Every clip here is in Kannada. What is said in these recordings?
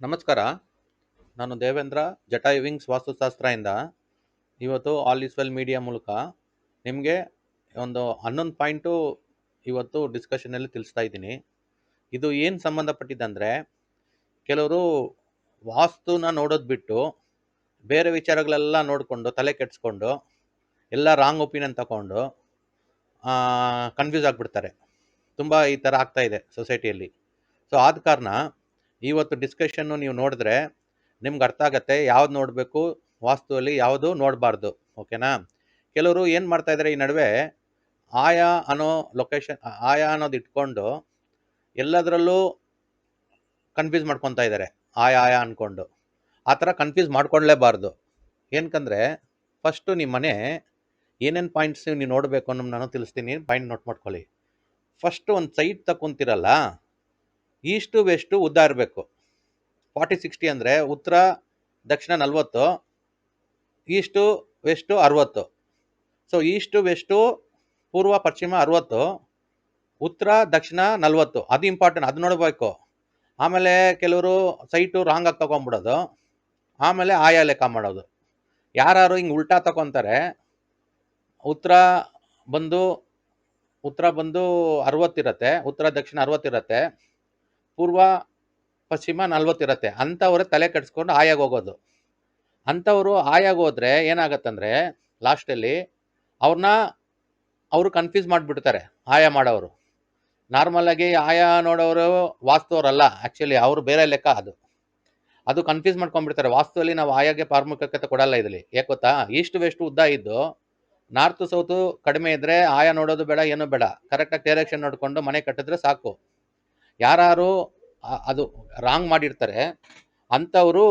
ನಮಸ್ಕಾರ. ನಾನು ದೇವೇಂದ್ರ ಜಟಾಯು ವಿಂಗ್ಸ್ ವಾಸ್ತುಶಾಸ್ತ್ರದಿಂದ ಇವತ್ತು ಆಲ್ ಈಸ್ ವೆಲ್ ಮೀಡಿಯಾ ಮೂಲಕ ನಿಮಗೆ ಒಂದು 11 ಪಾಯಿಂಟು ಇವತ್ತು ಡಿಸ್ಕಷನಲ್ಲಿ ತಿಳಿಸ್ತಾ ಇದ್ದೀನಿ. ಇದು ಏನು ಸಂಬಂಧಪಟ್ಟಿದ್ದಂದರೆ, ಕೆಲವರು ವಾಸ್ತುನ ನೋಡೋದು ಬಿಟ್ಟು ಬೇರೆ ವಿಚಾರಗಳೆಲ್ಲ ನೋಡಿಕೊಂಡು ತಲೆ ಕೆಡಿಸ್ಕೊಂಡು ಎಲ್ಲ ರಾಂಗ್ ಒಪಿನಿಯನ್ ತಗೊಂಡು ಕನ್ಫ್ಯೂಸ್ ಆಗಿಬಿಡ್ತಾರೆ. ತುಂಬ ಈ ಥರ ಆಗ್ತಾ ಇದೆ ಸೊಸೈಟಿಯಲ್ಲಿ. ಸೊ ಆದ ಕಾರಣ ಇವತ್ತು ಡಿಸ್ಕಷನ್ನು ನೀವು ನೋಡಿದ್ರೆ ನಿಮ್ಗೆ ಅರ್ಥ ಆಗತ್ತೆ ಯಾವ್ದು ನೋಡಬೇಕು ವಾಸ್ತುವಲ್ಲಿ, ಯಾವುದು ನೋಡಬಾರ್ದು. ಓಕೆನಾ? ಕೆಲವರು ಏನು ಮಾಡ್ತಾ ಇದ್ದಾರೆ ಈ ನಡುವೆ, ಆಯಾ ಅನ್ನೋ ಲೊಕೇಶನ್, ಆಯಾ ಅನ್ನೋದು ಇಟ್ಕೊಂಡು ಎಲ್ಲದರಲ್ಲೂ ಕನ್ಫ್ಯೂಸ್ ಮಾಡ್ಕೊತಾ ಇದ್ದಾರೆ. ಆಯಾ ಅಂದ್ಕೊಂಡು ಆ ಥರ ಕನ್ಫ್ಯೂಸ್ ಮಾಡ್ಕೊಳ್ಲೇಬಾರ್ದು. ಏನಕ್ಕಂದರೆ, ಫಸ್ಟು ನಿಮ್ಮ ಮನೆ ಏನೇನು ಪಾಯಿಂಟ್ಸ್ ನೀವು ನೋಡಬೇಕು ಅನ್ನೋದು ನಾನು ತಿಳಿಸ್ತೀನಿ. ಪಾಯಿಂಟ್ ನೋಟ್ ಮಾಡ್ಕೊಳ್ಳಿ. ಫಸ್ಟು ಒಂದು ಸೈಟ್ ತಗೊಂತಿರಲ್ಲ, ಈಸ್ಟು ವೆಸ್ಟು ಉದ್ದ ಇರಬೇಕು. 40-60 ಅಂದರೆ ಉತ್ತರ ದಕ್ಷಿಣ 40, is to west 60. So is to west ಪೂರ್ವ ಪಶ್ಚಿಮ 60, ಉತ್ತರ ದಕ್ಷಿಣ 40. ಅದು ಇಂಪಾರ್ಟೆಂಟ್, ಅದು ನೋಡಬೇಕು. ಆಮೇಲೆ ಕೆಲವರು ಸೈಟು ರಾಂಗ್ ಆಗಿ ತಗೊಂಡ್ಬಿಡೋದು, ಆಮೇಲೆ ಆಯಾ ಲೆಕ್ಕ ಮಾಡೋದು. ಯಾರು ಹಿಂಗೆ ಉಲ್ಟಾ ತಗೊತಾರೆ, ಉತ್ತರ ಬಂದು 60 ಇರುತ್ತೆ, ಉತ್ತರ ದಕ್ಷಿಣ 60 ಇರುತ್ತೆ, ಪೂರ್ವ ಪಶ್ಚಿಮ 40 ಇರುತ್ತೆ. ಅಂಥವ್ರೆ ತಲೆ ಕೆಡಿಸ್ಕೊಂಡು ಆಯಾಗ ಹೋಗೋದು. ಅಂಥವ್ರು ಆಯಾಗ ಹೋದ್ರೆ ಏನಾಗತ್ತಂದರೆ ಲಾಸ್ಟಲ್ಲಿ ಅವರು ಕನ್ಫ್ಯೂಸ್ ಮಾಡಿಬಿಡ್ತಾರೆ. ಆಯಾ ಮಾಡೋರು ನಾರ್ಮಲಾಗಿ ಆಯಾ ನೋಡೋರು ವಾಸ್ತುವರಲ್ಲ, ಆ್ಯಕ್ಚುಲಿ ಅವರು ಬೇರೆ ಲೆಕ್ಕ. ಅದು ಕನ್ಫ್ಯೂಸ್ ಮಾಡ್ಕೊಂಡ್ಬಿಡ್ತಾರೆ. ವಾಸ್ತುವಲ್ಲಿ ನಾವು ಆಯಾಗೆ ಪ್ರಾಮುಖ್ಯತೆ ಕೊಡಲ್ಲ ಇದರಲ್ಲಿ. ಯಾಕೆ ಗೊತ್ತಾ? ಈಸ್ಟ್ ವೆಸ್ಟ್ ಉದ್ದ ಇದ್ದು ನಾರ್ತ್ ಸೌತು ಕಡಿಮೆ ಇದ್ದರೆ ಆಯಾ ನೋಡೋದು ಬೇಡ, ಏನೂ ಬೇಡ. ಕರೆಕ್ಟಾಗಿ ಡೈರೆಕ್ಷನ್ ನೋಡಿಕೊಂಡು ಮನೆ ಕಟ್ಟಿದ್ರೆ ಸಾಕು. ಯಾರು ಅದು ರಾಂಗ್ ಮಾಡಿರ್ತಾರೆ ಅಂಥವರು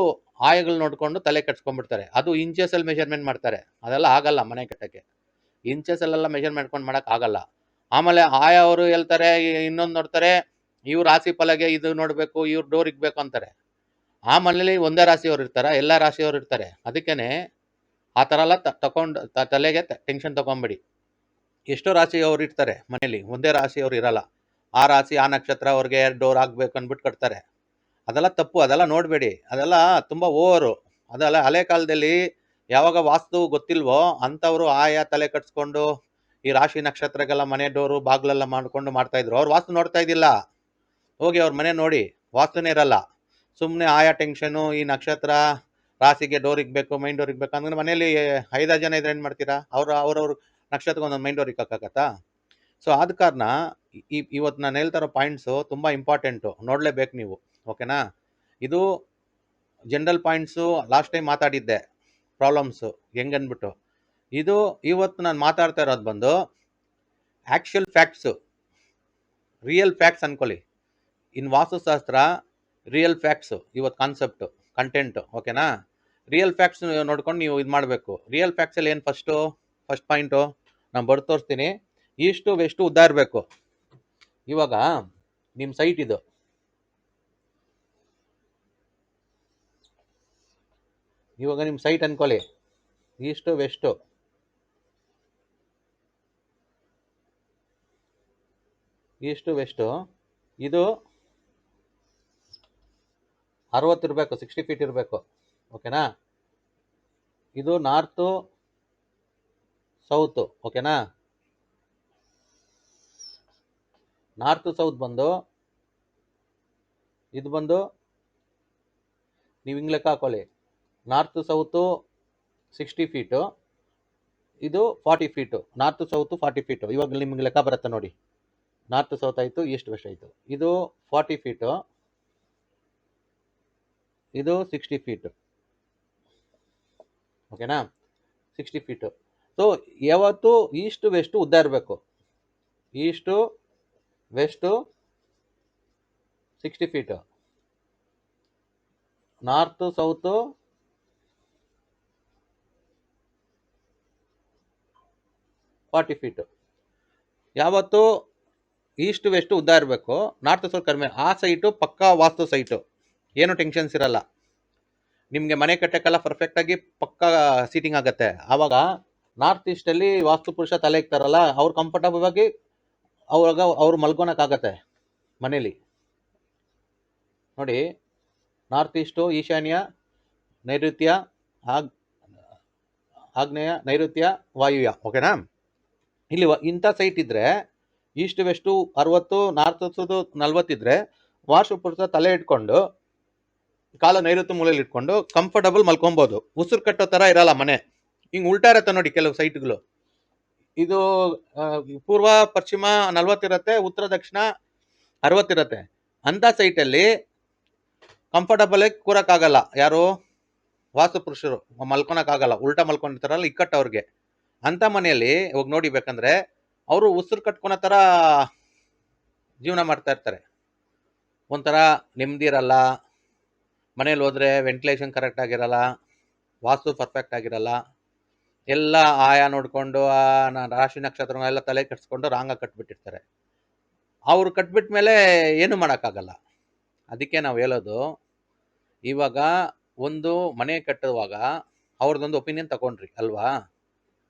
ಆಯಗಳು ನೋಡಿಕೊಂಡು ತಲೆ ಕೆಡ್ಸ್ಕೊಂಡ್ಬಿಡ್ತಾರೆ. ಅದು ಇಂಚಸಲ್ಲಿ ಮೆಷರ್ಮೆಂಟ್ ಮಾಡ್ತಾರೆ. ಅದೆಲ್ಲ ಆಗಲ್ಲ ಮನೆ ಕಟ್ಟಕ್ಕೆ. ಇಂಚಸಲ್ಲೆಲ್ಲ ಮೆಷರ್ ಮಾಡ್ಕೊಂಡು ಮಾಡೋಕ್ಕಾಗಲ್ಲ. ಆಮೇಲೆ ಆಯಾ ಅವರು ಹೇಳ್ತಾರೆ, ಇನ್ನೊಂದು ನೋಡ್ತಾರೆ, ಇವ್ರ ರಾಶಿ ಫಲಗೆ ಇದು ನೋಡಬೇಕು, ಇವ್ರ ಡೋರ್ ಇಕ್ಬೇಕು ಅಂತಾರೆ. ಆ ಮನೇಲಿ ಒಂದೇ ರಾಶಿಯವ್ರು ಇರ್ತಾರೆ, ಎಲ್ಲ ರಾಶಿಯವ್ರು ಇರ್ತಾರೆ. ಅದಕ್ಕೇ ಆ ಥರ ಎಲ್ಲ ತಲೆಗೆ ಟೆನ್ಷನ್ ತೊಗೊಂಬೇಡಿ. ಎಷ್ಟೋ ರಾಶಿಯವ್ರು ಇರ್ತಾರೆ ಮನೇಲಿ, ಒಂದೇ ರಾಶಿಯವ್ರು ಇರಲ್ಲ. ಆ ರಾಶಿ ಆ ನಕ್ಷತ್ರ ಅವ್ರಿಗೆ ಡೋರ್ ಆಗಬೇಕು ಅಂದ್ಬಿಟ್ಟು ಕಟ್ತಾರೆ. ಅದೆಲ್ಲ ತಪ್ಪು, ಅದೆಲ್ಲ ನೋಡಬೇಡಿ. ಅದೆಲ್ಲ ತುಂಬ ಓವರು. ಅದೆಲ್ಲ ಹಳೆ ಕಾಲದಲ್ಲಿ ಯಾವಾಗ ವಾಸ್ತು ಗೊತ್ತಿಲ್ವೋ ಅಂಥವ್ರು ಆಯಾ ತಲೆ ಕಟ್ಸ್ಕೊಂಡು ಈ ರಾಶಿ ನಕ್ಷತ್ರಕ್ಕೆಲ್ಲ ಮನೆ ಡೋರು ಬಾಗಿಲೆಲ್ಲ ಮಾಡ್ಕೊಂಡು ಮಾಡ್ತಾಯಿದ್ರು. ಅವ್ರು ವಾಸ್ತು ನೋಡ್ತಾ ಇದ್ದಿಲ್ಲ. ಹೋಗಿ ಅವ್ರ ಮನೆ ನೋಡಿ, ವಾಸ್ತುನೇ ಇರಲ್ಲ. ಸುಮ್ಮನೆ ಆಯಾ ಟೆನ್ಷನು, ಈ ನಕ್ಷತ್ರ ರಾಶಿಗೆ ಡೋರ್ ಇಕ್ಬೇಕು, ಮೈನ್ ಡೋರ್ ಇಕ್ಬೇಕು ಅಂದ್ರೆ ಮನೇಲಿ 5 ಜನ ಇದ್ರೆ ಏನು ಮಾಡ್ತೀರಾ? ಅವ್ರವ್ರ ನಕ್ಷತ್ರಕ್ಕೆ ಒಂದೊಂದು ಮೈನ್ ಡೋರ್ ಇಕ್ಕಾಗತ್ತಾ? ಸೊ ಆದ ಕಾರಣ ಇವತ್ತು ನಾನು ಹೇಳ್ತಾ ಇರೋ ಪಾಯಿಂಟ್ಸು ತುಂಬ ಇಂಪಾರ್ಟೆಂಟು, ನೋಡಲೇಬೇಕು ನೀವು. ಓಕೆನಾ? ಇದು ಜನರಲ್ ಪಾಯಿಂಟ್ಸು. ಲಾಸ್ಟ್ ಟೈಮ್ ಮಾತಾಡಿದ್ದೆ ಪ್ರಾಬ್ಲಮ್ಸು ಹೆಂಗನ್ಬಿಟ್ಟು. ಇದು ಇವತ್ತು ನಾನು ಮಾತಾಡ್ತಾ ಇರೋದು ಬಂದು ಆ್ಯಕ್ಚುಯಲ್ ಫ್ಯಾಕ್ಟ್ಸು, ರಿಯಲ್ ಫ್ಯಾಕ್ಟ್ಸ್ ಅಂದ್ಕೊಳ್ಳಿ. ಇನ್ ವಾಸ್ತುಶಾಸ್ತ್ರ ರಿಯಲ್ ಫ್ಯಾಕ್ಟ್ಸು ಇವತ್ತು ಕಾನ್ಸೆಪ್ಟು, ಕಂಟೆಂಟು. ಓಕೆನಾ? ರಿಯಲ್ ಫ್ಯಾಕ್ಟ್ಸ್ ನೋಡ್ಕೊಂಡು ನೀವು ಇದು ಮಾಡಬೇಕು. ರಿಯಲ್ ಫ್ಯಾಕ್ಟ್ಸಲ್ಲಿ ಏನು ಫಸ್ಟ್ ಪಾಯಿಂಟು ನಾನು ಬರ್ದು ತೋರಿಸ್ತೀನಿ. ಈಸ್ಟು ವೆಸ್ಟು ಉದ್ದ ಇರಬೇಕು. ಇವಾಗ ನಿಮ್ಮ ಸೈಟ್ ಇದು, ಇವಾಗ ನಿಮ್ಮ ಸೈಟ್ ಅನ್ಕೊಳ್ಳಿ, ಈಸ್ಟು ವೆಸ್ಟು. ಈಸ್ಟು ವೆಸ್ಟು ಇದು 60 ಇರಬೇಕು, 60 ಫೀಟ್ ಇರಬೇಕು. ಓಕೆನಾ? ಇದು ನಾರ್ತು ಸೌತು. ಓಕೆನಾ? ನಾರ್ತು ಸೌತ್ ಬಂದು ಇದು ಬಂದು ನೀವು ಹಿಂಗೆ ಲೆಕ್ಕ ಹಾಕೊಳ್ಳಿ. ನಾರ್ತು ಸೌತು 60 ಫೀಟು, ಇದು 40 ಫೀಟು. North south 40 feet. ಇವಾಗ ನಿಮ್ಗೆ ಲೆಕ್ಕ ಬರುತ್ತೆ ನೋಡಿ. ನಾರ್ತ್ ಸೌತ್ ಆಯಿತು, ಈಸ್ಟ್ ವೆಸ್ಟ್ ಆಯಿತು. ಇದು 40 ಫೀಟು, ಇದು 60 ಫೀಟು. ಓಕೆನಾ? 60 ಫೀಟು. ಸೊ ಯಾವತ್ತು ಈಸ್ಟು ವೆಸ್ಟು ಉದ್ದ ಇರಬೇಕು. Is to west 60 feet, north south 40 feet. ಯಾವತ್ತು ಈಸ್ಟ್ ವೆಸ್ಟು ಉದ್ದ ಇರಬೇಕು, ನಾರ್ತ್ ಸೌತ್ ಕಡಿಮೆ. ಆ ಸೈಟು ಪಕ್ಕಾ ವಾಸ್ತು ಸೈಟು, ಏನು ಟೆನ್ಷನ್ಸ್ ಇರಲ್ಲ. ನಿಮಗೆ ಮನೆ ಕಟ್ಟಕ್ಕೆಲ್ಲ ಪರ್ಫೆಕ್ಟಾಗಿ ಪಕ್ಕಾ ಸೀಟಿಂಗ್ ಆಗುತ್ತೆ. ಆವಾಗ ನಾರ್ತ್ ಈಸ್ಟಲ್ಲಿ ವಾಸ್ತು ಪುರುಷ ತಲೆ ಇಕ್ತಾರಲ್ಲ, ಅವ್ರು ಕಂಫರ್ಟಬಲ್ ಆಗಿ ಅವ್ರು ಮಲ್ಕೊಳಕ್ಕಾಗತ್ತೆ ಮನೇಲಿ. ನೋಡಿ, ನಾರ್ತ್ ಈಸ್ಟು, ಈಶಾನ್ಯ, ನೈಋತ್ಯ, ಆಗ್ ಆಗ್ನೇಯ, ನೈಋತ್ಯ, ವಾಯುವ್ಯ. ಓಕೆನಾ? ಇಲ್ಲಿ ಇಂಥ ಸೈಟ್ ಇದ್ದರೆ ಈಸ್ಟ್ ವೆಸ್ಟು 60, ನಾರ್ತ್ ಸೌತ್ 40 ಇದ್ದರೆ ವಾಶು ಪುರುಷ ತಲೆ ಇಟ್ಕೊಂಡು ಕಾಲ ನೈಋತ್ಯ ಮೂಲೆಯಲ್ಲಿ ಇಟ್ಕೊಂಡು ಕಂಫರ್ಟಬಲ್ ಮಲ್ಕೊಬೋದು. ಉಸಿರು ಕಟ್ಟೋ ಥರ ಇರಲ್ಲ ಮನೆ. ಹಿಂಗೆ ಉಲ್ಟಾ ಇರುತ್ತೆ ನೋಡಿ ಕೆಲವು ಸೈಟ್ಗಳು. ಇದು ಪೂರ್ವ ಪಶ್ಚಿಮ 40 ಇರುತ್ತೆ, ಉತ್ತರ ದಕ್ಷಿಣ 60 ಇರುತ್ತೆ. ಅಂಥ ಸೈಟಲ್ಲಿ ಕಂಫರ್ಟಬಲ್ ಆಗಿ ಕೂರಕ್ಕಾಗಲ್ಲ. ಯಾರು? ವಾಸ್ತು ಪುರುಷರು ಮಲ್ಕೊಳಕ್ಕಾಗಲ್ಲ, ಉಲ್ಟಾ ಮಲ್ಕೊಂಡಿರ್ತಾರಲ್ಲ, ಇಕ್ಕಟ್ಟು ಅವ್ರಿಗೆ. ಅಂಥ ಮನೆಯಲ್ಲಿ ಹೋಗಿ ನೋಡಿ ಬೇಕಂದ್ರೆ ಅವರು ಉಸಿರು ಕಟ್ಕೊಳೋ ಥರ ಜೀವನ ಮಾಡ್ತಾ ಇರ್ತಾರೆ. ಒಂಥರ ನೆಮ್ಮದಿ ಇರಲ್ಲ. ಮನೇಲಿ ಹೋದ್ರೆ ವೆಂಟಿಲೇಷನ್ ಕರೆಕ್ಟ್ ಆಗಿರಲ್ಲ, ವಾಸ್ತು ಪರ್ಫೆಕ್ಟ್ ಆಗಿರಲ್ಲ. ಎಲ್ಲ ಆಯಾ ನೋಡಿಕೊಂಡು ರಾಶಿ ನಕ್ಷತ್ರಗಳೆಲ್ಲ ತಲೆ ಕೆಡಿಸ್ಕೊಂಡು ರಾಂಗಾಗಿ ಕಟ್ಬಿಟ್ಟಿರ್ತಾರೆ. ಅವ್ರು ಕಟ್ಬಿಟ್ಟ ಮೇಲೆ ಏನು ಮಾಡೋಕ್ಕಾಗಲ್ಲ. ಅದಕ್ಕೆ ನಾವು ಹೇಳೋದು, ಇವಾಗ ಒಂದು ಮನೆ ಕಟ್ಟುವಾಗ ಅವ್ರದ್ದೊಂದು ಒಪಿನಿಯನ್ ತಗೊಂಡ್ರಿ ಅಲ್ವಾ?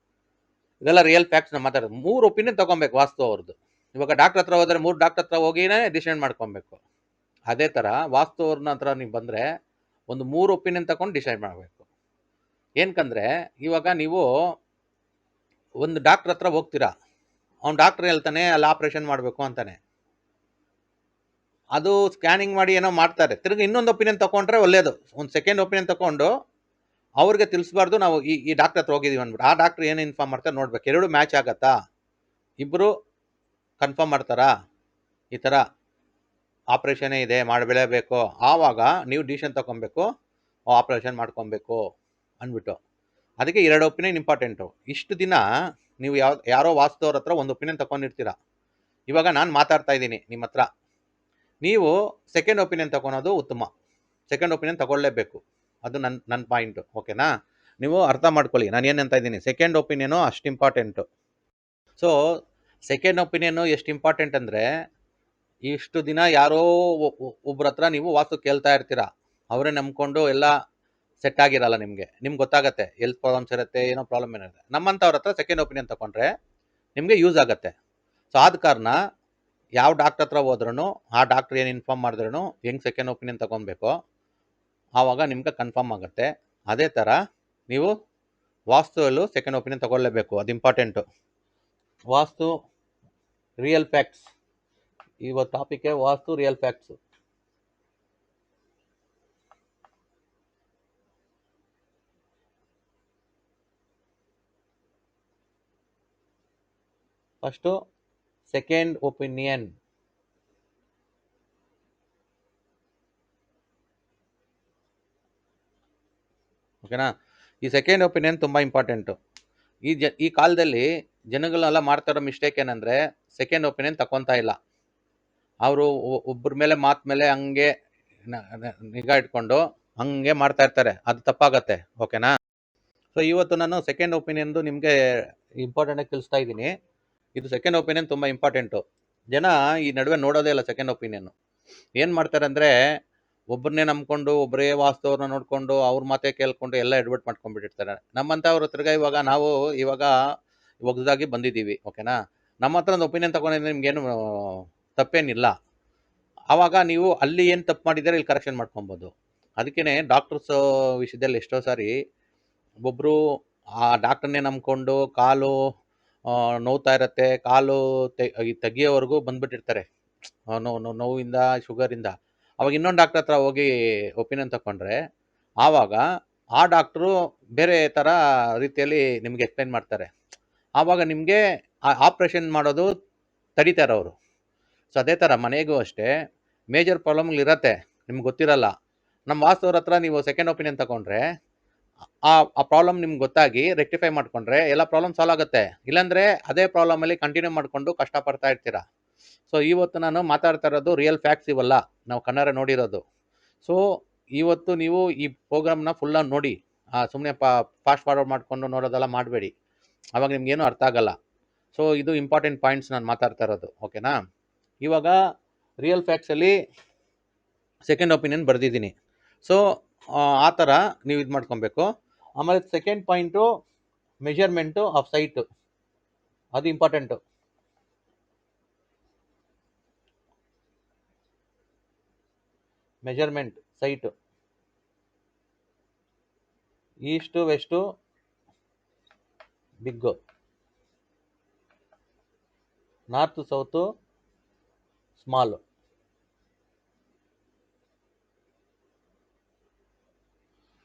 ಇದೆಲ್ಲ ರಿಯಲ್ ಫ್ಯಾಕ್ಟ್ಸ್ ನಾವು ಮಾತಾಡೋದು. 3 ಒಪಿನಿಯನ್ ತಗೊಬೇಕು ವಾಸ್ತು ಅವ್ರದ್ದು. ಇವಾಗ ಡಾಕ್ಟರ್ ಹತ್ರ ಹೋದ್ರೆ 3 ಡಾಕ್ಟರ್ ಹತ್ರ ಹೋಗಿನೇ ಡಿಸೈಡ್ ಮಾಡ್ಕೊಬೇಕು. ಅದೇ ಥರ ವಾಸ್ತು ಅವ್ರನ್ನ ಹತ್ರ ನೀವು ಬಂದರೆ ಒಂದು 3 ಒಪಿನಿಯನ್ ತಗೊಂಡು ಡಿಸೈಡ್ ಮಾಡಬೇಕು. ಏನಕ್ಕಂದ್ರೆ ಇವಾಗ ನೀವು ಒಂದು ಡಾಕ್ಟರ್ ಹತ್ರ ಹೋಗ್ತೀರಾ, ಅವ್ನು ಡಾಕ್ಟರ್ ಹೇಳ್ತಾನೆ ಅಲ್ಲಿ ಆಪ್ರೇಷನ್ ಮಾಡಬೇಕು ಅಂತಾನೆ. ಅದು ಸ್ಕ್ಯಾನಿಂಗ್ ಮಾಡಿ ಏನೋ ಮಾಡ್ತಾರೆ. ತಿರ್ಗಿ ಇನ್ನೊಂದು ಒಪಿನಿಯನ್ ತಗೊಂಡ್ರೆ ಒಳ್ಳೇದು. ಒಂದು ಸೆಕೆಂಡ್ ಒಪಿನಿಯನ್ ತಗೊಂಡು ಅವ್ರಿಗೆ ತಿಳಿಸ್ಬಾರ್ದು ನಾವು ಈ ಡಾಕ್ಟರ್ ಹತ್ರ ಹೋಗಿದ್ದೀವಿ ಅಂದ್ಬಿಟ್ಟು. ಆ ಡಾಕ್ಟರ್ ಏನು ಇನ್ಫಾರ್ಮ್ ಮಾಡ್ತಾರೆ ನೋಡ್ಬೇಕು. 2 ಮ್ಯಾಚ್ ಆಗತ್ತಾ, ಇಬ್ಬರು ಕನ್ಫರ್ಮ್ ಮಾಡ್ತಾರಾ ಈ ಥರ ಆಪ್ರೇಷನೇ ಇದೆ ಮಾಡಬೇಕೋ, ಆವಾಗ ನೀವು ಡಿಸಿಷನ್ ತಗೊಬೇಕು, ಆಪ್ರೇಷನ್ ಮಾಡ್ಕೊಬೇಕು ಅಂದ್ಬಿಟ್ಟು. ಅದಕ್ಕೆ 2 ಒಪಿನಿಯನ್ ಇಂಪಾರ್ಟೆಂಟು. ಇಷ್ಟು ದಿನ ನೀವು ಯಾರೋ ವಾಸ್ತವ್ರ ಹತ್ರ ಒಂದು ಒಪಿನಿಯನ್ ತಗೊಂಡಿರ್ತೀರ. ಇವಾಗ ನಾನು ಮಾತಾಡ್ತಾ ಇದ್ದೀನಿ ನಿಮ್ಮ ಹತ್ರ, ನೀವು ಸೆಕೆಂಡ್ ಒಪಿನಿಯನ್ ತಗೊಳೋದು ಉತ್ತಮ. ಸೆಕೆಂಡ್ ಒಪಿನಿಯನ್ ತಗೊಳ್ಳೇಬೇಕು. ಅದು ನನ್ನ ಪಾಯಿಂಟು. ಓಕೆನಾ? ನೀವು ಅರ್ಥ ಮಾಡ್ಕೊಳ್ಳಿ ನಾನು ಏನಂತ ಇದ್ದೀನಿ. ಸೆಕೆಂಡ್ ಒಪಿನಿಯನು ಅಷ್ಟು ಇಂಪಾರ್ಟೆಂಟು. ಸೊ ಸೆಕೆಂಡ್ ಒಪಿನಿಯನು ಎಷ್ಟು ಇಂಪಾರ್ಟೆಂಟ್ ಅಂದರೆ, ಇಷ್ಟು ದಿನ ಯಾರೋ ಒಬ್ರ ಹತ್ರ ನೀವು ವಾಸ್ತು ಕೇಳ್ತಾ ಇರ್ತೀರ, ಅವರೇ ನಂಬ್ಕೊಂಡು ಎಲ್ಲ ಸೆಟ್ ಆಗಿರಲ್ಲ. ನಿಮ್ಗೆ ಗೊತ್ತಾಗತ್ತೆ ಹೆಲ್ತ್ ಪ್ರಾಬ್ಲಮ್ಸ್ ಇರುತ್ತೆ, ಏನೋ ಪ್ರಾಬ್ಲಮ್ ಏನಿರುತ್ತೆ. ನಮ್ಮಂಥವ್ರ ಹತ್ರ ಸೆಕೆಂಡ್ ಒಪಿನಿಯನ್ ತಗೊಂಡ್ರೆ ನಿಮಗೆ ಯೂಸ್ ಆಗುತ್ತೆ. ಸೊ ಆದ ಕಾರಣ ಯಾವ ಡಾಕ್ಟರ್ ಹತ್ರ ಹೋದ್ರೂ ಆ ಡಾಕ್ಟ್ರ್ ಏನು ಇನ್ಫಾರ್ಮ್ ಮಾಡಿದ್ರೂ ಹೆಂಗೆ ಸೆಕೆಂಡ್ ಒಪಿನಿಯನ್ ತಗೊಬೇಕೋ ಆವಾಗ ನಿಮ್ಗೆ ಕನ್ಫರ್ಮ್ ಆಗುತ್ತೆ. ಅದೇ ಥರ ನೀವು ವಾಸ್ತುವಲ್ಲೂ ಸೆಕೆಂಡ್ ಒಪಿನಿಯನ್ ತಗೊಳ್ಳೇಬೇಕು. ಅದು ಇಂಪಾರ್ಟೆಂಟು. ವಾಸ್ತು ರಿಯಲ್ ಫ್ಯಾಕ್ಟ್ಸ್. ಇವತ್ತು ಟಾಪಿಕ್ಕೆ vastu real facts. First second opinion. ಓಕೆನಾ? ಈ ಸೆಕೆಂಡ್ ಒಪಿನಿಯನ್ ತುಂಬ ಇಂಪಾರ್ಟೆಂಟು. ಈ ಕಾಲದಲ್ಲಿ ಜನಗಳೆಲ್ಲ ಮಾಡ್ತಾರೋ ಮಿಸ್ಟೇಕ್ ಏನಂದರೆ ಸೆಕೆಂಡ್ ಒಪಿನಿಯನ್ ತಗೊತಾ ಇಲ್ಲ. ಅವರು ಒಬ್ಬರ ಮೇಲೆ ಮಾತು ಮೇಲೆ ಹಂಗೆ ನಿಗಾ ಇಟ್ಕೊಂಡು ಹಂಗೆ ಮಾಡ್ತಾ ಇರ್ತಾರೆ. ಅದು ತಪ್ಪಾಗತ್ತೆ. ಓಕೆನಾ? ಸೊ ಇವತ್ತು ನಾನು ಸೆಕೆಂಡ್ ಒಪಿನಿಯನ್ದು ನಿಮಗೆ ಇಂಪಾರ್ಟೆಂಟಾಗಿ ತಿಳಿಸ್ತಾ ಇದ್ದೀನಿ. ಇದು ಸೆಕೆಂಡ್ ಒಪಿನಿಯನ್ ತುಂಬ ಇಂಪಾರ್ಟೆಂಟು. ಜನ ಈ ನಡುವೆ ನೋಡೋದೇ ಇಲ್ಲ ಸೆಕೆಂಡ್ ಒಪಿನಿಯನ್ನು. ಏನು ಮಾಡ್ತಾರೆ ಅಂದರೆ, ಒಬ್ಬರನ್ನೇ ನಂಬ್ಕೊಂಡು ಒಬ್ಬರೇ ವಾಸ್ತವ್ರನ್ನ ನೋಡಿಕೊಂಡು ಅವ್ರ ಮಾತೇ ಕೇಳ್ಕೊಂಡು ಎಲ್ಲ ಎಡ್ವರ್ಟ್ ಮಾಡ್ಕೊಂಡ್ಬಿಟ್ಟಿರ್ತಾರೆ. ನಮ್ಮಂಥವ್ರ ಹತ್ರಗ ನಾವು ಇವಾಗ ಒಗ್ದಾಗಿ ಬಂದಿದ್ದೀವಿ. ಓಕೆನಾ? ನಮ್ಮ ಹತ್ರ ಒಂದು ಒಪಿನಿಯನ್ ತಗೊಂಡಿದ್ರೆ ನಿಮ್ಗೇನು ತಪ್ಪೇನಿಲ್ಲ. ಆವಾಗ ನೀವು ಅಲ್ಲಿ ಏನು ತಪ್ಪು ಮಾಡಿದರೆ ಇಲ್ಲಿ ಕರೆಕ್ಷನ್ ಮಾಡ್ಕೊಬೋದು. ಅದಕ್ಕೇ ಡಾಕ್ಟರ್ಸ್ ವಿಷಯದಲ್ಲಿ ಎಷ್ಟೋ ಸಾರಿ ಒಬ್ಬರು ಆ ಡಾಕ್ಟರ್ನೇ ನಂಬ್ಕೊಂಡು ಕಾಲು ನೋವ್ತಾ ಇರುತ್ತೆ, ಕಾಲು ತೆಗಿಯೋವರೆಗೂ ಬಂದ್ಬಿಟ್ಟಿರ್ತಾರೆ ನೋವಿಂದ, ಶುಗರಿಂದ. ಅವಾಗ ಇನ್ನೊಂದು ಡಾಕ್ಟರ್ ಹತ್ರ ಹೋಗಿ ಒಪಿನಿಯನ್ ತಗೊಂಡ್ರೆ ಆವಾಗ ಆ ಡಾಕ್ಟ್ರು ಬೇರೆ ಥರ ರೀತಿಯಲ್ಲಿ ನಿಮಗೆ ಎಕ್ಸ್ಪ್ಲೈನ್ ಮಾಡ್ತಾರೆ. ಆವಾಗ ನಿಮಗೆ ಆಪ್ರೇಷನ್ ಮಾಡೋದು ತಡೀತಾರೆ ಅವರು. ಸೊ ಅದೇ ಥರ ಮನೆಗೂ ಅಷ್ಟೇ ಮೇಜರ್ ಪ್ರಾಬ್ಲಮ್ಗಳಿರತ್ತೆ, ನಿಮ್ಗೆ ಗೊತ್ತಿರಲ್ಲ. ನಮ್ಮ ವಾಸ್ತವ್ರ ಹತ್ರ ನೀವು ಸೆಕೆಂಡ್ ಒಪಿನಿಯನ್ ತಗೊಂಡ್ರೆ ಆ ಪ್ರಾಬ್ಲಮ್ ನಿಮ್ಗೆ ಗೊತ್ತಾಗಿ ರೆಕ್ಟಿಫೈ ಮಾಡ್ಕೊಂಡ್ರೆ ಎಲ್ಲ ಪ್ರಾಬ್ಲಮ್ ಸಾಲ್ವ್ ಆಗುತ್ತೆ. ಇಲ್ಲಾಂದರೆ ಅದೇ ಪ್ರಾಬ್ಲಮಲ್ಲಿ ಕಂಟಿನ್ಯೂ ಮಾಡಿಕೊಂಡು ಕಷ್ಟಪಡ್ತಾ ಇರ್ತೀರಾ. ಸೊ ಇವತ್ತು ನಾನು ಮಾತಾಡ್ತಾ ಇರೋದು ರಿಯಲ್ ಫ್ಯಾಕ್ಟ್ಸ್ ಇವಲ್ಲ, ನಾವು ಕಣ್ಣಾರೆ ನೋಡಿರೋದು. ಸೊ ಇವತ್ತು ನೀವು ಈ ಪ್ರೋಗ್ರಾಮ್ನ ಫುಲ್ಲಾಗಿ ನೋಡಿ. ಸುಮ್ಮನೆ ಫಾಸ್ಟ್ ಫಾರ್ವರ್ಡ್ ಮಾಡಿಕೊಂಡು ನೋಡೋದೆಲ್ಲ ಮಾಡಬೇಡಿ, ಆವಾಗ ನಿಮ್ಗೇನು ಅರ್ಥ ಆಗಲ್ಲ. ಸೊ ಇದು ಇಂಪಾರ್ಟೆಂಟ್ ಪಾಯಿಂಟ್ಸ್ ನಾನು ಮಾತಾಡ್ತಾ ಇರೋದು. ಓಕೆನಾ? ಇವಾಗ ರಿಯಲ್ ಫ್ಯಾಕ್ಟ್ಸಲ್ಲಿ ಸೆಕೆಂಡ್ ಒಪಿನಿಯನ್ ಬರೆದಿದ್ದೀನಿ. ಸೊ ಆ ಥರ ನೀವು ಇದು ಮಾಡ್ಕೊಬೇಕು. ಆಮೇಲೆ second point measurement of site, ಅದು important. Measurement site east west big, north south small.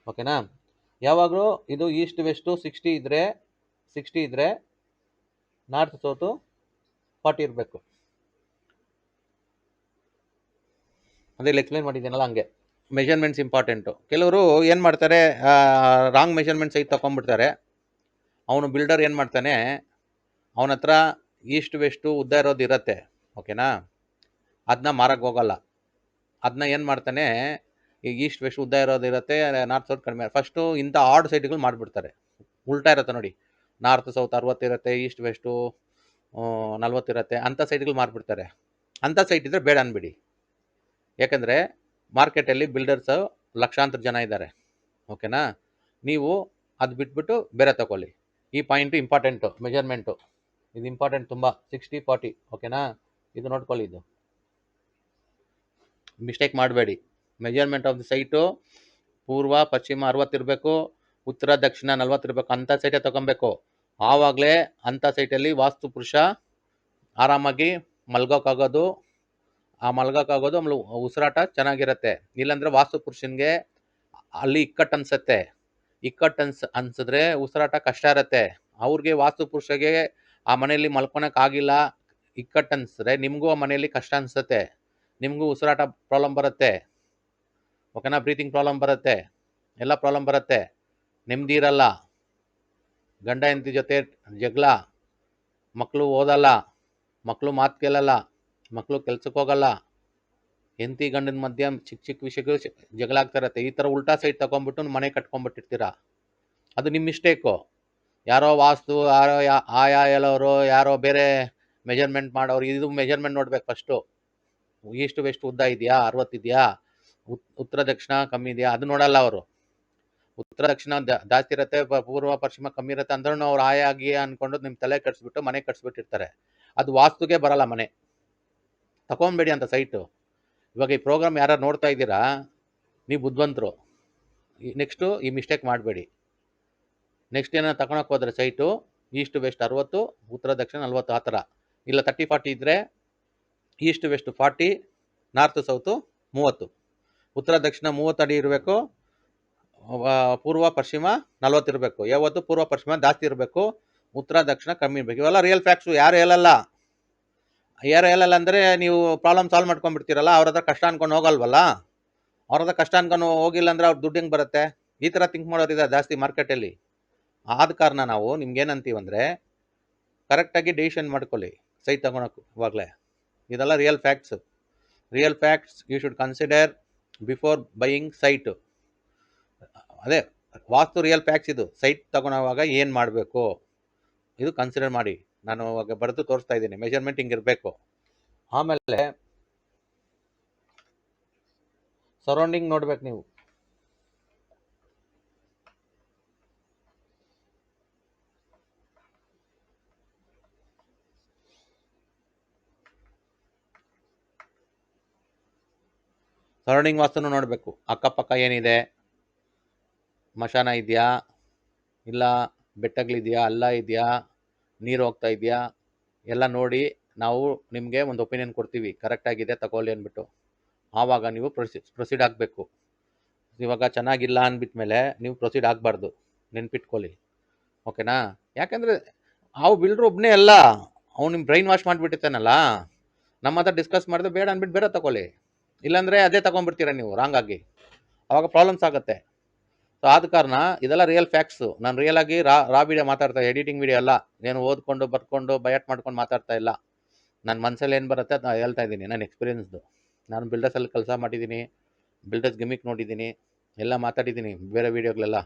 ಓಕೆನಾ? ಯಾವಾಗಲೂ ಇದು ಈಸ್ಟ್ ವೆಸ್ಟು 60 ಇದ್ರೆ ನಾರ್ತ್ ಸೌತು 40 ಇರಬೇಕು. ಅದೇ ಎಕ್ಸ್ಪ್ಲೈನ್ ಮಾಡಿದ್ದೀನಲ್ಲ ಹಂಗೆ. Measurements important. ಕೆಲವರು ಏನು ಮಾಡ್ತಾರೆ, ರಾಂಗ್ ಮೆಜರ್ಮೆಂಟ್ ಸೈಟ್ ತೊಗೊಂಡ್ಬಿಡ್ತಾರೆ. ಅವನು ಬಿಲ್ಡರ್ ಏನು ಮಾಡ್ತಾನೆ, ಅವನ ಹತ್ರ ಈಸ್ಟ್ ವೆಸ್ಟು ಉದ್ದ ಇರೋದು ಇರತ್ತೆ, ಓಕೆನಾ? ಅದನ್ನ ಮಾರಕ್ಕೆ ಹೋಗಲ್ಲ. ಅದನ್ನ ಏನು ಮಾಡ್ತಾನೆ, ಈಗ ಈಸ್ಟ್ ವೆಸ್ಟ್ ಉದ್ದ ಇರೋದು ಇರುತ್ತೆ, ನಾರ್ತ್ ಸೌತ್ ಕಡಿಮೆ. ಫಸ್ಟು ಇಂಥ ಆಡ್ ಸೈಟ್ಗಳು ಮಾಡಿಬಿಡ್ತಾರೆ. ಉಲ್ಟಾ ಇರುತ್ತೆ ನೋಡಿ, ನಾರ್ತ್ ಸೌತ್ 60 ಇರುತ್ತೆ, ಈಸ್ಟ್ ವೆಸ್ಟು 40 ಇರುತ್ತೆ, ಅಂಥ ಸೈಟ್ಗಳು ಮಾರ್ಬಿಡ್ತಾರೆ. ಅಂಥ ಸೈಟ್ ಇದ್ದರೆ ಬೇಡ ಅನ್ಬಿಡಿ. ಯಾಕಂದರೆ ಮಾರ್ಕೆಟಲ್ಲಿ ಬಿಲ್ಡರ್ಸು ಲಕ್ಷಾಂತರ ಜನ ಇದ್ದಾರೆ, ಓಕೆನಾ? ನೀವು ಅದು ಬಿಟ್ಬಿಟ್ಟು ಬೇರೆ ತಗೊಳ್ಳಿ. ಈ ಪಾಯಿಂಟು ಇಂಪಾರ್ಟೆಂಟು, ಮೆಜರ್ಮೆಂಟು ಇದು ಇಂಪಾರ್ಟೆಂಟ್ ತುಂಬ. 60-40, ಓಕೆನಾ? ಇದು ನೋಡ್ಕೊಳ್ಳಿ, ಇದು ಮಿಸ್ಟೇಕ್ ಮಾಡಬೇಡಿ. ಮೆಜರ್ಮೆಂಟ್ ಆಫ್ ದಿ ಸೈಟು ಪೂರ್ವ ಪಶ್ಚಿಮ 60 ಇರಬೇಕು, ಉತ್ತರ ದಕ್ಷಿಣ 40 ಇರಬೇಕು. ಅಂಥ ಸೈಟೇ ತೊಗೊಬೇಕು. ಆವಾಗಲೇ ಅಂಥ ಸೈಟಲ್ಲಿ ವಾಸ್ತು ಪುರುಷ ಆರಾಮಾಗಿ ಮಲ್ಗೋಕ್ಕಾಗೋದು. ಆಮೇಲೆ ಉಸಿರಾಟ ಚೆನ್ನಾಗಿರುತ್ತೆ. ಇಲ್ಲಾಂದರೆ ವಾಸ್ತು ಪುರುಷನಿಗೆ ಅಲ್ಲಿ ಇಕ್ಕಟ್ಟು ಅನ್ಸುತ್ತೆ. ಅನ್ಸಿದ್ರೆ ಉಸಿರಾಟ ಕಷ್ಟ ಇರುತ್ತೆ. ಅವ್ರಿಗೆ ವಾಸ್ತು ಪುರುಷಗೆ ಆ ಮನೆಯಲ್ಲಿ ಮಲ್ಕೊಳಕ್ಕಾಗಿಲ್ಲ, ಇಕ್ಕಟ್ಟು ಅನ್ಸಿದ್ರೆ ನಿಮಗೂ ಆ ಮನೆಯಲ್ಲಿ ಕಷ್ಟ ಅನ್ಸುತ್ತೆ. ನಿಮಗೂ ಉಸಿರಾಟ ಪ್ರಾಬ್ಲಮ್ ಬರುತ್ತೆ, ಓಕೆನಾ? ಬ್ರೀತಿಂಗ್ ಪ್ರಾಬ್ಲಮ್ ಬರುತ್ತೆ, ಎಲ್ಲ ಪ್ರಾಬ್ಲಮ್ ಬರುತ್ತೆ. ನೆಮ್ಮದಿ ಇರಲ್ಲ, ಗಂಡ ಹೆಂಡತಿ ಜೊತೆ ಜಗಳ, ಮಕ್ಕಳು ಓದಲ್ಲ, ಮಕ್ಕಳು ಮಾತು ಕೇಳಲ್ಲ, ಮಕ್ಕಳು ಕೆಲ್ಸಕ್ಕೆ ಹೋಗಲ್ಲ, ಹೆಂಡತಿ ಗಂಡನ ಮಧ್ಯ ಚಿಕ್ಕ ವಿಷಯಗಳು ಜಗಳ ಆಗ್ತಾ ಇರತ್ತೆ. ಈ ಥರ ಉಲ್ಟಾ ಸೈಡ್ ತಗೊಂಡ್ಬಿಟ್ಟು ಮನೆ ಕಟ್ಕೊಂಡ್ಬಿಟ್ಟಿರ್ತೀರ. ಅದು ನಿಮ್ಮ ಮಿಸ್ಟೇಕು. ಯಾರೋ ವಾಸ್ತು ಆಯಾ ಎಲ್ಲವರು ಯಾರೋ ಬೇರೆ ಮೆಜರ್ಮೆಂಟ್ ಮಾಡೋರು. ಇದು ಮೆಜರ್ಮೆಂಟ್ ನೋಡ್ಬೇಕು ಫಸ್ಟು. ಈಸ್ಟ್ ವೆಸ್ಟ್ ಉದ್ದ ಇದೆಯಾ, 60 ಇದೆಯಾ, ಉತ್ತರ ದಕ್ಷಿಣ ಕಮ್ಮಿ ಇದೆಯಾ, ಅದು ನೋಡಲ್ಲ ಅವರು. ಉತ್ತರ ದಕ್ಷಿಣ ಜಾಸ್ತಿ ಇರುತ್ತೆ, ಪೂರ್ವ ಪಶ್ಚಿಮ ಕಮ್ಮಿ ಇರುತ್ತೆ ಅಂದ್ರೂ ಅವ್ರು ಆಯಾಗಿ ಅನ್ಕೊಂಡು ನಿಮ್ಮ ತಲೆ ಕಟ್ಸ್ಬಿಟ್ಟು ಮನೆ ಕಟ್ಸ್ಬಿಟ್ಟಿರ್ತಾರೆ. ಅದು ವಾಸ್ತುಗೆ ಬರಲ್ಲ ಮನೆ. ತಗೊಂಬೇಡಿ ಅಂತ ಸೈಟು. ಇವಾಗ ಈ ಪ್ರೋಗ್ರಾಮ್ ಯಾರು ನೋಡ್ತಾ ಇದ್ದೀರಾ, ನೀವು ಬುದ್ಧಿವಂತರು. ನೆಕ್ಸ್ಟು ಈ ಮಿಸ್ಟೇಕ್ ಮಾಡಬೇಡಿ. ನೆಕ್ಸ್ಟ್ ಏನಾದ್ರು ತಗೊಳಕ್ಕೆ ಹೋದ್ರೆ ಸೈಟು ಈಸ್ಟ್ ವೆಸ್ಟ್ 60, ಉತ್ತರ ದಕ್ಷಿಣ 40 ಆ ಥರ. ಇಲ್ಲ 30-40 ಇದ್ದರೆ ಈಸ್ಟ್ ವೆಸ್ಟ್ 40, ನಾರ್ತ್ ಸೌತು 30, ಉತ್ತರ ದಕ್ಷಿಣ 30 ಅಡಿ ಇರಬೇಕು, ಪೂರ್ವ ಪಶ್ಚಿಮ 40 ಇರಬೇಕು. ಯಾವತ್ತು ಪೂರ್ವ ಪಶ್ಚಿಮ ಜಾಸ್ತಿ ಇರಬೇಕು, ಉತ್ತರ ದಕ್ಷಿಣ ಕಮ್ಮಿ ಇರಬೇಕು. ಇವೆಲ್ಲ ರಿಯಲ್ ಫ್ಯಾಕ್ಟ್ಸು. ಯಾರು ಹೇಳಲ್ಲ ಅಂದರೆ ನೀವು ಪ್ರಾಬ್ಲಮ್ ಸಾಲ್ವ್ ಮಾಡ್ಕೊಂಡ್ಬಿಡ್ತೀರಲ್ಲ. ಅವ್ರ ಹತ್ರ ಕಷ್ಟ ಅನ್ಕೊಂಡು ಹೋಗಲ್ವಲ್ಲ. ಅವ್ರ ಹತ್ರ ಕಷ್ಟ ಅನ್ಕೊಂಡು ಹೋಗಿಲ್ಲ ಅಂದರೆ ಅವ್ರ ದುಡ್ಡು ಹೆಂಗೆ ಬರುತ್ತೆ? ಈ ಥರ ಥಿಂಕ್ ಮಾಡೋರಿದ್ದಾರೆ ಜಾಸ್ತಿ ಮಾರ್ಕೆಟಲ್ಲಿ. ಆದ ಕಾರಣ ನಾವು ನಿಮ್ಗೇನಂತೀವಂದರೆ, ಕರೆಕ್ಟಾಗಿ ಡಿಸಿಷನ್ ಮಾಡ್ಕೊಳ್ಳಿ ಸೈಟ್ ತಗೊಳಕ್ಕೆ ಇವಾಗಲೇ. ಇದೆಲ್ಲ real facts. Real facts you should consider before buying site. ಅದೇ ವಾಸ್ತು ರಿಯಲ್ ಫ್ಯಾಕ್ಟ್ಸ್ ಇದು. ಸೈಟ್ ತಗೊಳೋವಾಗ ಏನು ಮಾಡಬೇಕು ಇದು ಕನ್ಸಿಡರ್ ಮಾಡಿ. ನಾನು ಇವಾಗ ಬರೆದು ತೋರಿಸ್ತಾ ಇದ್ದೀನಿ. ಮೆಜರ್ಮೆಂಟ್ ಹಿಂಗಿರಬೇಕು. ಆಮೇಲೆ ಸರೌಂಡಿಂಗ್ ನೋಡ್ಬೇಕು ನೀವು. ಸರೌಂಡಿಂಗ್ ವಾಸ್ತುನೂ ನೋಡಬೇಕು. ಅಕ್ಕಪಕ್ಕ ಏನಿದೆ, ಮಶಾನ ಇದೆಯಾ, ಇಲ್ಲ ಬೆಟ್ಟಗಳಿದೆಯಾ, ಹಳ್ಳ ಇದೆಯಾ, ನೀರು ಹೋಗ್ತಾ ಇದೆಯಾ, ಎಲ್ಲ ನೋಡಿ ನಾವು ನಿಮಗೆ ಒಂದು ಒಪಿನಿಯನ್ ಕೊಡ್ತೀವಿ. ಕರೆಕ್ಟಾಗಿದೆ ತಗೊಳ್ಳಿ ಅಂದ್ಬಿಟ್ಟು. ಆವಾಗ ನೀವು ಪ್ರೊಸೀಡ್ ಆಗಬೇಕು. ಇವಾಗ ಚೆನ್ನಾಗಿಲ್ಲ ಅಂದ್ಬಿಟ್ಮೇಲೆ ನೀವು ಪ್ರೊಸೀಡ್ ಆಗಬಾರ್ದು, ನೆನ್ಪಿಟ್ಕೊಳ್ಳಿ, ಓಕೆನಾ? ಯಾಕಂದರೆ ಬಿಲ್ಡ್ರು ಒಬ್ಬನೇ ಅಲ್ಲ, ಅವ್ನು ನಿಮ್ಮ ಬ್ರೈನ್ ವಾಶ್ ಮಾಡಿಬಿಟ್ಟಿರ್ತಾನಲ್ಲ. ನಮ್ಮ ಹತ್ರ ಡಿಸ್ಕಸ್ ಮಾಡಿದ್ರೆ ಬೇಡ ಅಂದ್ಬಿಟ್ಟು ಬೇರೆ ತಗೊಳ್ಳಿ. ಇಲ್ಲಾಂದರೆ ಅದೇ ತೊಗೊಂಡ್ಬಿಡ್ತೀರ ನೀವು ರಾಂಗ್ ಆಗಿ. ಆವಾಗ ಪ್ರಾಬ್ಲಮ್ಸ್ ಆಗುತ್ತೆ. ಸೊ ಆದ ಕಾರಣ ಇದೆಲ್ಲ ರಿಯಲ್ ಫ್ಯಾಕ್ಟ್ಸು. ನಾನು ರಿಯಲ್ ಆಗಿ ರಾ ವಿಡಿಯೋ ಮಾತಾಡ್ತಾ, ಎಡಿಟಿಂಗ್ ವಿಡಿಯೋ ಅಲ್ಲ. ಏನು ಓದ್ಕೊಂಡು ಬರ್ಕೊಂಡು ಬಯಟ್ ಮಾಡ್ಕೊಂಡು ಮಾತಾಡ್ತಾ ಇಲ್ಲ. ನನ್ನ ಮನಸ್ಸಲ್ಲಿ ಏನು ಬರುತ್ತೆ ಅದು ಹೇಳ್ತಾ ಇದ್ದೀನಿ, ನನ್ನ ಎಕ್ಸ್ಪೀರಿಯನ್ಸ್ದು. ನಾನು ಬಿಲ್ಡರ್ಸಲ್ಲಿ ಕೆಲಸ ಮಾಡಿದ್ದೀನಿ, ಬಿಲ್ಡರ್ಸ್ ಗಿಮಿಕ್ ನೋಡಿದ್ದೀನಿ, ಎಲ್ಲ ಮಾತಾಡಿದ್ದೀನಿ ಬೇರೆ ವೀಡಿಯೋಗಳೆಲ್ಲ.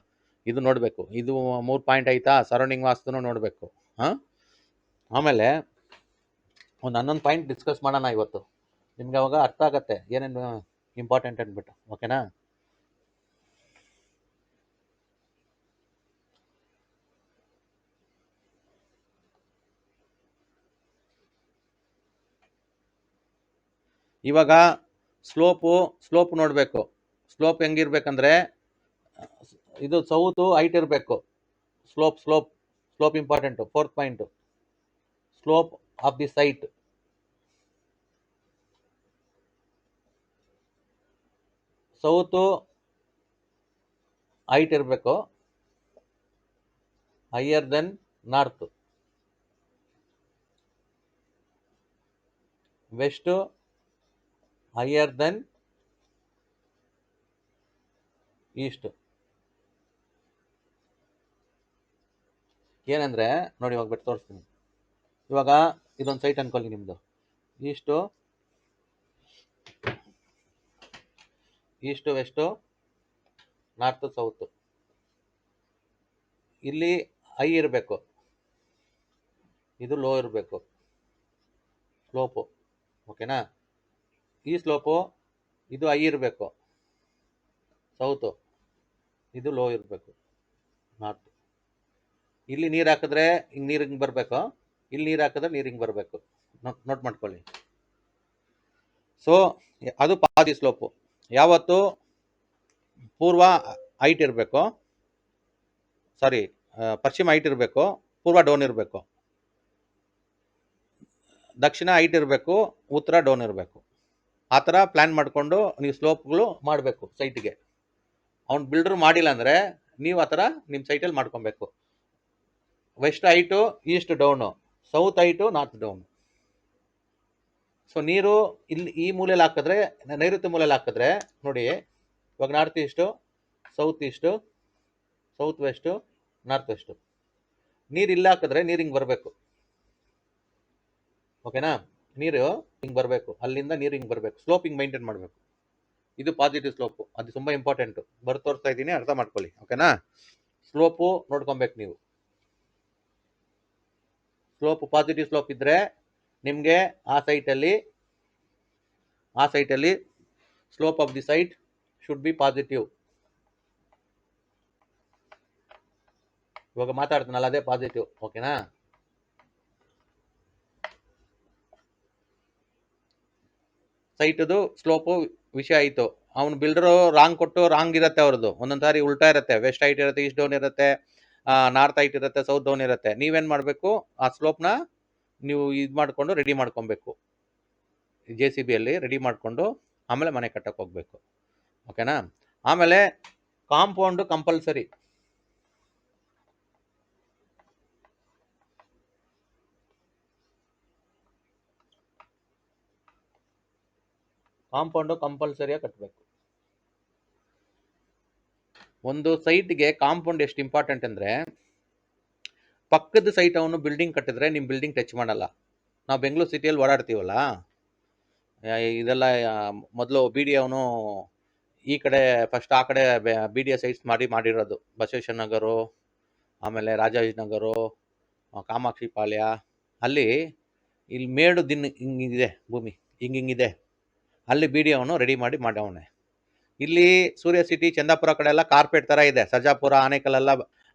ಇದು ನೋಡಬೇಕು. ಇದು 3 ಪಾಯಿಂಟ್ ಆಯಿತಾ? ಸರೌಂಡಿಂಗ್ ವಾಸ್ತುನೂ ನೋಡಬೇಕು. ಹಾಂ, ಆಮೇಲೆ ಒಂದು 11 ಪಾಯಿಂಟ್ ಡಿಸ್ಕಸ್ ಮಾಡೋಣ ಇವತ್ತು. ನಿಮ್ಗೆ ಅವಾಗ ಅರ್ಥ ಆಗುತ್ತೆ ಏನೇನು ಇಂಪಾರ್ಟೆಂಟ್ ಅಂದ್ಬಿಟ್ಟು, ಓಕೆನಾ? ಇವಾಗ ಸ್ಲೋಪ್ ನೋಡಬೇಕು. ಸ್ಲೋಪ್ ಹೆಂಗಿರ್ಬೇಕಂದ್ರೆ ಇದು ಸೌತು ಹೈಟ್ ಇರಬೇಕು. Slope important. 4th point, slope of the site. South height ಇರಬೇಕು, higher than north. West higher than east. ಏನಂದರೆ ನೋಡಿ, ಇವಾಗ ಬಿಟ್ಟು ತೋರಿಸ್ತೀನಿ. ಇವಾಗ ಇದೊಂದು ಸೈಟ್ ಅನ್ಕೊಳ್ಳಿ ನಿಮ್ಮದು. Is to west north south. ಇಲ್ಲಿ ಹೈ ಇರಬೇಕು, ಇದು ಲೋ ಇರಬೇಕು ಸ್ಲೋಪು. ಓಕೆನಾ? ಈ ಸ್ಲೋಪು ಇದು ಹೈ ಇರಬೇಕು ಸೌತು, ಇದು ಲೋ ಇರಬೇಕು ನಾರ್ತ್. ಇಲ್ಲಿ ನೀರು ಹಾಕಿದ್ರೆ ಹಿಂಗೆ ನೀರು ಹಿಂಗೆ ಬರಬೇಕು, ಇಲ್ಲಿ ನೀರು ಹಾಕಿದ್ರೆ ನೀರು ಹಿಂಗೆ ಬರಬೇಕು. ನೋಟ್ ಮಾಡ್ಕೊಳ್ಳಿ. ಸೊ ಅದು ಪಾದಿ ಸ್ಲೋಪು. ಯಾವತ್ತು ಪೂರ್ವ ಹೈಟ್ ಇರಬೇಕು, ಸಾರಿ ಪಶ್ಚಿಮ ಹೈಟ್ ಇರಬೇಕು, ಪೂರ್ವ ಡೌನ್ ಇರಬೇಕು. ದಕ್ಷಿಣ ಹೈಟ್ ಇರಬೇಕು, ಉತ್ತರ ಡೌನ್ ಇರಬೇಕು. ಆ ಥರ ಪ್ಲ್ಯಾನ್ ಮಾಡಿಕೊಂಡು ನೀವು ಸ್ಲೋಪ್ಗಳು ಮಾಡಬೇಕು ಸೈಟ್ಗೆ. ಅವ್ನು ಬಿಲ್ಡ್ರು ಮಾಡಿಲ್ಲ ಅಂದರೆ ನೀವು ಆ ಥರ ನಿಮ್ಮ ಸೈಟಲ್ಲಿ ಮಾಡ್ಕೊಬೇಕು. West height east down, south height north down. So ನೀರು ಇಲ್ಲಿ ಈ ಮೂಲೆಯಲ್ಲಿ ಹಾಕಿದ್ರೆ, ನೈಋತ್ಯ ಮೂಲೆಯಲ್ಲಿ ಹಾಕಿದ್ರೆ ನೋಡಿ, ಇವಾಗ north east, south east, south west, north west. ನೀರು ಇಲ್ಲಿ ಹಾಕಿದ್ರೆ ನೀರು ಹಿಂಗೆ ಬರಬೇಕು. ಓಕೆನಾ? ನೀರು ಹಿಂಗೆ ಬರಬೇಕು, ಅಲ್ಲಿಂದ ನೀರು ಹಿಂಗೆ ಬರಬೇಕು. ಸ್ಲೋಪ್ ಹಿಂಗೆ ಮೈಂಟೈನ್ ಮಾಡಬೇಕು. ಇದು ಪಾಸಿಟಿವ್ ಸ್ಲೋಪು. ಅದು ತುಂಬ ಇಂಪಾರ್ಟೆಂಟು. ತೋರಿಸ್ತಾ ಇದ್ದೀನಿ, ಅರ್ಥ ಮಾಡ್ಕೊಳ್ಳಿ. ಓಕೆನಾ? ಸ್ಲೋಪು ನೋಡ್ಕೊಬೇಕು ನೀವು. ಸ್ಲೋಪ್ ಪಾಸಿಟಿವ್ ಸ್ಲೋಪ್ ಇದ್ದರೆ ನಿಮಗೆ ಆ ಸೈಟಲ್ಲಿ slope of the site should be positive. ಇವಾಗ ಮಾತಾಡ್ತಾನಲ್ಲ, ಅದೇ ಪಾಸಿಟಿವ್. ಓಕೆನಾ? ಸೈಟದು ಸ್ಲೋಪು ವಿಷಯ ಆಯಿತು. ಅವ್ನು ಬಿಲ್ಡರು ರಾಂಗ್ ಕೊಟ್ಟು ರಾಂಗ್ ಇರುತ್ತೆ ಅವ್ರದ್ದು. ಒಂದೊಂದು ಸಾರಿ ಉಲ್ಟಾ ಇರುತ್ತೆ. ವೆಸ್ಟ್ ಹೈಟ್ ಇರುತ್ತೆ, ಈಸ್ಟ್ ಡೌನ್ ಇರುತ್ತೆ, ನಾರ್ತ್ ಹೈಟ್ ಇರುತ್ತೆ, ಸೌತ್ ಡೌನ್ ಇರುತ್ತೆ. ನೀವೇನು ಮಾಡಬೇಕು, ಆ ಸ್ಲೋಪ್ನ ನೀವು ಇದು ಮಾಡಿಕೊಂಡು ರೆಡಿ ಮಾಡ್ಕೊಬೇಕು. JCBಯಲ್ಲಿ ರೆಡಿ ಮಾಡಿಕೊಂಡು ಆಮೇಲೆ ಮನೆ ಕಟ್ಟಕ್ಕೆ ಹೋಗಬೇಕು. ಓಕೆನಾ? ಆಮೇಲೆ ಕಾಂಪೌಂಡು ಕಂಪಲ್ಸರಿ. ಕಾಂಪೌಂಡು ಕಂಪಲ್ಸರಿಯಾಗಿ ಕಟ್ಟಬೇಕು. ಒಂದು ಸೈಟ್ಗೆ ಕಾಂಪೌಂಡ್ ಎಷ್ಟು ಇಂಪಾರ್ಟೆಂಟ್ ಅಂದರೆ, ಪಕ್ಕದ ಸೈಟ್ ಅವನು ಬಿಲ್ಡಿಂಗ್ ಕಟ್ಟಿದ್ರೆ ನಿಮ್ಮ ಬಿಲ್ಡಿಂಗ್ ಟಚ್ ಮಾಡಲ್ಲ. ನಾವು ಬೆಂಗಳೂರು ಸಿಟಿಯಲ್ಲಿ ಓಡಾಡ್ತೀವಲ್ಲ, ಇದೆಲ್ಲ ಮೊದಲು BD ಅವನು ಈ ಕಡೆ ಫಸ್ಟ್ ಆ ಕಡೆ BD ಸೈಟ್ಸ್ ಮಾಡಿರೋದು. ಬಸವೇಶ್ವರ ನಗರು, ಆಮೇಲೆ ರಾಜಾಜಿನಗರು, ಕಾಮಾಕ್ಷಿ ಪಾಳ್ಯ. ಅಲ್ಲಿ ಇಲ್ಲಿ ಮೇಡು ಹಿಂಗಿದೆ, ಭೂಮಿ ಹಿಂಗಿದೆ. ಅಲ್ಲಿ BD ಅವನು ರೆಡಿ ಮಾಡವನೆ. ಇಲ್ಲಿ ಸೂರ್ಯ ಸಿಟಿ, ಚಂದಾಪುರ ಕಡೆ ಎಲ್ಲ ಕಾರ್ಪೆಟ್ ಥರ ಇದೆ. ಸರ್ಜಾಪುರ, ಆನೇಕಲ್ಲೆಲ್ಲ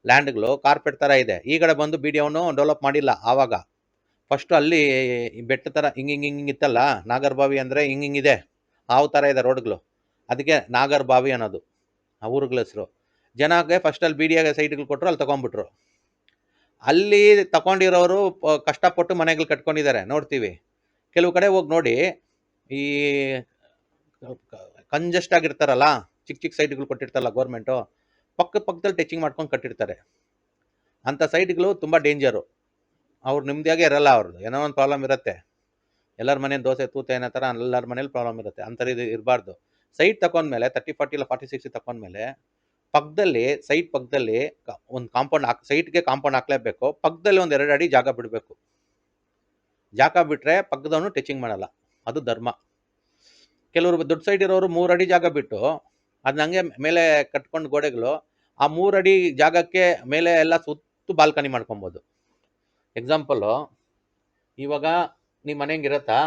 ಲ್ಯಾಂಡ್ಗಳು ಕಾರ್ಪೆಟ್ ಥರ ಇದೆ. ಈ ಕಡೆ ಬಂದು BD ಅವನು ಡೆವಲಪ್ ಮಾಡಿಲ್ಲ. ಆವಾಗ ಫಸ್ಟು ಅಲ್ಲಿ ಬೆಟ್ಟ ಥರ ಹಿಂಗಿತ್ತಲ್ಲ, ನಾಗರಬಾವಿ ಅಂದರೆ ಹಿಂಗಿದೆ, ಹಾವು ಥರ ಇದೆ ರೋಡ್ಗಳು. ಅದಕ್ಕೆ ನಾಗರಬಾವಿ ಅನ್ನೋದು ಆ ಊರುಗಳ ಹೆಸರು. ಜನಕ್ಕೆ ಫಸ್ಟಲ್ಲಿ BD ಸೈಟ್ಗಳು ಕೊಟ್ಟರು, ಅಲ್ಲಿ ತೊಗೊಂಡ್ಬಿಟ್ರು. ಅಲ್ಲಿ ತಗೊಂಡಿರೋರು ಕಷ್ಟಪಟ್ಟು ಮನೆಗಳು ಕಟ್ಕೊಂಡಿದ್ದಾರೆ, ನೋಡ್ತೀವಿ. ಕೆಲವು ಕಡೆ ಹೋಗಿ ನೋಡಿ, ಈ ಕಂಜೆಸ್ಟ್ ಆಗಿರ್ತಾರಲ್ಲ, ಚಿಕ್ಕ ಸೈಟ್ಗಳು ಕೊಟ್ಟಿರ್ತಾರಲ್ಲ ಗೌರ್ಮೆಂಟು, ಪಕ್ಕದಲ್ಲಿ ಟಚಿಂಗ್ ಮಾಡ್ಕೊಂಡು ಕಟ್ಟಿರ್ತಾರೆ. ಅಂಥ ಸೈಟ್ಗಳು ತುಂಬ ಡೇಂಜರು. ಅವ್ರು ನೆಮ್ಮದಿಯಾಗೆ ಇರಲ್ಲ. ಅವ್ರದ್ದು ಏನೋ ಒಂದು ಪ್ರಾಬ್ಲಮ್ ಇರುತ್ತೆ. ಎಲ್ಲರ ಮನೇಲಿ ದೋಸೆ ತೂತೆ ಅನ್ನೋ ಥರ ಎಲ್ಲರ ಮನೇಲಿ ಪ್ರಾಬ್ಲಮ್ ಇರುತ್ತೆ. ಅಂಥದ್ದು ಇದು ಇರಬಾರ್ದು. ಸೈಟ್ ತಗೊಂಡ್ಮೇಲೆ 30-40 ಇಲ್ಲ 40-60 ತಗೊಂಡ್ಮೇಲೆ ಸೈಟ್ ಪಕ್ಕದಲ್ಲಿ ಒಂದು ಕಾಂಪೌಂಡ್ ಸೈಟ್ಗೆ ಕಾಂಪೌಂಡ್ ಹಾಕ್ಲೇಬೇಕು. ಪಕ್ಕದಲ್ಲಿ ಒಂದು 2 ಅಡಿ ಜಾಗ ಬಿಡಬೇಕು. ಜಾಗ ಬಿಟ್ಟರೆ ಪಕ್ಕದವನು ಟಚಿಂಗ್ ಮಾಡಲ್ಲ. ಅದು ಧರ್ಮ. ಕೆಲವರು ದೊಡ್ಡ ಸೈಟ್ ಇರೋರು 3 ಅಡಿ ಜಾಗ ಬಿಟ್ಟು ಅದನ್ನ ಹಂಗೆ ಮೇಲೆ ಕಟ್ಕೊಂಡು ಗೋಡೆಗಳು, ಆ 3 ಅಡಿ ಜಾಗಕ್ಕೆ ಮೇಲೆ ಎಲ್ಲ ಸುತ್ತು ಬಾಲ್ಕನಿ ಮಾಡ್ಕೊಬೋದು. ಎಕ್ಸಾಂಪಲ್ಲು, ಇವಾಗ ನಿಮ್ಮ ಮನೆ ಹೆಂಗಿರತ್ತಾ,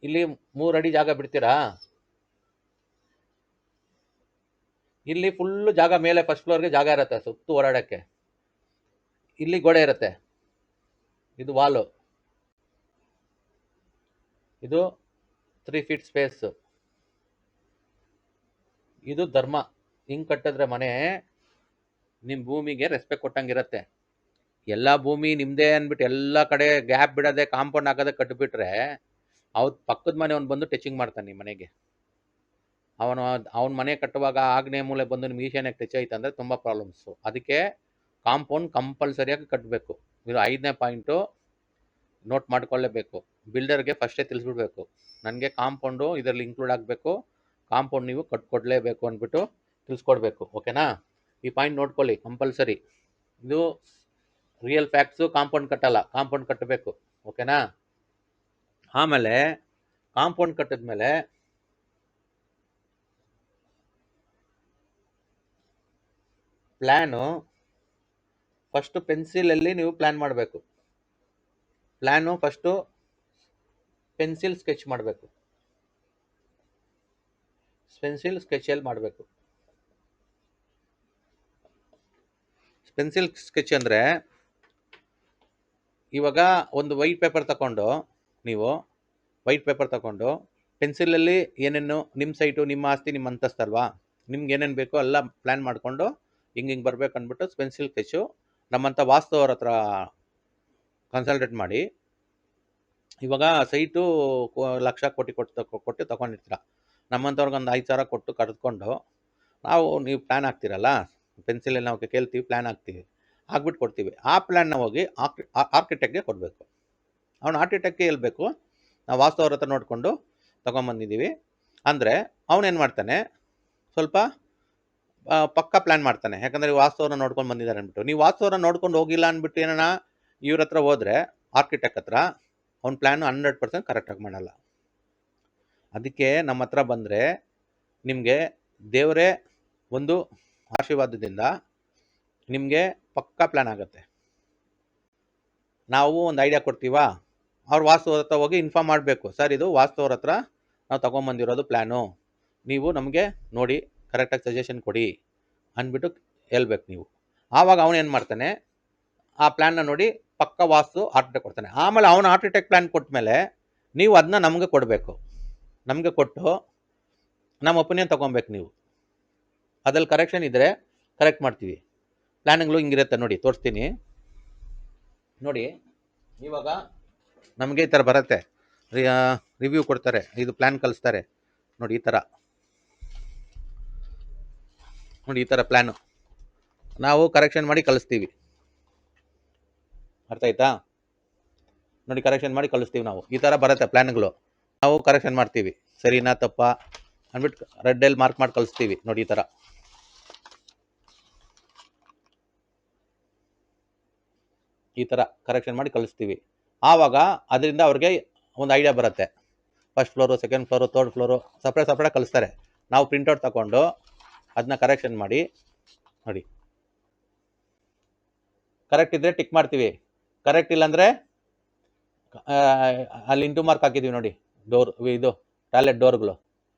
ಇಲ್ಲಿ 3 ಅಡಿ ಜಾಗ ಬಿಡ್ತೀರಾ, ಇಲ್ಲಿ ಫುಲ್ಲು ಜಾಗ ಮೇಲೆ ಫಸ್ಟ್ ಫ್ಲೋರ್ಗೆ ಜಾಗ ಇರುತ್ತೆ ಸುತ್ತು ಓಡಾಡೋಕ್ಕೆ. ಇಲ್ಲಿ ಗೋಡೆ ಇರುತ್ತೆ, ಇದು ವಾಲು, ಇದು 3 ಫೀಟ್ ಸ್ಪೇಸ್. ಇದು ಧರ್ಮ. ಹಿಂಗೆ ಕಟ್ಟಿದ್ರೆ ಮನೆ ನಿಮ್ಮ ಭೂಮಿಗೆ ರೆಸ್ಪೆಕ್ಟ್ ಕೊಟ್ಟಂಗಿರತ್ತೆ. ಎಲ್ಲ ಭೂಮಿ ನಿಮ್ಮದೇ ಅಂದ್ಬಿಟ್ಟು ಎಲ್ಲ ಕಡೆ ಗ್ಯಾಪ್ ಬಿಡೋದೆ, ಕಾಂಪೌಂಡ್ ಹಾಕೋದೆ ಕಟ್ಟಿಬಿಟ್ರೆ ಅವ್ರು ಪಕ್ಕದ ಮನೆಯವ್ನು ಬಂದು ಟಚಿಂಗ್ ಮಾಡ್ತಾನೆ ನಿಮ್ಮ ಮನೆಗೆ. ಅವನ ಮನೆ ಕಟ್ಟುವಾಗ ಆಗ್ನೇಯ ಮೂಲೆ ಬಂದು ನಿಮ್ಗೆ ಈಶಾನ್ಯಕ್ಕೆ ಟಚ್ ಆಯ್ತು ಅಂದರೆ ತುಂಬ ಪ್ರಾಬ್ಲಮ್ಸು. ಅದಕ್ಕೆ ಕಾಂಪೌಂಡ್ ಕಂಪಲ್ಸರಿಯಾಗಿ ಕಟ್ಟಬೇಕು. ಇದು 5ನೇ ಪಾಯಿಂಟು ನೋಟ್ ಮಾಡ್ಕೊಳ್ಳೇಬೇಕು. ಬಿಲ್ಡರ್ಗೆ ಫಸ್ಟೇ ತಿಳಿಸ್ಬಿಡ್ಬೇಕು, ನನಗೆ ಕಾಂಪೌಂಡು ಇದರಲ್ಲಿ ಇನ್ಕ್ಲೂಡ್ ಆಗಬೇಕು, ಕಾಂಪೌಂಡ್ ನೀವು ಕಟ್ಕೊಡ್ಲೇಬೇಕು ಅಂದ್ಬಿಟ್ಟು ತಿಳಿಸ್ಕೊಡ್ಬೇಕು. ಓಕೆನಾ? ಈ ಪಾಯಿಂಟ್ ನೋಡ್ಕೊಳ್ಳಿ ಕಂಪಲ್ಸರಿ. ಇದು ರಿಯಲ್ ಫ್ಯಾಕ್ಟ್ಸು. ಕಾಂಪೌಂಡ್ ಕಟ್ಟಲ್ಲ, ಕಾಂಪೌಂಡ್ ಕಟ್ಟಬೇಕು. ಓಕೆನಾ? ಆಮೇಲೆ ಕಾಂಪೌಂಡ್ ಕಟ್ಟಿದ್ಮೇಲೆ ಪ್ಲ್ಯಾನು ಫಸ್ಟು ಪೆನ್ಸಿಲಲ್ಲಿ ನೀವು ಪ್ಲ್ಯಾನ್ ಮಾಡಬೇಕು. ಪ್ಲ್ಯಾನು ಫಸ್ಟು ಪೆನ್ಸಿಲ್ ಸ್ಕೆಚ್ ಮಾಡಬೇಕು. ಪೆನ್ಸಿಲ್ ಸ್ಕೆಚಲ್ಲಿ ಮಾಡಬೇಕು. ಪೆನ್ಸಿಲ್ ಸ್ಕೆಚ್ ಅಂದರೆ ಇವಾಗ ಒಂದು ವೈಟ್ ಪೇಪರ್ ತಗೊಂಡು ನೀವು ಪೆನ್ಸಿಲಲ್ಲಿ ಏನೇನು ನಿಮ್ಮ ಸೈಟು, ನಿಮ್ಮ ಆಸ್ತಿ, ನಿಮ್ಮ ಅಂತಸ್ತಲ್ವಾ, ನಿಮ್ಗೆ ಏನೇನು ಬೇಕೋ ಎಲ್ಲ ಪ್ಲ್ಯಾನ್ ಮಾಡಿಕೊಂಡು ಹಿಂಗೆ ಬರಬೇಕು ಅಂದ್ಬಿಟ್ಟು ಪೆನ್ಸಿಲ್ ಸ್ಕೆಚ್ಚು ನಮ್ಮಂಥ ವಾಸ್ತು ಅವ್ರ ಹತ್ರ ಕನ್ಸಲ್ಟೇಟ್ ಮಾಡಿ. ಇವಾಗ ಸೈಟು ಲಕ್ಷ ಕೋಟಿ ಕೊಟ್ಟು ತಗೊಂಡಿರ್ತೀರ. ನಮ್ಮಂಥವ್ರಿಗೆ ಒಂದು 5,000 ಕೊಟ್ಟು ಕರೆದುಕೊಂಡು ನೀವು ಪ್ಲ್ಯಾನ್ ಹಾಕ್ತಿರಲ್ಲ, ಪೆನ್ಸಿಲಲ್ಲಿ ನಾವು ಕೇಳ್ತೀವಿ, ಪ್ಲ್ಯಾನ್ ಹಾಕ್ತೀವಿ, ಹಾಕ್ಬಿಟ್ಟು ಕೊಡ್ತೀವಿ. ಆ ಪ್ಲ್ಯಾನ್ನ ಹೋಗಿ ಆರ್ಕಿಟೆಕ್ಟ್ಗೆ ಕೊಡಬೇಕು. ಅವ್ನು ಆರ್ಕಿಟೆಕ್ಟ್ಗೆ ಹೇಳ್ಬೇಕು, ನಾವು ವಾಸ್ತು ಅವ್ರ ಹತ್ರ ನೋಡಿಕೊಂಡು ತೊಗೊಂಬಂದಿದ್ದೀವಿ ಅಂದರೆ ಅವನೇನು ಮಾಡ್ತಾನೆ, ಸ್ವಲ್ಪ ಪಕ್ಕ ಪ್ಲ್ಯಾನ್ ಮಾಡ್ತಾನೆ. ಯಾಕಂದರೆ ವಾಸ್ತುವ್ರನ್ನ ನೋಡ್ಕೊಂಡು ಬಂದಿದ್ದಾರೆ ಅಂದ್ಬಿಟ್ಟು. ನೀವು ವಾಸ್ತುವ್ರನ್ನ ನೋಡ್ಕೊಂಡು ಹೋಗಿಲ್ಲ ಅಂದ್ಬಿಟ್ಟು ಏನಾನ ಇವ್ರ ಹತ್ರ ಹೋದರೆ, ಆರ್ಕಿಟೆಕ್ಟ್ ಹತ್ರ, ಅವ್ನ ಪ್ಲ್ಯಾನು 100% ಕರೆಕ್ಟಾಗಿ ಮಾಡಲ್ಲ. ಅದಕ್ಕೆ ನಮ್ಮ ಹತ್ರ ಬಂದರೆ ನಿಮಗೆ ದೇವರೇ ಒಂದು ಆಶೀರ್ವಾದದಿಂದ ನಿಮಗೆ ಪಕ್ಕಾ ಪ್ಲ್ಯಾನ್ ಆಗುತ್ತೆ. ನಾವು ಒಂದು ಐಡಿಯಾ ಕೊಡ್ತೀವಾ, ಅವ್ರು ವಾಸ್ತು ಹತ್ರ ಹೋಗಿ ಇನ್ಫಾರ್ಮ್ ಮಾಡಬೇಕು, ಸರ್ ಇದು ವಾಸ್ತು ಅವ್ರ ಹತ್ರ ನಾವು ತೊಗೊಂಬಂದಿರೋದು ಪ್ಲ್ಯಾನು, ನೀವು ನಮಗೆ ನೋಡಿ ಕರೆಕ್ಟಾಗಿ ಸಜೆಷನ್ ಕೊಡಿ ಅಂದ್ಬಿಟ್ಟು ಹೇಳ್ಬೇಕು ನೀವು. ಆವಾಗ ಅವನೇನು ಮಾಡ್ತಾನೆ, ಆ ಪ್ಲ್ಯಾನ್ನ ನೋಡಿ ಪಕ್ಕ ವಾಸ್ತು ಆರ್ಕಿಟೆಕ್ಟ್ ಕೊಡ್ತಾನೆ. ಆಮೇಲೆ ಅವನು ಆರ್ಕಿಟೆಕ್ಟ್ ಪ್ಲ್ಯಾನ್ ಕೊಟ್ಟ ಮೇಲೆ ನೀವು ಅದನ್ನ ನಮಗೆ ಕೊಡಬೇಕು. ನಮಗೆ ಕೊಟ್ಟು ನಮ್ಮ ಒಪಿನಿಯನ್ ತೊಗೊಬೇಕು ನೀವು. ಅದ್ರಲ್ಲಿ ಕರೆಕ್ಷನ್ ಇದ್ದರೆ ಕರೆಕ್ಟ್ ಮಾಡ್ತೀವಿ. ಪ್ಲ್ಯಾನ್ಗಳು ಹಿಂಗಿರುತ್ತೆ ನೋಡಿ, ತೋರಿಸ್ತೀನಿ ನೋಡಿ. ಇವಾಗ ನಮಗೆ ಈ ಥರ ಬರುತ್ತೆ, ರಿವ್ಯೂ ಕೊಡ್ತಾರೆ, ಇದು ಪ್ಲ್ಯಾನ್ ಕಳಿಸ್ತಾರೆ ನೋಡಿ. ಈ ಥರ ನೋಡಿ, ಈ ಥರ ಪ್ಲ್ಯಾನು ನಾವು ಕರೆಕ್ಷನ್ ಮಾಡಿ ಕಳಿಸ್ತೀವಿ. ಅರ್ಥ ಆಯ್ತಾ? ನೋಡಿ, ಕರೆಕ್ಷನ್ ಮಾಡಿ ಕಳಿಸ್ತೀವಿ ನಾವು. ಈ ಥರ ಬರುತ್ತೆ ಪ್ಲ್ಯಾನ್ಗಳು, ನಾವು ಕರೆಕ್ಷನ್ ಮಾಡ್ತೀವಿ, ಸರಿನಾ ತಪ್ಪಾ ಅಂದ್ಬಿಟ್ಟು ರೆಡ್ಡಲ್ಲಿ ಮಾರ್ಕ್ ಮಾಡಿ ಕಳಿಸ್ತೀವಿ ನೋಡಿ. ಈ ಥರ ಕರೆಕ್ಷನ್ ಮಾಡಿ ಕಳಿಸ್ತೀವಿ. ಆವಾಗ ಅದರಿಂದ ಅವ್ರಿಗೆ ಒಂದು ಐಡಿಯಾ ಬರುತ್ತೆ. First floor, second floor, third floor ಸಪ್ರೇಟಾಗಿ ಕಳಿಸ್ತಾರೆ. ನಾವು ಪ್ರಿಂಟೌಟ್ ತಗೊಂಡು ಅದನ್ನ ಕರೆಕ್ಷನ್ ಮಾಡಿ ನೋಡಿ. ಕರೆಕ್ಟ್ ಇದ್ದರೆ ಟಿಕ್ ಮಾಡ್ತೀವಿ, ಕರೆಕ್ಟ್ ಇಲ್ಲಾಂದರೆ ಅಲ್ಲಿ ಇಂಟು ಮಾರ್ಕ್ ಹಾಕಿದ್ದೀವಿ ನೋಡಿ, ಡೋರ್, ಇದು ಟಾಯ್ಲೆಟ್ ಡೋರ್ಗಳು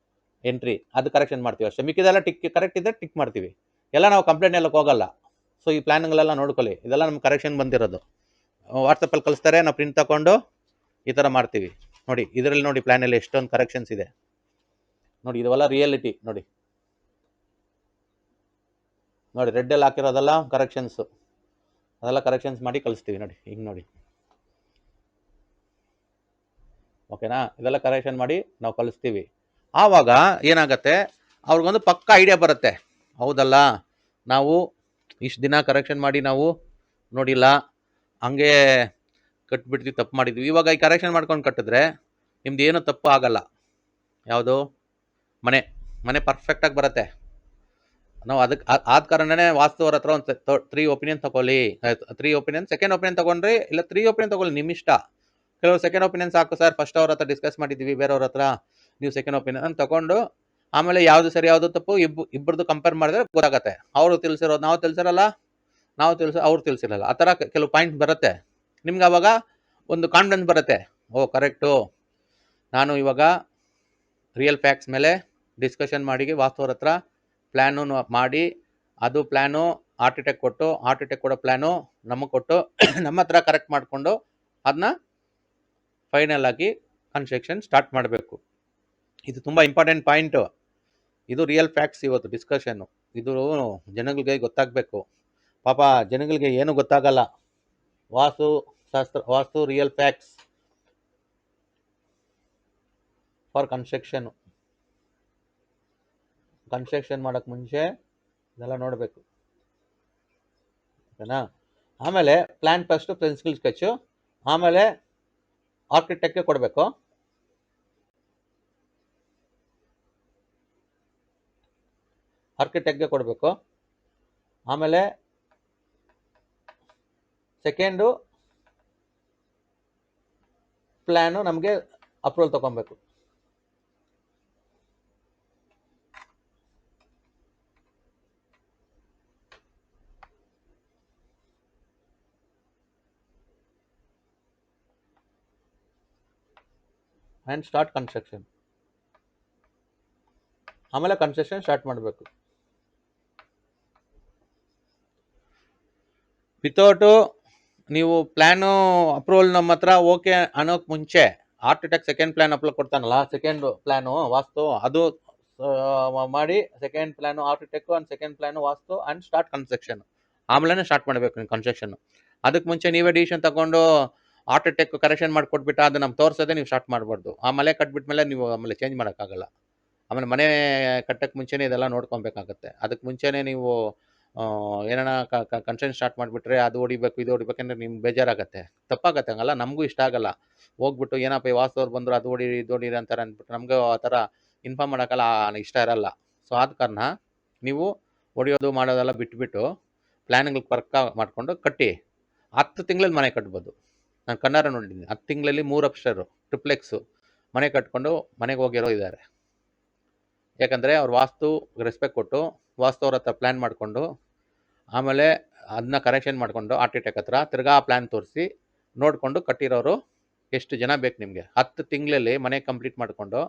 ಎಂಟ್ರಿ, ಅದು ಕರೆಕ್ಷನ್ ಮಾಡ್ತೀವಿ ಅಷ್ಟೇ. ಮಿಕ್ಕಿದೆಲ್ಲ ಕರೆಕ್ಟ್ ಇದ್ದರೆ ಟಿಕ್ ಮಾಡ್ತೀವಿ. ಎಲ್ಲ ನಾವು ಕಂಪ್ಲೇಂಟ್ ಎಲ್ಲ ಹೋಗಲ್ಲ. ಸೊ ಈ ಪ್ಲ್ಯಾನ್ಗಳೆಲ್ಲ ನೋಡ್ಕೊಳ್ಳಿ, ಇದೆಲ್ಲ ನಮ್ಮ ಕರೆಕ್ಷನ್ ಬಂದಿರೋದು. ವಾಟ್ಸಪ್ಪಲ್ಲಿ ಕಳಿಸ್ತಾರೆ, ನಾವು ಪ್ರಿಂಟ್ ತಗೊಂಡು ಈ ಥರ ಮಾಡ್ತೀವಿ ನೋಡಿ. ಇದರಲ್ಲಿ ನೋಡಿ ಪ್ಲ್ಯಾನಲ್ಲಿ ಎಷ್ಟೊಂದು ಕರೆಕ್ಷನ್ಸ್ ಇದೆ ನೋಡಿ. ಇದೆಲ್ಲ ರಿಯಾಲಿಟಿ ನೋಡಿ. ರೆಡ್ಡಲ್ಲಿ ಹಾಕಿರೋದೆಲ್ಲ ಕರೆಕ್ಷನ್ಸು, ಅದೆಲ್ಲ ಕರೆಕ್ಷನ್ಸ್ ಮಾಡಿ ಕಳಿಸ್ತೀವಿ ನೋಡಿ. ಹಿಂಗೆ ನೋಡಿ, ಓಕೆನಾ? ಇದೆಲ್ಲ ಕರೆಕ್ಷನ್ ಮಾಡಿ ನಾವು ಕಳಿಸ್ತೀವಿ. ಆವಾಗ ಏನಾಗುತ್ತೆ, ಅವ್ರಿಗೊಂದು ಪಕ್ಕ ಐಡಿಯಾ ಬರುತ್ತೆ, ಹೌದಲ್ಲ ನಾವು ಇಷ್ಟು ದಿನ ಕರೆಕ್ಷನ್ ಮಾಡಿ ನಾವು ನೋಡಿಲ್ಲ, ಹಂಗೆ ಕಟ್ಬಿಡ್ತೀವಿ, ತಪ್ಪು ಮಾಡಿದ್ವಿ. ಇವಾಗ ಈ ಕರೆಕ್ಷನ್ ಮಾಡ್ಕೊಂಡು ಕಟ್ಟಿದ್ರೆ ನಿಮ್ದು ಏನೂ ತಪ್ಪು ಆಗಲ್ಲ. ಯಾವುದು ಮನೆ ಪರ್ಫೆಕ್ಟಾಗಿ ಬರುತ್ತೆ. ನಾವು ಅದಕ್ಕೆ ಆದ ಕಾರಣನೇ ವಾಸ್ತು ಅವ್ರ ಹತ್ರ ಒಂದು 3 ಒಪಿನಿಯನ್ ತಗೊಳ್ಳಿ. 3 ಒಪಿನಿಯನ್, ಸೆಕೆಂಡ್ ಒಪಿನಿಯನ್ ತೊಗೊಂಡ್ರಿ, ಇಲ್ಲ 3 ಒಪಿನಿಯನ್ ತೊಗೊಳ್ಳಿ, ನಿಮ್ಮ ಇಷ್ಟ. ಕೆಲವರು ಸೆಕೆಂಡ್ ಒಪಿನಿಯನ್ ಸಾಕು ಸರ್, ಫಸ್ಟ್ ಅವ್ರ ಹತ್ರ ಡಿಸ್ಕಸ್ ಮಾಡಿದ್ದೀವಿ ಬೇರೆಯವ್ರ ಹತ್ರ, ನೀವು ಸೆಕೆಂಡ್ ಒಪಿನಿಯನ್ ತೊಗೊಂಡು ಆಮೇಲೆ ಯಾವುದು ಸರಿ ಯಾವುದು ತಪ್ಪು ಇಬ್ಬರದು ಕಂಪೇರ್ ಮಾಡಿದ್ರೆ ಗೊತ್ತಾಗತ್ತೆ. ಅವರು ತಿಳಿಸಿರೋದು ನಾವು ತಿಳಿಸಿರಲ್ಲ, ಅವ್ರು ತಿಳಿಸಿರಲ್ಲ. ಆ ಥರ ಕೆಲವು ಪಾಯಿಂಟ್ ಬರುತ್ತೆ ನಿಮ್ಗೆ. ಆವಾಗ ಒಂದು ಕಾನ್ಫಿಡೆನ್ಸ್ ಬರುತ್ತೆ, ಓ ಕರೆಕ್ಟು, ನಾನು ಇವಾಗ ರಿಯಲ್ ಫ್ಯಾಕ್ಟ್ಸ್ ಮೇಲೆ ಡಿಸ್ಕಷನ್ ಮಾಡಿ ವಾಸ್ತು ಅವ್ರ ಹತ್ರ ಪ್ಲ್ಯಾನು ಮಾಡಿ, ಅದು ಪ್ಲ್ಯಾನು ಆರ್ಕಿಟೆಕ್ಟ್ ಕೊಟ್ಟು, ಆರ್ಕಿಟೆಕ್ಟ್ ಕೊಡೋ ಪ್ಲ್ಯಾನು ನಮಗೆ ಕೊಟ್ಟು, ನಮ್ಮ ಹತ್ರ ಕರೆಕ್ಟ್ ಮಾಡಿಕೊಂಡು ಅದನ್ನ ಫೈನಲ್ ಆಗಿ ಕನ್ಸ್ಟ್ರಕ್ಷನ್ ಸ್ಟಾರ್ಟ್ ಮಾಡಬೇಕು. ಇದು ತುಂಬ ಇಂಪಾರ್ಟೆಂಟ್ ಪಾಯಿಂಟು. ಇದು ರಿಯಲ್ ಫ್ಯಾಕ್ಟ್ಸ್ ಇವತ್ತು ಡಿಸ್ಕಷನ್ನು. ಇದು ಜನಗಳಿಗೆ ಗೊತ್ತಾಗಬೇಕು. ಪಾಪ ಜನಗಳಿಗೆ ಏನು ಗೊತ್ತಾಗಲ್ಲ. ವಾಸ್ತು ರಿಯಲ್ ಫ್ಯಾಕ್ಟ್ಸ್ ಫಾರ್ ಕನ್ಸ್ಟ್ರಕ್ಷನ್ ಮಾಡೋಕ್ಕೆ ಮುಂಚೆ ಇದೆಲ್ಲ ನೋಡಬೇಕು, ಓಕೆನಾ? ಆಮೇಲೆ ಪ್ಲ್ಯಾನ್ ಫಸ್ಟು ಪೆನ್ಸಿಲ್ ಸ್ಕೆಚ್ಚು, ಆಮೇಲೆ ಆರ್ಕಿಟೆಕ್ಟ್ಗೆ ಕೊಡಬೇಕು. ಆಮೇಲೆ ಸೆಕೆಂಡು ಪ್ಲ್ಯಾನು ನಮಗೆ ಅಪ್ರೂವಲ್ ತೊಗೊಬೇಕು. And start construction. ಆಮೇಲೆ ಕನ್ಸ್ಟ್ರಕ್ಷನ್ ಸ್ಟಾರ್ಟ್ ಮಾಡಬೇಕು. ವಿತೌಟು ನೀವು ಪ್ಲ್ಯಾನು ಅಪ್ರೂವಲ್ ನಮ್ಮ ಹತ್ರ ಓಕೆ ಅನ್ನೋಕ್ಕೆ ಮುಂಚೆ ಆರ್ಕಿಟೆಕ್ಟ್ ಸೆಕೆಂಡ್ ಪ್ಲ್ಯಾನ್ ಅಪ್ರೂವಲ್ ಕೊಡ್ತಾನಲ್ಲ, ಸೆಕೆಂಡ್ ಪ್ಲ್ಯಾನು ವಾಸ್ತು ಅದು ಮಾಡಿ, second plan architect and second plan vastu and start construction. ಆಮೇಲೆ ಸ್ಟಾರ್ಟ್ ಮಾಡಬೇಕು ನೀವು ಕನ್ಸ್ಟ್ರಕ್ಷನ್. ಅದಕ್ಕೆ ಮುಂಚೆ ನೀವೇ ಡಿಸಿಷನ್ ತಗೊಂಡು ಆರ್ಕಿಟೆಕ್ಟ್ ಕರೆಕ್ಷನ್ ಮಾಡಿಕೊಟ್ಬಿಟ್ಟು ಅದು ನಮ್ಗೆ ತೋರಿಸೋದೇ ನೀವು ಸ್ಟಾರ್ಟ್ ಮಾಡಬಾರ್ದು. ಆಮೇಲೆ ಕಟ್ಬಿಟ್ಮೇಲೆ ನೀವು ಆಮೇಲೆ ಚೇಂಜ್ ಮಾಡೋಕ್ಕಾಗಲ್ಲ. ಆಮೇಲೆ ಮನೆ ಕಟ್ಟಕ್ಕೆ ಮುಂಚೆನೇ ಇದೆಲ್ಲ ನೋಡ್ಕೊಬೇಕಾಗತ್ತೆ. ಅದಕ್ಕೆ ಮುಂಚೆನೇ ನೀವು ಏನಾರ ಕನ್ಸ್ಟ್ರಕ್ಷನ್ ಸ್ಟಾರ್ಟ್ ಮಾಡಿಬಿಟ್ರೆ ಅದು ಹೊಡಿಬೇಕು ಇದು ಹೊಡಿಬೇಕಂದ್ರೆ ನಿಮ್ಗೆ ಬೇಜಾರಾಗತ್ತೆ, ತಪ್ಪಾಗತ್ತೆ. ಹಂಗಲ್ಲ, ನಮಗೂ ಇಷ್ಟ ಆಗಲ್ಲ. ಹೋಗ್ಬಿಟ್ಟು ಏನಪ್ಪ ಈ ವಾಸ್ತವ್ರು ಬಂದರು ಅದು ಹೊಡೀರಿ ಇದು ಹೊಡೀರಿ ಅಂತಾರೆ ಅಂದ್ಬಿಟ್ಟು ನಮಗೂ ಆ ಥರ ಇನ್ಫಾರ್ಮ್ ಮಾಡೋಕ್ಕಲ್ಲ, ಇಷ್ಟ ಇರಲ್ಲ. ಸೊ ಆದ ಕಾರಣ ನೀವು ಹೊಡಿಯೋದು ಮಾಡೋದೆಲ್ಲ ಬಿಟ್ಬಿಟ್ಟು ಪ್ಲ್ಯಾನ್ಗಳು ಪಕ್ಕ ಮಾಡಿಕೊಂಡು ಕಟ್ಟಿ 10 ತಿಂಗಳಲ್ಲಿ ಮನೆ ಕಟ್ಬೋದು. ನಾನು ಕಣ್ಣಾರ ನೋಡಿದ್ದೀನಿ, 10 ತಿಂಗಳಲ್ಲಿ 3 ಅಪ್ಸ್ಟೇರು ಟ್ರಿಪ್ಲೆಕ್ಸು ಮನೆ ಕಟ್ಕೊಂಡು ಮನೆಗೆ ಹೋಗಿರೋ ಇದ್ದಾರೆ. ಯಾಕಂದರೆ ಅವ್ರು ವಾಸ್ತು ರೆಸ್ಪೆಕ್ಟ್ ಕೊಟ್ಟು ವಾಸ್ತು ಅವ್ರ ಹತ್ರ ಪ್ಲ್ಯಾನ್ ಮಾಡಿಕೊಂಡು ಆಮೇಲೆ ಅದನ್ನ ಕರೆಕ್ಷನ್ ಮಾಡಿಕೊಂಡು ಆರ್ಕಿಟೆಕ್ಟ್ ಹತ್ರ ತಿರ್ಗಾ ಪ್ಲ್ಯಾನ್ ತೋರಿಸಿ ನೋಡಿಕೊಂಡು ಕಟ್ಟಿರೋರು ಎಷ್ಟು ಜನ ಬೇಕು ನಿಮಗೆ. 10 ತಿಂಗಳಲ್ಲಿ ಮನೆ ಕಂಪ್ಲೀಟ್ ಮಾಡಿಕೊಂಡು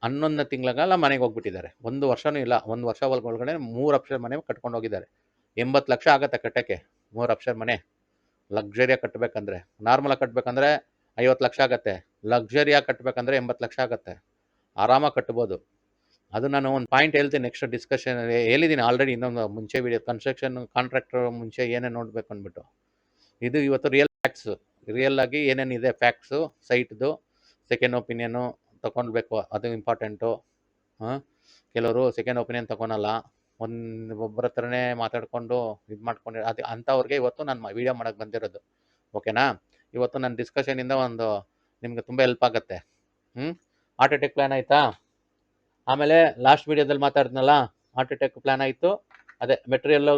11 ತಿಂಗಳಿಗೆಲ್ಲ ಮನೆಗೆ ಹೋಗ್ಬಿಟ್ಟಿದ್ದಾರೆ. 1 ವರ್ಷನೂ ಇಲ್ಲ, 1 ವರ್ಷ ಒಳಗಡೆ 3 ಅಪ್ಸ್ಟೇರ್ ಮನೆ ಕಟ್ಕೊಂಡು ಹೋಗಿದ್ದಾರೆ. 80 ಲಕ್ಷ ಆಗುತ್ತೆ ಕಟ್ಟಕ್ಕೆ 3 ಅಪ್ಸ್ಟೇರ್ ಮನೆ. ಲಕ್ಸುರಿಯಾಗಿ ಕಟ್ಟಬೇಕಂದ್ರೆ, ನಾರ್ಮಲಾಗಿ ಕಟ್ಟಬೇಕಂದ್ರೆ 50 ಲಕ್ಷ ಆಗುತ್ತೆ, ಲಕ್ಸುರಿಯಾಗಿ ಕಟ್ಟಬೇಕಂದ್ರೆ 80 ಲಕ್ಷ ಆಗುತ್ತೆ. ಆರಾಮಾಗಿ ಕಟ್ಬೋದು. ಅದು ನಾನು ಒಂದು ಪಾಯಿಂಟ್ ಹೇಳ್ತೀನಿ, ನೆಕ್ಸ್ಟ್ ಡಿಸ್ಕಷನ್ ಹೇಳಿದ್ದೀನಿ ಆಲ್ರೆಡಿ ಇನ್ನೊಂದು ಮುಂಚೆ ವಿಡಿಯೋ, ಕನ್ಸ್ಟ್ರಕ್ಷನ್ ಕಾಂಟ್ರಾಕ್ಟರ್ ಮುಂಚೆ ಏನೇನು ನೋಡಬೇಕು ಅಂದ್ಬಿಟ್ಟು. ಇದು ಇವತ್ತು ರಿಯಲ್ ಫ್ಯಾಕ್ಟ್ಸು. ರಿಯಲ್ ಆಗಿ ಏನೇನಿದೆ ಫ್ಯಾಕ್ಟ್ಸು, ಸೈಟ್ದು ಸೆಕೆಂಡ್ ಒಪಿನಿಯನು ತೊಗೊಳ್ಬೇಕು, ಅದು ಇಂಪಾರ್ಟೆಂಟು. ಕೆಲವರು ಸೆಕೆಂಡ್ ಒಪಿನಿಯನ್ ತೊಗೊಳಲ್ಲ, ಒಬ್ಬರ ಹತ್ರನೇ ಮಾತಾಡಿಕೊಂಡು ಇದು ಮಾಡ್ಕೊಂಡು ಅದು ಅಂಥವ್ರಿಗೆ ಇವತ್ತು ನಾನು ವೀಡಿಯೋ ಮಾಡೋಕ್ಕೆ ಬಂದಿರೋದು, ಓಕೆನಾ? ಇವತ್ತು ನನ್ನ ಡಿಸ್ಕಷನಿಂದ ಒಂದು ನಿಮಗೆ ತುಂಬ ಹೆಲ್ಪ್ ಆಗುತ್ತೆ. ಆರ್ಕಿಟೆಕ್ಟ್ ಪ್ಲ್ಯಾನ್ ಆಯಿತಾ? ಆಮೇಲೆ ಲಾಸ್ಟ್ ವೀಡಿಯೋದಲ್ಲಿ ಮಾತಾಡಿದ್ನಲ್ಲ, ಆರ್ಕಿಟೆಕ್ಟ್ ಪ್ಲ್ಯಾನ್ ಆಯಿತು, ಅದೇ material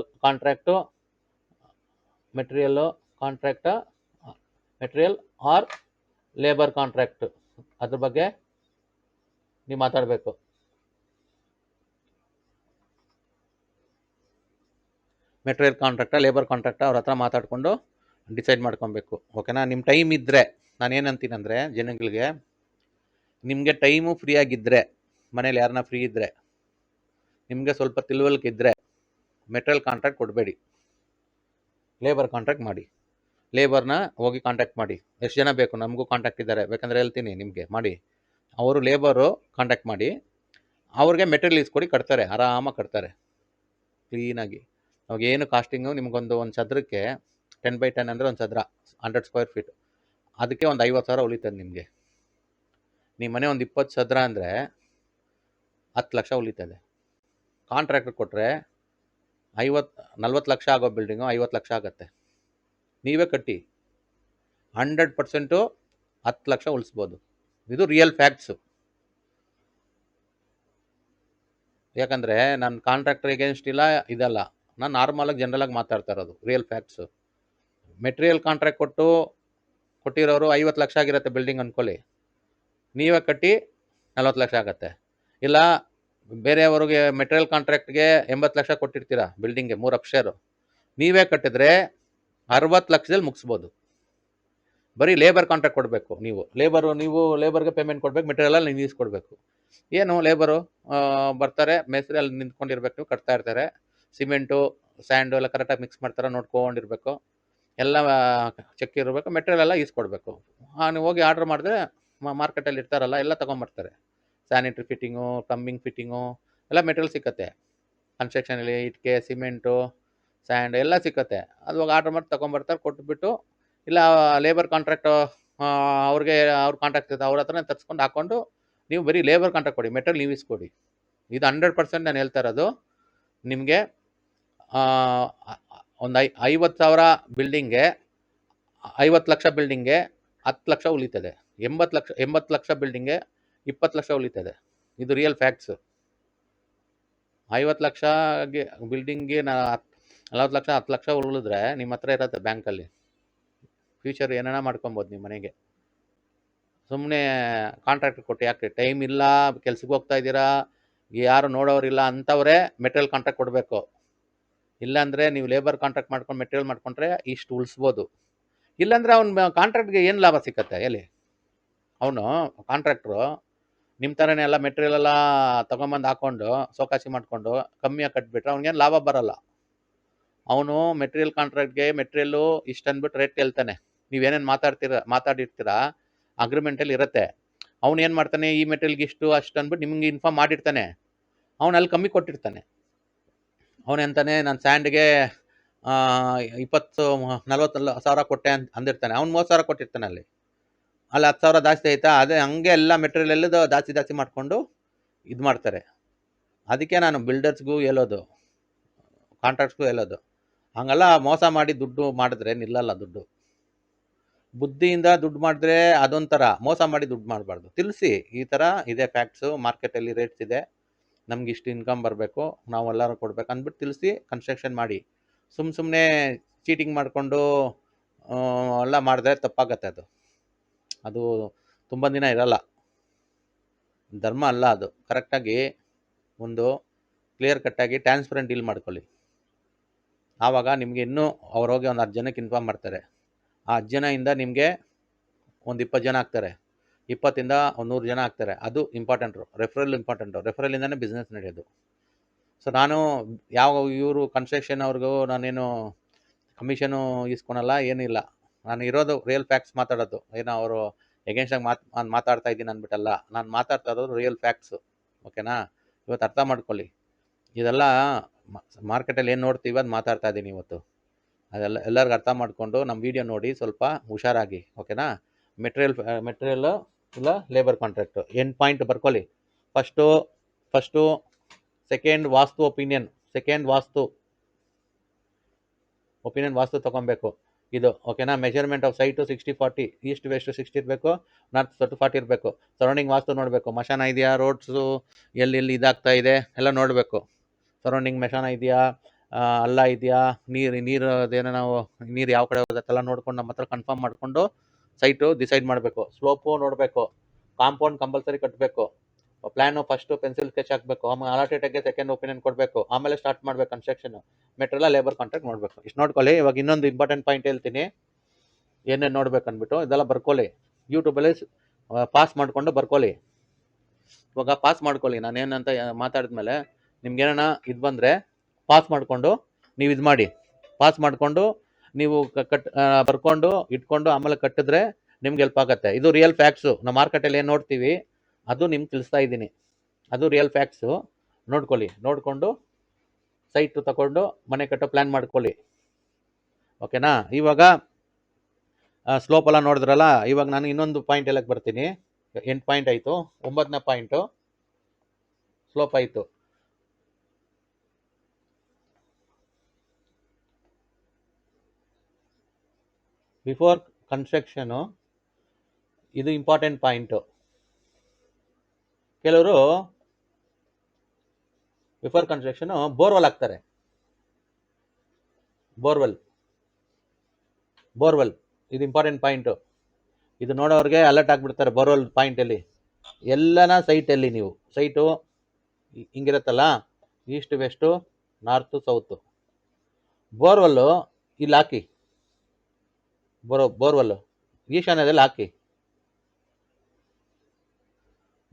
material or labour contract, ಅದ್ರ ಬಗ್ಗೆ ನೀವು ಮಾತಾಡಬೇಕು. ಮೆಟೀರಿಯಲ್ ಕಾಂಟ್ರಾಕ್ಟ ಲೇಬರ್ ಕಾಂಟ್ರಾಕ್ಟ ಅವ್ರ ಹತ್ರ ಮಾತಾಡಿಕೊಂಡು ಡಿಸೈಡ್ ಮಾಡ್ಕೊಬೇಕು, ಓಕೆನಾ? ನಿಮ್ಮ ಟೈಮ್ ಇದ್ದರೆ, ನಾನು ಏನಂತೀನಂದರೆ ಜನಗಳಿಗೆ, ನಿಮಗೆ ಟೈಮು ಫ್ರೀ ಆಗಿದ್ದರೆ, ಮನೇಲಿ ಯಾರನ್ನ ಫ್ರೀ ಇದ್ದರೆ, ನಿಮಗೆ ಸ್ವಲ್ಪ ತಿಳುವಳಿಕೆ ಇದ್ದರೆ ಮೆಟೀರಿಯಲ್ ಕಾಂಟ್ರಾಕ್ಟ್ ಕೊಡಬೇಡಿ, ಲೇಬರ್ ಕಾಂಟ್ರಾಕ್ಟ್ ಮಾಡಿ. ಲೇಬರ್ನ ಹೋಗಿ ಕಾಂಟ್ಯಾಕ್ಟ್ ಮಾಡಿ. ಎಷ್ಟು ಜನ ಬೇಕು, ನಮಗೂ ಕಾಂಟ್ಯಾಕ್ಟ್ ಇದ್ದಾರೆ, ಬೇಕಂದರೆ ಹೇಳ್ತೀನಿ ನಿಮಗೆ ಮಾಡಿ. ಅವರು ಲೇಬರು ಕಾಂಟ್ಯಾಕ್ಟ್ ಮಾಡಿ, ಅವ್ರಿಗೆ ಮೆಟೀರಿಯಲ್ ಇಸ್ಕೊಡಿ, ಕಟ್ತಾರೆ, ಆರಾಮಾಗಿ ಕಟ್ತಾರೆ ಕ್ಲೀನಾಗಿ. ಅವಾಗ ಏನು ಕಾಸ್ಟಿಂಗು ನಿಮಗೊಂದು ಚದರಕ್ಕೆ 10x10 ಅಂದರೆ ಒಂದು ಚದರ 100 ಸ್ಕ್ವೇರ್ ಫೀಟ್, ಅದಕ್ಕೆ ಒಂದು 50,000 ಉಳಿತದೆ ನಿಮಗೆ. ನಿಮ್ಮ ಮನೆ ಒಂದು 20 ಚದರ ಅಂದರೆ 10 ಲಕ್ಷ ಉಳಿತದೆ. ಕಾಂಟ್ರಾಕ್ಟರ್ ಕೊಟ್ಟರೆ 40 ಲಕ್ಷ ಆಗೋ ಬಿಲ್ಡಿಂಗು 50 ಲಕ್ಷ ಆಗುತ್ತೆ. ನೀವೇ ಕಟ್ಟಿ 100% 10 ಲಕ್ಷ ಉಳಿಸ್ಬೋದು. ಇದು ರಿಯಲ್ ಫ್ಯಾಕ್ಟ್ಸು. ಯಾಕಂದರೆ ನಾನು ಕಾಂಟ್ರಾಕ್ಟರ್ ಎಗೇನ್ಸ್ಟ್ ಇಲ್ಲ, ಇದಲ್ಲ, ನಾನು ನಾರ್ಮಲಾಗಿ ಜನರಲಾಗಿ ಮಾತಾಡ್ತಾ ಇರೋದು, ರಿಯಲ್ ಫ್ಯಾಕ್ಟ್ಸು. ಮೆಟೀರಿಯಲ್ ಕಾಂಟ್ರಾಕ್ಟ್ ಕೊಟ್ಟಿರೋರು 50 ಲಕ್ಷ ಆಗಿರುತ್ತೆ ಬಿಲ್ಡಿಂಗ್ ಅಂದ್ಕೊಳ್ಳಿ, ನೀವೇ ಕಟ್ಟಿ 40 ಲಕ್ಷ ಆಗುತ್ತೆ. ಇಲ್ಲ ಬೇರೆಯವ್ರಿಗೆ ಮೆಟೀರಿಯಲ್ ಕಾಂಟ್ರಾಕ್ಟ್ಗೆ 80 ಲಕ್ಷ ಕೊಟ್ಟಿರ್ತೀರಾ ಬಿಲ್ಡಿಂಗ್ಗೆ 3 ಅಪ್ಸ್ಟೇರು, ನೀವೇ ಕಟ್ಟಿದ್ರೆ 60 ಲಕ್ಷದಲ್ಲಿ ಮುಗಿಸ್ಬೋದು. ಬರೀ ಲೇಬರ್ ಕಾಂಟ್ರಾಕ್ಟ್ ಕೊಡಬೇಕು. ನೀವು ಲೇಬರ್ಗೆ ಪೇಮೆಂಟ್ ಕೊಡಬೇಕು, ಮೆಟೀರಿಯಲ್ ನೀವು ಇಸ್ಕೊಡ್ಬೇಕು. ಏನು ಲೇಬರು ಬರ್ತಾರೆ, ಮೇಸ್ತ್ರಿ ಅಲ್ಲಿ ನಿಂತ್ಕೊಂಡಿರ್ಬೇಕು, ನೀವು ಕಟ್ತಾ ಇರ್ತಾರೆ, ಸಿಮೆಂಟು ಸ್ಯಾಂಡು ಎಲ್ಲ ಕರೆಕ್ಟಾಗಿ ಮಿಕ್ಸ್ ಮಾಡ್ತಾರೆ, ನೋಡ್ಕೊಂಡಿರ್ಬೇಕು, ಎಲ್ಲ ಚೆಕ್ ಇರಬೇಕು, ಮೆಟೀರಿಯಲ್ ಎಲ್ಲ ಈಸ್ಕೊಡ್ಬೇಕು. ನೀವು ಹೋಗಿ ಆರ್ಡ್ರ್ ಮಾಡಿದ್ರೆ ಮಾರ್ಕೆಟಲ್ಲಿ ಇರ್ತಾರಲ್ಲ ಎಲ್ಲ ತೊಗೊಂಬರ್ತಾರೆ. ಸ್ಯಾನಿಟ್ರಿ ಫಿಟ್ಟಿಂಗು, ಪ್ಲಂಬಿಂಗ್ ಫಿಟ್ಟಿಂಗು ಎಲ್ಲ ಮೆಟೀರಿಯಲ್ ಸಿಕ್ಕತ್ತೆ. ಕನ್ಸ್ಟ್ರಕ್ಷನಲ್ಲಿ ಇಟ್ಟಿಗೆ, ಸಿಮೆಂಟು, ಸ್ಯಾಂಡ್ ಎಲ್ಲ ಸಿಕ್ಕತ್ತೆ. ಅದು ಆರ್ಡ್ರ್ ಮಾಡಿ ತೊಗೊಂಬರ್ತಾರೆ, ಕೊಟ್ಬಿಟ್ಟು ಇಲ್ಲ ಲೇಬರ್ ಕಾಂಟ್ರಾಕ್ಟು ಅವ್ರಿಗೆ ಅವ್ರ ಕಾಂಟ್ರಾಕ್ಟ್ ಇರುತ್ತೆ, ಅವ್ರ ಹತ್ರನೇ ತರಿಸ್ಕೊಂಡು ಹಾಕ್ಕೊಂಡು ನೀವು ಬರೀ ಲೇಬರ್ ಕಾಂಟ್ರಾಕ್ಟ್ ಕೊಡಿ, ಮೆಟೀರಿಯಲ್ ನೀವು ಇಸ್ಕೊಡಿ. ಇದು 100% ನಾನು ಹೇಳ್ತಾ ಇರೋದು. ನಿಮಗೆ ಒಂದು 50,000 ಬಿಲ್ಡಿಂಗ್ಗೆ 50 ಲಕ್ಷ ಬಿಲ್ಡಿಂಗ್ಗೆ 10 ಲಕ್ಷ ಉಳಿತದೆ. 80 ಲಕ್ಷ ಬಿಲ್ಡಿಂಗ್ಗೆ 20 ಲಕ್ಷ ಉಳಿತದೆ. ಇದು ರಿಯಲ್ ಫ್ಯಾಕ್ಟ್ಸು. 50 ಲಕ್ಷಗೆ ಬಿಲ್ಡಿಂಗ್ಗೆ 40 ಲಕ್ಷ 10 ಲಕ್ಷ ಉಳಿದ್ರೆ ನಿಮ್ಮ ಹತ್ರ ಇರುತ್ತೆ ಬ್ಯಾಂಕಲ್ಲಿ. ಫ್ಯೂಚರ್ ಏನಾರ ಮಾಡ್ಕೊಬೋದು ನಿಮ್ಮ ಮನೆಗೆ. ಸುಮ್ಮನೆ ಕಾಂಟ್ರಾಕ್ಟ್ ಕೊಟ್ಟು ಯಾಕೆ? ಟೈಮ್ ಇಲ್ಲ, ಕೆಲ್ಸಕ್ಕೆ ಹೋಗ್ತಾ ಇದ್ದೀರಾ, ಯಾರು ನೋಡೋರಿಲ್ಲ ಅಂಥವ್ರೆ ಮೆಟೀರಿಯಲ್ ಕಾಂಟ್ರಾಕ್ಟ್ ಕೊಡಬೇಕು. ಇಲ್ಲಾಂದರೆ ನೀವು ಲೇಬರ್ ಕಾಂಟ್ರಾಕ್ಟ್ ಮಾಡ್ಕೊಂಡು ಮೆಟೀರಿಯಲ್ ಮಾಡ್ಕೊಂಡ್ರೆ ಇಷ್ಟು ಉಳಿಸ್ಬೋದು. ಇಲ್ಲಾಂದರೆ ಅವ್ನು ಕಾಂಟ್ರಾಕ್ಟ್ಗೆ ಏನು ಲಾಭ ಸಿಕ್ಕತ್ತೆ ಹೇಳಿ? ಅವನು ಕಾಂಟ್ರಾಕ್ಟ್ರು ನಿಮ್ಮ ಥರನೇ ಎಲ್ಲ ಮೆಟೀರಿಯಲ್ ಎಲ್ಲ ತೊಗೊಂಬಂದು ಹಾಕ್ಕೊಂಡು ಸೋಕಾಸಿ ಮಾಡಿಕೊಂಡು ಕಮ್ಮಿಯಾಗಿ ಕಟ್ಬಿಟ್ರೆ ಅವ್ನಿಗೇನು ಲಾಭ ಬರೋಲ್ಲ. ಅವನು ಮೆಟೀರಿಯಲ್ ಕಾಂಟ್ರಾಕ್ಟ್ಗೆ ಮೆಟೀರಿಯಲ್ಲು ಇಷ್ಟು ಅಂದ್ಬಿಟ್ಟು ರೇಟ್ ಹೇಳ್ತಾನೆ. ನೀವೇನೇನು ಮಾತಾಡಿರ್ತೀರಾ ಅಗ್ರಿಮೆಂಟಲ್ಲಿ ಇರುತ್ತೆ. ಅವ್ನು ಏನು ಮಾಡ್ತಾನೆ, ಈ ಮೆಟೀರಿಯಲ್ಗೆ ಇಷ್ಟು ಅಷ್ಟು ಅಂದ್ಬಿಟ್ಟು ನಿಮ್ಗೆ ಇನ್ಫಾರ್ಮ್ ಮಾಡಿರ್ತಾನೆ. ಅವ್ನು ಅಲ್ಲಿ ಕಮ್ಮಿ ಕೊಟ್ಟಿರ್ತಾನೆ. ಅವನೆಂತಾನೆ ನಾನು ಸ್ಯಾಂಡ್ಗೆ 20-40 ಸಾವಿರ ಕೊಟ್ಟೆ ಅಂದಿರ್ತಾನೆ. ಅವ್ನು 30 ಸಾವಿರ ಕೊಟ್ಟಿರ್ತಾನೆ. ಅಲ್ಲಿ 10 ಸಾವಿರ ಜಾಸ್ತಿ ಆಯ್ತಾ? ಅದೇ ಹಂಗೆ ಎಲ್ಲ ಮೆಟೀರಿಯಲ್ ಎಲ್ಲದು ಜಾಸ್ತಿ ಮಾಡಿಕೊಂಡು ಇದು ಮಾಡ್ತಾರೆ. ಅದಕ್ಕೆ ನಾನು ಬಿಲ್ಡರ್ಸ್ಗೂ ಹೇಳೋದು, ಕಾಂಟ್ರಾಕ್ಟ್ಸ್ಗೂ ಹೇಳೋದು, ಹಂಗೆಲ್ಲ ಮೋಸ ಮಾಡಿ ದುಡ್ಡು ಮಾಡಿದ್ರೆ ನಿಲ್ಲಲ್ಲ ದುಡ್ಡು. ಬುದ್ಧಿಯಿಂದ ದುಡ್ಡು ಮಾಡಿದ್ರೆ ಅದೊಂಥರ, ಮೋಸ ಮಾಡಿ ದುಡ್ಡು ಮಾಡಬಾರ್ದು. ತಿಳಿಸಿ, ಈ ಥರ ಇದೆ ಫ್ಯಾಕ್ಟ್ಸು, ಮಾರ್ಕೆಟಲ್ಲಿ ರೇಟ್ಸ್ ಇದೆ, ನಮ್ಗೆ ಇಷ್ಟು ಇನ್ಕಮ್ ಬರಬೇಕು, ನಾವೆಲ್ಲರೂ ಕೊಡ್ಬೇಕು ಅಂದ್ಬಿಟ್ಟು ತಿಳಿಸಿ ಕನ್ಸ್ಟ್ರಕ್ಷನ್ ಮಾಡಿ. ಸುಮ್ಮನೆ ಚೀಟಿಂಗ್ ಮಾಡಿಕೊಂಡು ಎಲ್ಲ ಮಾಡಿದ್ರೆ ತಪ್ಪಾಗತ್ತೆ. ಅದು ತುಂಬ ದಿನ ಇರಲ್ಲ. ಧರ್ಮ ಅಲ್ಲ ಅದು. ಕರೆಕ್ಟಾಗಿ ಒಂದು ಕ್ಲಿಯರ್ ಕಟ್ಟಾಗಿ ಟ್ರಾನ್ಸ್ಪರೆಂಟ್ ಡೀಲ್ ಮಾಡ್ಕೊಳ್ಳಿ. ಆವಾಗ ನಿಮಗೆ ಇನ್ನೂ ಅವ್ರು ಹೋಗಿ ಒಂದು 10 ಜನಕ್ಕೆ ಇನ್ಫಾರ್ಮ್ ಮಾಡ್ತಾರೆ. ಆ 10 ಜನದಿಂದ ನಿಮಗೆ ಒಂದು 20 ಜನ ಆಗ್ತಾರೆ, 20ಇಂದ ಒಂದು 100 ಜನ ಆಗ್ತಾರೆ. ಅದು ಇಂಪಾರ್ಟೆಂಟು. Referral important. ರೆಫರಲಿಂದನೇ ಬಿಸ್ನೆಸ್ ನಡೆಯೋದು. ಸೊ ನಾನು ಇವರು ಕನ್ಸ್ಟ್ರಕ್ಷನ್ ಅವ್ರಿಗೂ ನಾನೇನು ಕಮಿಷನು ಇಸ್ಕೊಳಲ್ಲ, ಏನಿಲ್ಲ. ನಾನು ಇರೋದು ರಿಯಲ್ ಫ್ಯಾಕ್ಟ್ಸ್ ಮಾತಾಡೋದು. ಏನೋ ಅವರು ಎಗೇನ್ಸ್ಟಾಗಿ ಮಾತಾಡ್ತಾ ಇದ್ದೀನಿ ಅಂದ್ಬಿಟ್ಟಲ್ಲ, ನಾನು ಮಾತಾಡ್ತಾ ಇರೋದು ರಿಯಲ್ ಫ್ಯಾಕ್ಟ್ಸು. ಓಕೆನಾ? ಇವತ್ತು ಅರ್ಥ ಮಾಡ್ಕೊಳ್ಳಿ. ಇದೆಲ್ಲ ಮಾರ್ಕೆಟಲ್ಲಿ ಏನು ನೋಡ್ತೀವಿ ಅದು ಮಾತಾಡ್ತಾ ಇದ್ದೀನಿ ಇವತ್ತು. ಅದೆಲ್ಲ ಎಲ್ಲರಿಗೂ ಅರ್ಥ ಮಾಡಿಕೊಂಡು ನಮ್ಮ ವೀಡಿಯೋ ನೋಡಿ ಸ್ವಲ್ಪ ಹುಷಾರಾಗಿ. ಓಕೆನಾ? ಮೆಟೀರಿಯಲ್ಲು ಇಲ್ಲ ಲೇಬರ್ ಕಾಂಟ್ರಾಕ್ಟು. ಎಂಡ್ ಪಾಯಿಂಟ್ ಬರ್ಕೊಳ್ಳಿ. First second vastu opinion. Vastu ತೊಗೊಬೇಕು ಇದು. ಓಕೆನಾ? Measurement of site 60-40, east west 60 ಇರಬೇಕು, ನಾರ್ತ್ ಸೌತ್ 40 ಇರಬೇಕು. ಸರೌಂಡಿಂಗ್ ವಾಸ್ತು ನೋಡಬೇಕು. ಮಶಾನ ಇದೆಯಾ, ರೋಡ್ಸು ಎಲ್ಲಿ ಇದಾಗ್ತಾ ಇದೆ ಎಲ್ಲ ನೋಡಬೇಕು. ಸರೌಂಡಿಂಗ್ ಮಶಾನ ಇದೆಯಾ, ಅಲ್ಲ ಇದೆಯಾ, ನೀರು ನಾವು ನೀರು ಯಾವ ಕಡೆ ಹೋಗುತ್ತೆಲ್ಲ ನೋಡ್ಕೊಂಡು ನಮ್ಮ ಹತ್ರ ಕನ್ಫರ್ಮ್ ಮಾಡಿಕೊಂಡು ಸೈಟು ಡಿಸೈಡ್ ಮಾಡಬೇಕು. ಸ್ಲೋಪು ನೋಡಬೇಕು. ಕಾಂಪೌಂಡ್ ಕಂಪಲ್ಸರಿ ಕಟ್ಟಬೇಕು. ಪ್ಲ್ಯಾನು ಫಸ್ಟು ಪೆನ್ಸಿಲ್ ಸ್ಕೆಚ್ ಹಾಕಬೇಕು. ಆಮೇಲೆ ಅಲಾಟೆಡ್ಗೆ ಸೆಕೆಂಡ್ ಒಪಿನಿಯನ್ ಕೊಡಬೇಕು. ಆಮೇಲೆ ಸ್ಟಾರ್ಟ್ ಮಾಡಬೇಕು ಕನ್ಸ್ಟ್ರಕ್ಷನು. ಮೆಟೀರಿಯಲ್ ಲೇಬರ್ ಕಾಂಟ್ರಾಕ್ಟ್ ನೋಡಬೇಕು. ಇಷ್ಟು ನೋಡ್ಕೊಳ್ಳಿ. ಇವಾಗ ಇನ್ನೊಂದು ಇಂಪಾರ್ಟೆಂಟ್ ಪಾಯಿಂಟ್ ಹೇಳ್ತೀನಿ, ಏನೇನು ನೋಡ್ಬೇಕು ಅಂದ್ಬಿಟ್ಟು. ಇದೆಲ್ಲ ಬರ್ಕೊಳ್ಳಿ. ಯೂಟ್ಯೂಬಲ್ಲಿ ಪಾಸ್ ಮಾಡಿಕೊಂಡು ಬರ್ಕೊಳ್ಳಿ. ಇವಾಗ ಪಾಸ್ ಮಾಡ್ಕೊಳ್ಳಿ. ನಾನೇನಂತ ಮಾತಾಡಿದ್ಮೇಲೆ ನಿಮ್ಗೇನ ಇದು ಬಂದರೆ ಪಾಸ್ ಮಾಡಿಕೊಂಡು ನೀವು ಇದು ಮಾಡಿ. ಪಾಸ್ ಮಾಡಿಕೊಂಡು ನೀವು ಬರ್ಕೊಂಡು ಇಟ್ಕೊಂಡು ಆಮೇಲೆ ಕಟ್ಟಿದ್ರೆ ನಿಮ್ಗೆ ಹೆಲ್ಪ್ ಆಗುತ್ತೆ. ಇದು ರಿಯಲ್ ಫ್ಯಾಕ್ಟ್ಸು. ನಾವು ಮಾರ್ಕೆಟಲ್ಲಿ ಏನು ನೋಡ್ತೀವಿ ಅದು ನಿಮ್ಗೆ ತಿಳಿಸ್ತಾ ಇದ್ದೀನಿ. ಅದು ರಿಯಲ್ ಫ್ಯಾಕ್ಟ್ಸು. ನೋಡ್ಕೊಳ್ಳಿ. ನೋಡಿಕೊಂಡು ಸೈಟು ತಗೊಂಡು ಮನೆ ಕಟ್ಟೋ ಪ್ಲ್ಯಾನ್ ಮಾಡ್ಕೊಳ್ಳಿ. ಓಕೆನಾ? ಇವಾಗ ಸ್ಲೋಪೆಲ್ಲ ನೋಡಿದ್ರಲ್ಲ. ಇವಾಗ ನಾನು ಇನ್ನೊಂದು ಪಾಯಿಂಟ್ ಹೇಳಕ್ಕೆ ಬರ್ತೀನಿ. 8 ಪಾಯಿಂಟ್ ಆಯಿತು. 9ನೇ ಪಾಯಿಂಟು ಸ್ಲೋಪ್ ಆಯಿತು. ಬಿಫೋರ್ ಕನ್ಸ್ಟ್ರಕ್ಷನು ಇದು ಇಂಪಾರ್ಟೆಂಟ್ ಪಾಯಿಂಟು. ಕೆಲವರು ಬಿಫೋರ್ ಕನ್ಸ್ಟ್ರಕ್ಷನು ಬೋರ್ವೆಲ್ ಹಾಕ್ತಾರೆ. ಬೋರ್ವೆಲ್ ಇದು ಇಂಪಾರ್ಟೆಂಟ್ ಪಾಯಿಂಟು. ಇದು ನೋಡೋರಿಗೆ ಅಲರ್ಟ್ ಆಗಿಬಿಡ್ತಾರೆ. ಬೋರ್ವೆಲ್ ಪಾಯಿಂಟಲ್ಲಿ ಎಲ್ಲನ ಸೈಟಲ್ಲಿ ನೀವು ಸೈಟು ಹಿಂಗಿರುತ್ತಲ್ಲ, east west north south. Borewell ಇಲ್ಲಿ ಹಾಕಿ. ಬೋರ್ವೆಲ್ಲು ಈಶಾನ್ಯದಲ್ಲಿ ಹಾಕಿ.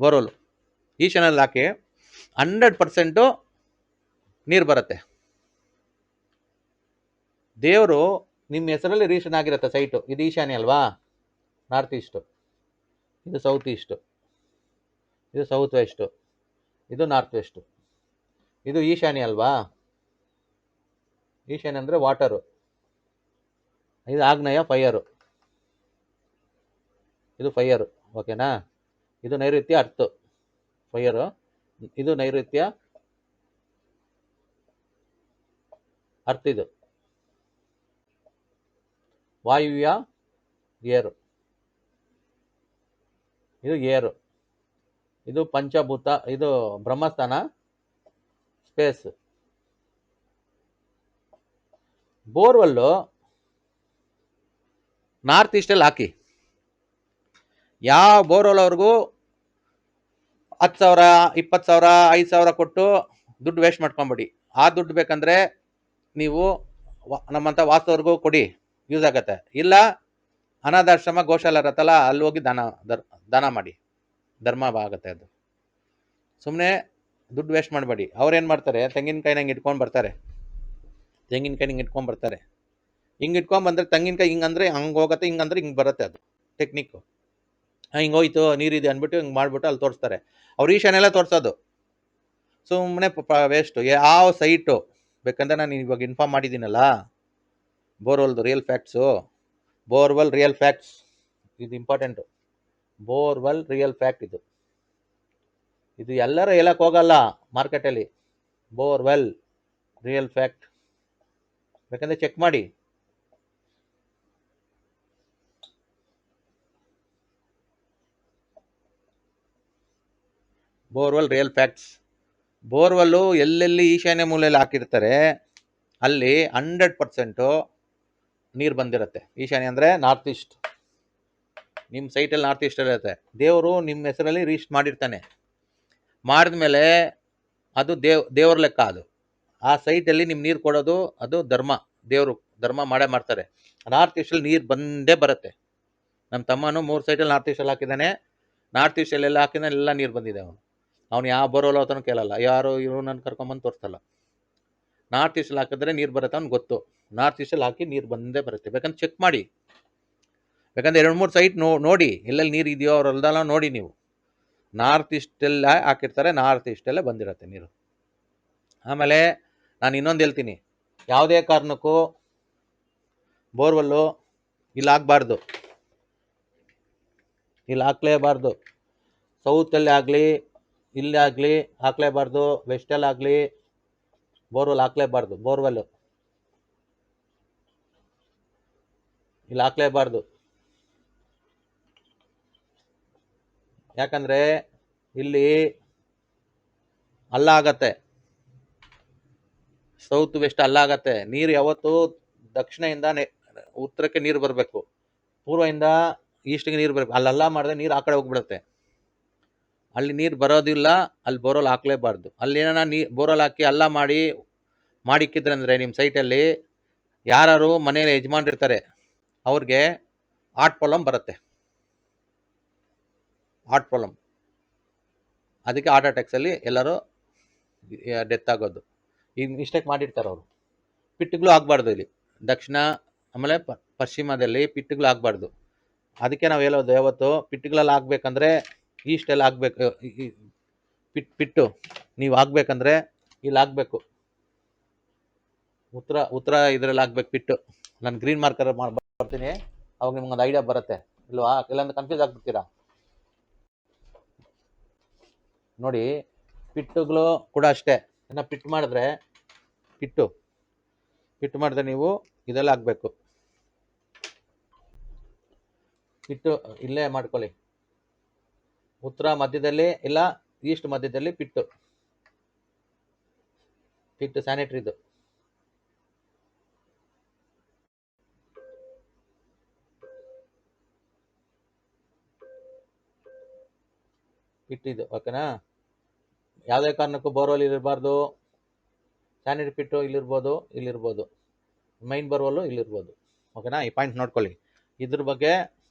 ಬೋರ್ವೆಲ್ಲು ಈಶಾನ್ಯದಲ್ಲಿ ಹಾಕಿ. 100% ನೀರು ಬರುತ್ತೆ. ದೇವರು ನಿಮ್ಮ ಹೆಸರಲ್ಲಿ ರಿಜಿಸ್ಟ್ರೇಷನ್ ಆಗಿರುತ್ತೆ ಸೈಟು. ಇದು ಈಶಾನ್ಯ ಅಲ್ವಾ, ನಾರ್ತ್ ಈಸ್ಟು. ಇದು ಸೌತ್ ಈಸ್ಟು. ಇದು ಸೌತ್ ವೆಸ್ಟು. ಇದು ನಾರ್ತ್ ವೆಸ್ಟು. ಇದು ಈಶಾನ್ಯ ಅಲ್ವಾ, ಈಶಾನ್ಯ ಅಂದರೆ ವಾಟರು, ಇದು ಆಗ್ನೇಯ ಫೈಯರು, ಇದು ಫೈಯರು. ಓಕೆನಾ, ಇದು ನೈಋತ್ಯ ಅರ್ತ್ ಫೈಯರು, ಇದು ನೈಋತ್ಯ ಅರ್ತ್, ಇದು ವಾಯುವ್ಯ ಏರು, ಇದು ಏರು, ಇದು ಪಂಚಭೂತ, ಇದು ಬ್ರಹ್ಮಸ್ಥಾನ ಸ್ಪೇಸ್. ಬೋರ್ವೆಲ್ಲು ನಾರ್ತ್ ಈಸ್ಟಲ್ಲಿ ಹಾಕಿ. ಯಾವ ಬೋರ್ವೆಲ್ ಅವ್ರಿಗೂ 10,000 20,000 5,000 ಕೊಟ್ಟು ದುಡ್ಡು ವೇಸ್ಟ್ ಮಾಡ್ಕೊಂಬಿಡಿ. ಆ ದುಡ್ಡು ಬೇಕಂದ್ರೆ ನೀವು ನಮ್ಮಂಥ ವಾಸ್ತವ್ರಿಗೂ ಕೊಡಿ, ಯೂಸ್ ಆಗತ್ತೆ. ಇಲ್ಲ ಅನಾಥಾಶ್ರಮ ಗೋಶಾಲ ಇರತ್ತಲ್ಲ, ಅಲ್ಲಿ ಹೋಗಿ ದಾನ ಮಾಡಿ, ಧರ್ಮ ಆಗುತ್ತೆ ಅದು. ಸುಮ್ಮನೆ ದುಡ್ಡು ವೇಸ್ಟ್ ಮಾಡಬೇಡಿ. ಅವ್ರೇನು ಮಾಡ್ತಾರೆ, ತೆಂಗಿನಕಾಯಿ ನಂಗೆ ಇಟ್ಕೊಂಡು ಬರ್ತಾರೆ, ತೆಂಗಿನಕಾಯಿ ಹಿಂಗೆ ಇಟ್ಕೊಂಡು ಬರ್ತಾರೆ. ಹಿಂಗೆ ಇಟ್ಕೊಂಡು ಬಂದರೆ ತೆಂಗಿನಕಾಯಿ ಹಿಂಗಂದ್ರೆ ಹಂಗೆ ಹೋಗುತ್ತೆ, ಹಿಂಗಂದ್ರೆ ಹಿಂಗೆ ಬರುತ್ತೆ. ಅದು ಟೆಕ್ನಿಕ್ಕು. ಹಿಂಗೆ ಹೋಯ್ತು ನೀರಿದೆ ಅಂದ್ಬಿಟ್ಟು ಹಿಂಗೆ ಮಾಡಿಬಿಟ್ಟು ಅಲ್ಲಿ ತೋರಿಸ್ತಾರೆ. ಅವ್ರು ಈಶಾನೆಲ್ಲ ತೋರಿಸೋದು ಸುಮ್ಮನೆ ವೇಸ್ಟು. ಯಾವ ಸೈಟು ಬೇಕಂದ್ರೆ ನಾನು ಇವಾಗ ಇನ್ಫಾರ್ಮ್ ಮಾಡಿದ್ದೀನಲ್ಲ, ಬೋರ್ವೆಲ್ದು real facts, borewell real facts, ಇದು ಇಂಪಾರ್ಟೆಂಟು. ಬೋರ್ವೆಲ್ ರಿಯಲ್ ಫ್ಯಾಕ್ಟ್ ಇದು ಎಲ್ಲರೂ ಹೇಳಕ್ಕೆ ಹೋಗಲ್ಲ ಮಾರ್ಕೆಟಲ್ಲಿ. ಬೋರ್ವೆಲ್ ರಿಯಲ್ ಫ್ಯಾಕ್ಟ್ ಬೇಕಂದ್ರೆ ಚೆಕ್ ಮಾಡಿ. Borewell real facts. ಬೋರ್ವೆಲ್ಲು ಎಲ್ಲೆಲ್ಲಿ ಈಶಾನ್ಯ ಮೂಲೆಯಲ್ಲಿ ಹಾಕಿರ್ತಾರೆ ಅಲ್ಲಿ 100% ನೀರು ಬಂದಿರುತ್ತೆ. ಈಶಾನ್ಯ ಅಂದರೆ ನಾರ್ತ್ ಈಸ್ಟ್. ನಿಮ್ಮ ಸೈಟಲ್ಲಿ ನಾರ್ತ್ ಈಸ್ಟಲ್ಲಿ ಇರುತ್ತೆ. ದೇವರು ನಿಮ್ಮ ಹೆಸರಲ್ಲಿ ರಿಜಿಸ್ಟರ್ ಮಾಡಿರ್ತಾನೆ. ಮಾಡಿದ್ಮೇಲೆ ಅದು ದೇವ್ರ ಲೆಕ್ಕ. ಅದು ಆ ಸೈಟಲ್ಲಿ ನಿಮ್ಮ ನೀರು ಕೊಡೋದು ಅದು ಧರ್ಮ. ದೇವರು ಧರ್ಮ ಮಾಡೇ ಮಾಡ್ತಾರೆ. ನಾರ್ತ್ ಈಸ್ಟಲ್ಲಿ ನೀರು ಬಂದೇ ಬರುತ್ತೆ. ನಮ್ಮ ತಮ್ಮನು 3 ಸೈಟಲ್ಲಿ ನಾರ್ತ್ ಈಸ್ಟಲ್ಲಿ ಹಾಕಿದ್ದಾನೆ. ನಾರ್ತ್ ಈಸ್ಟಲ್ಲೆಲ್ಲ ಹಾಕಿದ್ದಾನೆ, ಎಲ್ಲ ನೀರು ಬಂದಿದೆ. ಅವನು ಯಾವ ಬರೋಲ್ಲ ಅವತನೂ ಕೇಳಲ್ಲ, ಯಾರು ಇವರು ನನ್ನ ಕರ್ಕೊಂಬಂದು ತೋರಿಸಲ್ಲ. ನಾರ್ತ್ ಈಸ್ಟಲ್ಲಿ ಹಾಕಿದ್ರೆ ನೀರು ಬರುತ್ತೆ ಅವ್ನು ಗೊತ್ತು. ನಾರ್ತ್ ಈಸ್ಟಲ್ಲಿ ಹಾಕಿ ನೀರು ಬಂದೇ ಬರುತ್ತೆ. ಬೇಕಂದ್ರೆ ಚೆಕ್ ಮಾಡಿ, ಬೇಕಂದ್ರೆ 2-3 ಸೈಟ್ ನೋಡಿ ಎಲ್ಲೆಲ್ಲಿ ನೀರು ಇದೆಯೋ ಅವರೆಲ್ಲ ನೋಡಿ. ನೀವು ನಾರ್ತ್ ಈಸ್ಟೆಲ್ಲ ಹಾಕಿರ್ತಾರೆ, ನಾರ್ತ್ ಈಸ್ಟಲ್ಲೇ ಬಂದಿರುತ್ತೆ ನೀರು. ಆಮೇಲೆ ನಾನು ಇನ್ನೊಂದು ಹೇಳ್ತೀನಿ, ಯಾವುದೇ ಕಾರಣಕ್ಕೂ ಬೋರ್ವೆಲ್ಲು ಇಲ್ಲಿ ಹಾಕ್ಬಾರ್ದು, ಇಲ್ಲಿ ಹಾಕ್ಲೇಬಾರ್ದು. ಸೌತಲ್ಲಿ ಆಗಲಿ ಇಲ್ಲಿ ಆಗಲಿ ಹಾಕ್ಲೇಬಾರ್ದು, ವೆಸ್ಟಲ್ಲಿ ಆಗಲಿ ಬೋರ್ವೆಲ್ ಹಾಕ್ಲೇಬಾರ್ದು. ಬೋರ್ವೆಲ್ಲು ಇಲ್ಲಿ ಹಾಕ್ಲೇಬಾರ್ದು. ಯಾಕಂದರೆ ಇಲ್ಲಿ ಅಲ್ಲಾಗತ್ತೆ, ಸೌತ್ ವೆಸ್ಟ್ ಅಲ್ಲಾಗತ್ತೆ. ನೀರು ಯಾವತ್ತು ದಕ್ಷಿಣದಿಂದ ಉತ್ತರಕ್ಕೆ ನೀರು ಬರಬೇಕು, ಪೂರ್ವದಿಂದ ಈಸ್ಟ್ಗೆ ನೀರು ಬರಬೇಕು. ಅಲ್ಲೆಲ್ಲ ಮಾಡಿದ್ರೆ ನೀರು ಆ ಕಡೆ ಹೋಗ್ಬಿಡುತ್ತೆ. ಅಲ್ಲಿ ನೀರು ಬರೋದಿಲ್ಲ, ಅಲ್ಲಿ ಬೋರ್ವೆಲ್ ಹಾಕ್ಲೇಬಾರ್ದು. ಅಲ್ಲಿ ಏನಾರ ಬೋರ್ವೆಲ್ ಹಾಕಿ ಅಲ್ಲ ಮಾಡಿಕ್ಕಿದ್ರೆ ಅಂದರೆ ನಿಮ್ಮ ಸೈಟಲ್ಲಿ ಯಾರು ಮನೇಲಿ ಯಜಮಾನ್ರಿರ್ತಾರೆ ಅವ್ರಿಗೆ ಹಾರ್ಟ್ ಪ್ರಾಬ್ಲಮ್ ಬರುತ್ತೆ. ಹಾರ್ಟ್ ಪ್ರಾಬ್ಲಮ್, ಅದಕ್ಕೆ ಹಾರ್ಟ್ ಅಟ್ಯಾಕ್ಸಲ್ಲಿ ಎಲ್ಲರೂ ಡೆತ್ ಆಗೋದು. ಈಗ ಮಿಸ್ಟೇಕ್ ಮಾಡಿರ್ತಾರೆ ಅವರು. ಪಿಟ್ಗಳು ಆಗಬಾರ್ದು ಇಲ್ಲಿ ದಕ್ಷಿಣ ಆಮೇಲೆ ಪಶ್ಚಿಮದಲ್ಲಿ ಪಿಟ್ಗಳು ಆಗಬಾರ್ದು. ಅದಕ್ಕೆ ನಾವು ಹೇಳೋದು, ಯಾವತ್ತು ಪಿಟ್ಗಳಲ್ಲಿ ಹಾಕ್ಬೇಕಂದ್ರೆ ಈಸ್ಟಲ್ಲಿ ಹಾಕ್ಬೇಕು. ಪಿಟ್ಟು ನೀವು ಹಾಕ್ಬೇಕಂದ್ರೆ ಇಲ್ಲಿ ಹಾಕ್ಬೇಕು, ಉತ್ತರ ಇದರಲ್ಲಿ ಹಾಕ್ಬೇಕು ಪಿಟ್ಟು. ನಾನು ಗ್ರೀನ್ ಮಾರ್ಕರ್ ಬರ್ತೀನಿ, ಅವಾಗ ನಿಮ್ಗೊಂದು ಐಡಿಯಾ ಬರುತ್ತೆ. ಇಲ್ವಾ, ಇಲ್ಲಾಂದ್ರೆ ಕನ್ಫ್ಯೂಸ್ ಆಗ್ಬಿಡ್ತೀರಾ. ನೋಡಿ, ಪಿಟ್ಟುಗಳು ಕೂಡ ಅಷ್ಟೇ. ಇನ್ನು ಪಿಟ್ಟು ಮಾಡಿದ್ರೆ ನೀವು ಇದೆಲ್ಲ ಹಾಕ್ಬೇಕು. ಪಿಟ್ಟು ಇಲ್ಲೇ ಮಾಡ್ಕೊಳ್ಳಿ, ಉತ್ತರ ಮಧ್ಯದಲ್ಲಿ ಇಲ್ಲ ಈಸ್ಟ್ ಮಧ್ಯದಲ್ಲಿ ಪಿಟ್ಟು ಸ್ಯಾನಿಟ್ರಿದು. ಪಿಟ್ಟಿದು ಓಕೆನಾ. ಯಾವುದೇ ಕಾರಣಕ್ಕೂ ಬೋರ್ವೆಲ್ ಇಲ್ಲಿರಬಾರ್ದು, ಸ್ಯಾನಿಟರಿ ಪಿಟ್ಟು ಇಲ್ಲಿರ್ಬೋದು, ಮೈನ್ ಬೋರ್ವೆಲ್ಲು ಇಲ್ಲಿರ್ಬೋದು. ಓಕೆನಾ, ಈ ಪಾಯಿಂಟ್ ನೋಡ್ಕೊಳ್ಳಿ. ಇದ್ರ ಬಗ್ಗೆ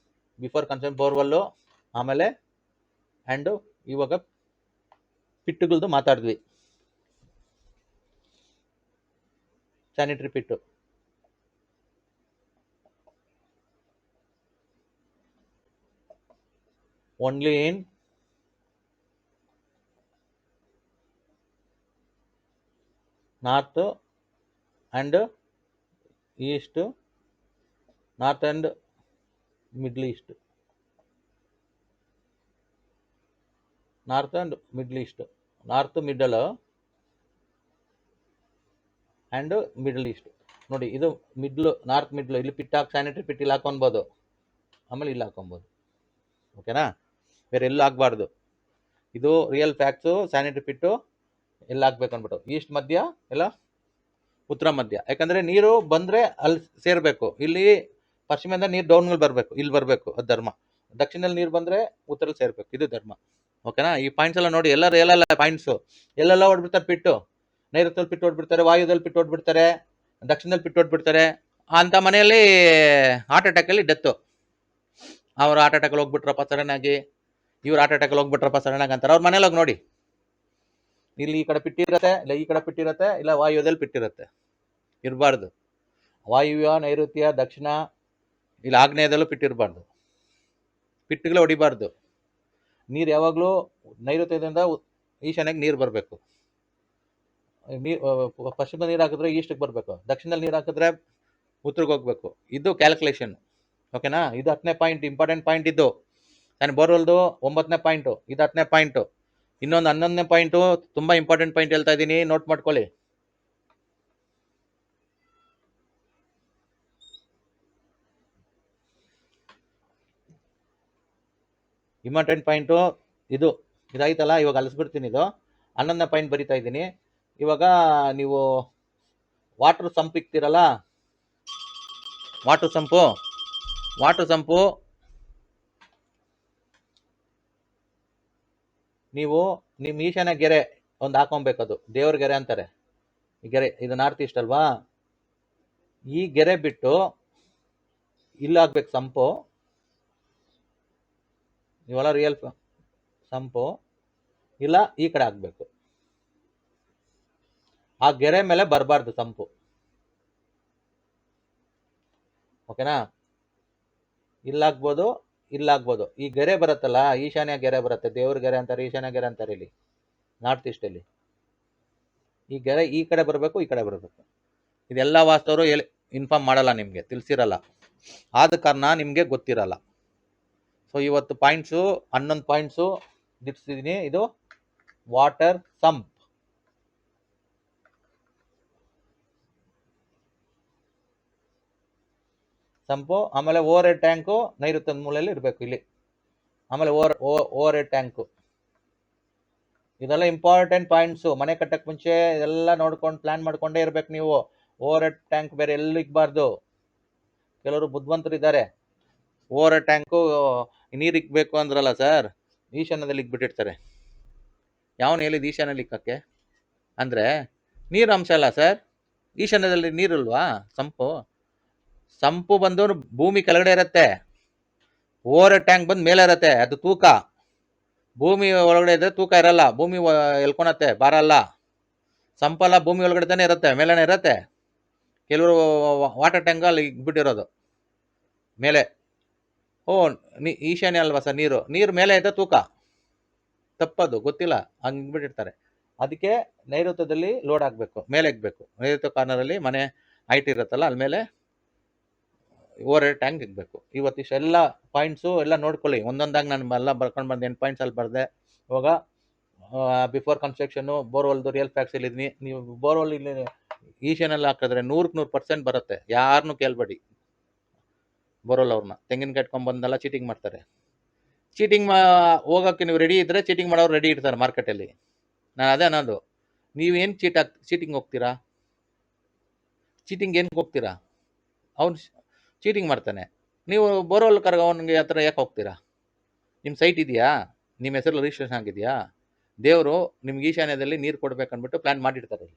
ಬಿಫೋರ್ ಕನ್ಸರ್ನ್ ಬೋರ್ವೆಲ್ಲು, ಆಮೇಲೆ ಆ್ಯಂಡು ಇವಾಗ ಪಿಟ್ಟುಗಳದ್ದು ಮಾತಾಡಿದ್ವಿ. Sanitary pit only in north and east, north and middle east, north and middle east, north middle and middle east. ನೋಡಿ ಇದು ಮಿಡ್ಲು, ನಾರ್ತ್ ಮಿಡ್ಲು, ಇಲ್ಲಿ ಪಿಟ್ ಹಾಕಿ ಸ್ಯಾನಿಟರಿ ಪಿಟ್ ಇಲ್ಲಿ ಹಾಕೊಬೋದು, ಆಮೇಲೆ ಇಲ್ಲಿ ಹಾಕೊಬೋದು. ಓಕೆನಾ, ಬೇರೆ ಎಲ್ಲೂ ಆಗಬಾರ್ದು. ಇದು ರಿಯಲ್ ಫ್ಯಾಕ್ಟ್ಸು. ಸ್ಯಾನಿಟರಿ ಪಿಟ್ಟು ಎಲ್ಲ ಹಾಕ್ಬೇಕು ಅಂದ್ಬಿಟ್ಟು ಈಸ್ಟ್ ಮಧ್ಯ ಎಲ್ಲ ಉತ್ತರ ಮಧ್ಯ, ಯಾಕಂದರೆ ನೀರು ಬಂದರೆ ಅಲ್ಲಿ ಸೇರಬೇಕು. ಇಲ್ಲಿ ಪಶ್ಚಿಮದಿಂದ ನೀರು ಡೌನ್ಗಳು ಬರಬೇಕು, ಇಲ್ಲಿ ಬರಬೇಕು, ಅದು ಧರ್ಮ. ದಕ್ಷಿಣದಲ್ಲಿ ನೀರು ಬಂದರೆ ಉತ್ತರಲ್ಲಿ ಸೇರಬೇಕು, ಇದು ಧರ್ಮ. ಓಕೆನಾ, ಈ ಪಾಯಿಂಟ್ಸ್ ಎಲ್ಲ ನೋಡಿ, ಎಲ್ಲೆಲ್ಲ ಪಾಯಿಂಟ್ಸು ಎಲ್ಲೆಲ್ಲ ಹೊಡ್ಬಿಡ್ತಾರೆ ಪಿಟ್ಟು. ನೈಋತ್ಯದಲ್ಲಿ ಪಿಟ್ಟು ಹೊಡ್ಬಿಡ್ತಾರೆ, ವಾಯುದಲ್ಲಿ ಪಿಟ್ಟು ಹೊಡ್ಬಿಡ್ತಾರೆ, ದಕ್ಷಿಣದಲ್ಲಿ ಪಿಟ್ಟು ಹೊಡ್ಬಿಡ್ತಾರೆ. ಅಂಥ ಮನೆಯಲ್ಲಿ ಹಾರ್ಟ್ ಅಟ್ಯಾಕಲ್ಲಿ ಡೆತ್ತು. ಅವ್ರು ಹಾರ್ಟ್ ಅಟ್ಯಾಕಲ್ಲಿ ಹೋಗ್ಬಿಟ್ರಪ್ಪ ಸಡನ್ ಆಗಿ, ಇವ್ರು ಹಾರ್ಟ್ ಅಟ್ಯಾಕಲ್ಲಿ ಹೋಗ್ಬಿಟ್ರಪ್ಪ ಸಡನ್ ಆಗಿ ಅಂತಾರೆ. ಅವ್ರ ಮನೇಲಿ ಹೋಗಿ ನೋಡಿ, ಇಲ್ಲಿ ಈ ಕಡೆ ಪಿಟ್ಟಿರುತ್ತೆ, ಇಲ್ಲ ಈ ಕಡೆ ಪಿಟ್ಟಿರುತ್ತೆ, ಇಲ್ಲ ವಾಯುವ್ಯದಲ್ಲಿ ಪಿಟ್ಟಿರುತ್ತೆ. ಇರಬಾರ್ದು. ವಾಯುವ್ಯ, ನೈಋತ್ಯ, ದಕ್ಷಿಣ, ಇಲ್ಲ ಆಗ್ನೇಯದಲ್ಲೂ ಪಿಟ್ಟಿರಬಾರ್ದು. ಪಿಟ್ಟುಗಳೇ ಹೊಡಿಬಾರ್ದು. ನೀರು ಯಾವಾಗಲೂ ನೈಋತ್ಯದಿಂದ ಈಶಾನ್ಯಕ್ಕೆ ನೀರು ಬರಬೇಕು. ಪಶ್ಚಿಮ ನೀರು ಹಾಕಿದ್ರೆ ಈಸ್ಟಿಗೆ ಬರಬೇಕು, ದಕ್ಷಿಣದಲ್ಲಿ ನೀರು ಹಾಕಿದ್ರೆ ಉತ್ತರಕ್ಕೆ ಹೋಗ್ಬೇಕು. ಇದು ಕ್ಯಾಲ್ಕುಲೇಷನ್. ಓಕೆನಾ, ಇದು 10ನೇ ಪಾಯಿಂಟ್, ಇಂಪಾರ್ಟೆಂಟ್ ಪಾಯಿಂಟ್. ಇದು ನಾನು ಬೋರ್ವೆಲ್ದು 9ನೇ ಪಾಯಿಂಟು, ಇದು 10ನೇ ಪಾಯಿಂಟು. ಇನ್ನೊಂದು 11ನೇ ಪಾಯಿಂಟು, ತುಂಬ ಇಂಪಾರ್ಟೆಂಟ್ ಪಾಯಿಂಟ್ ಹೇಳ್ತಾ ಇದ್ದೀನಿ, ನೋಟ್ ಮಾಡ್ಕೊಳ್ಳಿ. ಇಂಪಾರ್ಟೆಂಟ್ ಪಾಯಿಂಟು ಇದು ಇದಾಯ್ತಲ್ಲ. ಇವಾಗ ಅಲಿಸ್ಬಿಡ್ತೀನಿ. ಇದು 11ನೇ ಪಾಯಿಂಟ್ ಬರಿತಾ ಇದ್ದೀನಿ. ಇವಾಗ ನೀವು ವಾಟರ್ ಸಂಪ್ ಇಕ್ತೀರಲ್ಲ, ವಾಟರ್ ಸಂಪು ನೀವು ನಿಮ್ಮ ಈಶಾನ್ಯ ಗೆರೆ ಒಂದು ಹಾಕೊಬೇಕು. ಅದು ದೇವ್ರ ಗೆರೆ ಅಂತಾರೆ. ಈ ಗೆರೆ ಇದು ನಾರ್ತ್ ಈಸ್ಟ್ ಅಲ್ವಾ, ಈ ಗೆರೆ ಬಿಟ್ಟು ಇಲ್ಲಿ ಹಾಕ್ಬೇಕು ಸಂಪು. ಇವೆಲ್ಲ ರಿಯಲ್ ಸಂಪು. ಇಲ್ಲ ಈ ಕಡೆ ಹಾಕ್ಬೇಕು. ಆ ಗೆರೆ ಮೇಲೆ ಬರಬಾರ್ದು ಸಂಪು. ಓಕೆನಾ, ಇಲ್ಲಾಗ್ಬೋದು, ಇಲ್ಲಾಗ್ಬೋದು. ಈ ಗೆರೆ ಬರುತ್ತಲ್ಲ, ಈಶಾನ್ಯ ಗೆರೆ ಬರುತ್ತೆ, ದೇವ್ರ ಗೆರೆ ಅಂತಾರೆ, ಈಶಾನ್ಯ ಗೆರೆ ಅಂತಾರೆ. ಇಲ್ಲಿ ನಾರ್ತ್ ಈಸ್ಟಲ್ಲಿ ಈ ಗೆರೆ ಈ ಕಡೆ ಬರಬೇಕು, ಈ ಕಡೆ ಬರಬೇಕು. ಇದೆಲ್ಲ ವಾಸ್ತವರು ಇನ್ಫಾರ್ಮ್ ಮಾಡಲ್ಲ, ನಿಮಗೆ ತಿಳಿಸಿರಲ್ಲ, ಆದ ಕಾರಣ ನಿಮಗೆ ಗೊತ್ತಿರಲ್ಲ. ಸೊ ಇವತ್ತು ಪಾಯಿಂಟ್ಸು 11 ಪಾಯಿಂಟ್ಸು ದಿಟ್ಟಿಸಿದ್ದೀನಿ. ಇದು ವಾಟರ್ ಸಂಪ್. ಆಮೇಲೆ ಓವರ್ ಹೆಡ್ ಟ್ಯಾಂಕು ನೈಋತ್ಯದ ಮೂಲೆಯಲ್ಲಿ ಇರಬೇಕು, ಇಲ್ಲಿ. ಆಮೇಲೆ ಓವರ್ ಹೆಡ್ ಟ್ಯಾಂಕು. ಇದೆಲ್ಲ ಇಂಪಾರ್ಟೆಂಟ್ ಪಾಯಿಂಟ್ಸು. ಮನೆ ಕಟ್ಟಕ್ಕೆ ಮುಂಚೆ ಇದೆಲ್ಲ ನೋಡ್ಕೊಂಡು ಪ್ಲಾನ್ ಮಾಡ್ಕೊಂಡೇ ಇರ್ಬೇಕು ನೀವು. ಓವರ್ ಹೆಡ್ ಟ್ಯಾಂಕ್ ಬೇರೆ ಎಲ್ಲೂ ಇಕ್ಬಾರ್ದು. ಕೆಲವರು ಬುದ್ಧಿವಂತರಿದ್ದಾರೆ, ಓವರ್ ಹೆಡ್ ಟ್ಯಾಂಕು ನೀರು ಇಕ್ಬೇಕು ಅಂದ್ರಲ್ಲ ಸರ್, ಈಶಾನ್ಯದಲ್ಲಿ ಇಕ್ಬಿಟ್ಟಿರ್ತಾರೆ. ಯಾವನು ಹೇಳಿದ ಈಶಾನ್ಯದಲ್ಲಿ ಇಕ್ಕಕ್ಕೆ? ಅಂದರೆ ನೀರು ಅಂಶ ಅಲ್ಲ ಸರ್, ಈಶಾನ್ಯದಲ್ಲಿ ನೀರಿಲ್ವಾ? ಸಂಪು ಬಂದು ಭೂಮಿ ಕೆಳಗಡೆ ಇರುತ್ತೆ, ಓವರ್ ಹೆಡ್ ಟ್ಯಾಂಕ್ ಬಂದು ಮೇಲೆ ಇರುತ್ತೆ. ಅದು ತೂಕ. ಭೂಮಿ ಒಳಗಡೆ ಇದ್ರೆ ತೂಕ ಇರಲ್ಲ, ಭೂಮಿ ಎಲ್ಕೊಳತ್ತೆ, ಭಾರ ಅಲ್ಲ. ಸಂಪಲ್ಲ ಭೂಮಿ ಒಳಗಡೆ ತಾನೇ ಇರುತ್ತೆ, ಮೇಲೆನೇ ಇರುತ್ತೆ. ಕೆಲವರು ವಾಟರ್ ಟ್ಯಾಂಕ್ ಅಲ್ಲಿ ಇಕ್ಬಿಟ್ಟಿರೋದು ಮೇಲೆ. ಈಶಾನ್ಯ ಅಲ್ವಾ ಸರ್ ನೀರು ಮೇಲೆ ಇದೆ, ತೂಕ ತಪ್ಪದು, ಗೊತ್ತಿಲ್ಲ, ಹಂಗೆ ಇಕ್ಬಿಟ್ಟಿರ್ತಾರೆ. ಅದಕ್ಕೆ ನೈಋತ್ಯದಲ್ಲಿ ಲೋಡ್ ಹಾಕಬೇಕು, ಮೇಲೆ ಇಕ್ಬೇಕು. ನೈಋತ್ಯ ಕಾರ್ನರಲ್ಲಿ ಮನೆ ಹೈಟ್ ಇರುತ್ತಲ್ಲ, ಅಲ್ಲಿ ಮೇಲೆ ಓವರ್ ಹೆಡ್ ಟ್ಯಾಂಕ್ ಇಕ್ಬೇಕು. ಇವತ್ತು ಇಷ್ಟೆಲ್ಲ ಪಾಯಿಂಟ್ಸು ಎಲ್ಲ ನೋಡ್ಕೊಳ್ಳಿ ಒಂದೊಂದಾಗಿ. ನಾನು ಎಲ್ಲ ಬರ್ಕೊಂಡು ಬಂದು 8 ಪಾಯಿಂಟ್ಸ್ ಅಲ್ಲಿ ಬರೆದೆ. ಇವಾಗ ಬಿಫೋರ್ ಕನ್ಸ್ಟ್ರಕ್ಷನು ಬೋರ್ವೆಲ್ದು ರಿಯಲ್ ಫ್ಯಾಕ್ಟ್ಸ್ ಇಲ್ಲಿದ್ದೀನಿ. ನೀವು ಬೋರ್ವೆಲ್ ಇಲ್ಲಿ ಈಶಾನ್ಯಲ್ಲಿ ಹಾಕಿದ್ರೆ 100% ಬರುತ್ತೆ. ಯಾರನ್ನೂ ಕೇಳಬೇಡಿ ಬೋರ್ವೆಲ್ ಅವ್ರನ್ನ. ತೆಂಗಿನಕಾಯಿ ಇಟ್ಕೊಂಡ್ಬಂದೆಲ್ಲ ಚೀಟಿಂಗ್ ಮಾಡ್ತಾರೆ. ಚೀಟಿಂಗ್ ಹೋಗೋಕ್ಕೆ ನೀವು ರೆಡಿ ಇದ್ದರೆ ಚೀಟಿಂಗ್ ಮಾಡೋರು ರೆಡಿ ಇರ್ತಾರೆ ಮಾರ್ಕೆಟಲ್ಲಿ. ನಾನು ಅದೇ ಅನ್ನೋದು, ನೀವೇನು ಚೀಟಿಂಗ್ ಹೋಗ್ತೀರಾ? ಚೀಟಿಂಗ್ ಏನಕ್ಕೆ ಹೋಗ್ತೀರಾ? ಅವ್ನು ಚೀಟಿಂಗ್ ಮಾಡ್ತಾನೆ, ನೀವು ಬೋರ್ವೆಲ್ ಕರ್ಗ ಅವನಿಗೆ ಹತ್ರ ಯಾಕೆ ಹೋಗ್ತೀರಾ? ನಿಮ್ಮ ಸೈಟ್ ಇದೆಯಾ? ನಿಮ್ಮ ಹೆಸರಲ್ಲಿ ರಿಜಿಸ್ಟ್ರೇಷನ್ ಆಗಿದೆಯಾ? ದೇವರು ನಿಮ್ಗೆ ಈಶಾನ್ಯದಲ್ಲಿ ನೀರು ಕೊಡ್ಬೇಕಂದ್ಬಿಟ್ಟು ಪ್ಲ್ಯಾನ್ ಮಾಡಿರ್ತಾರೆ.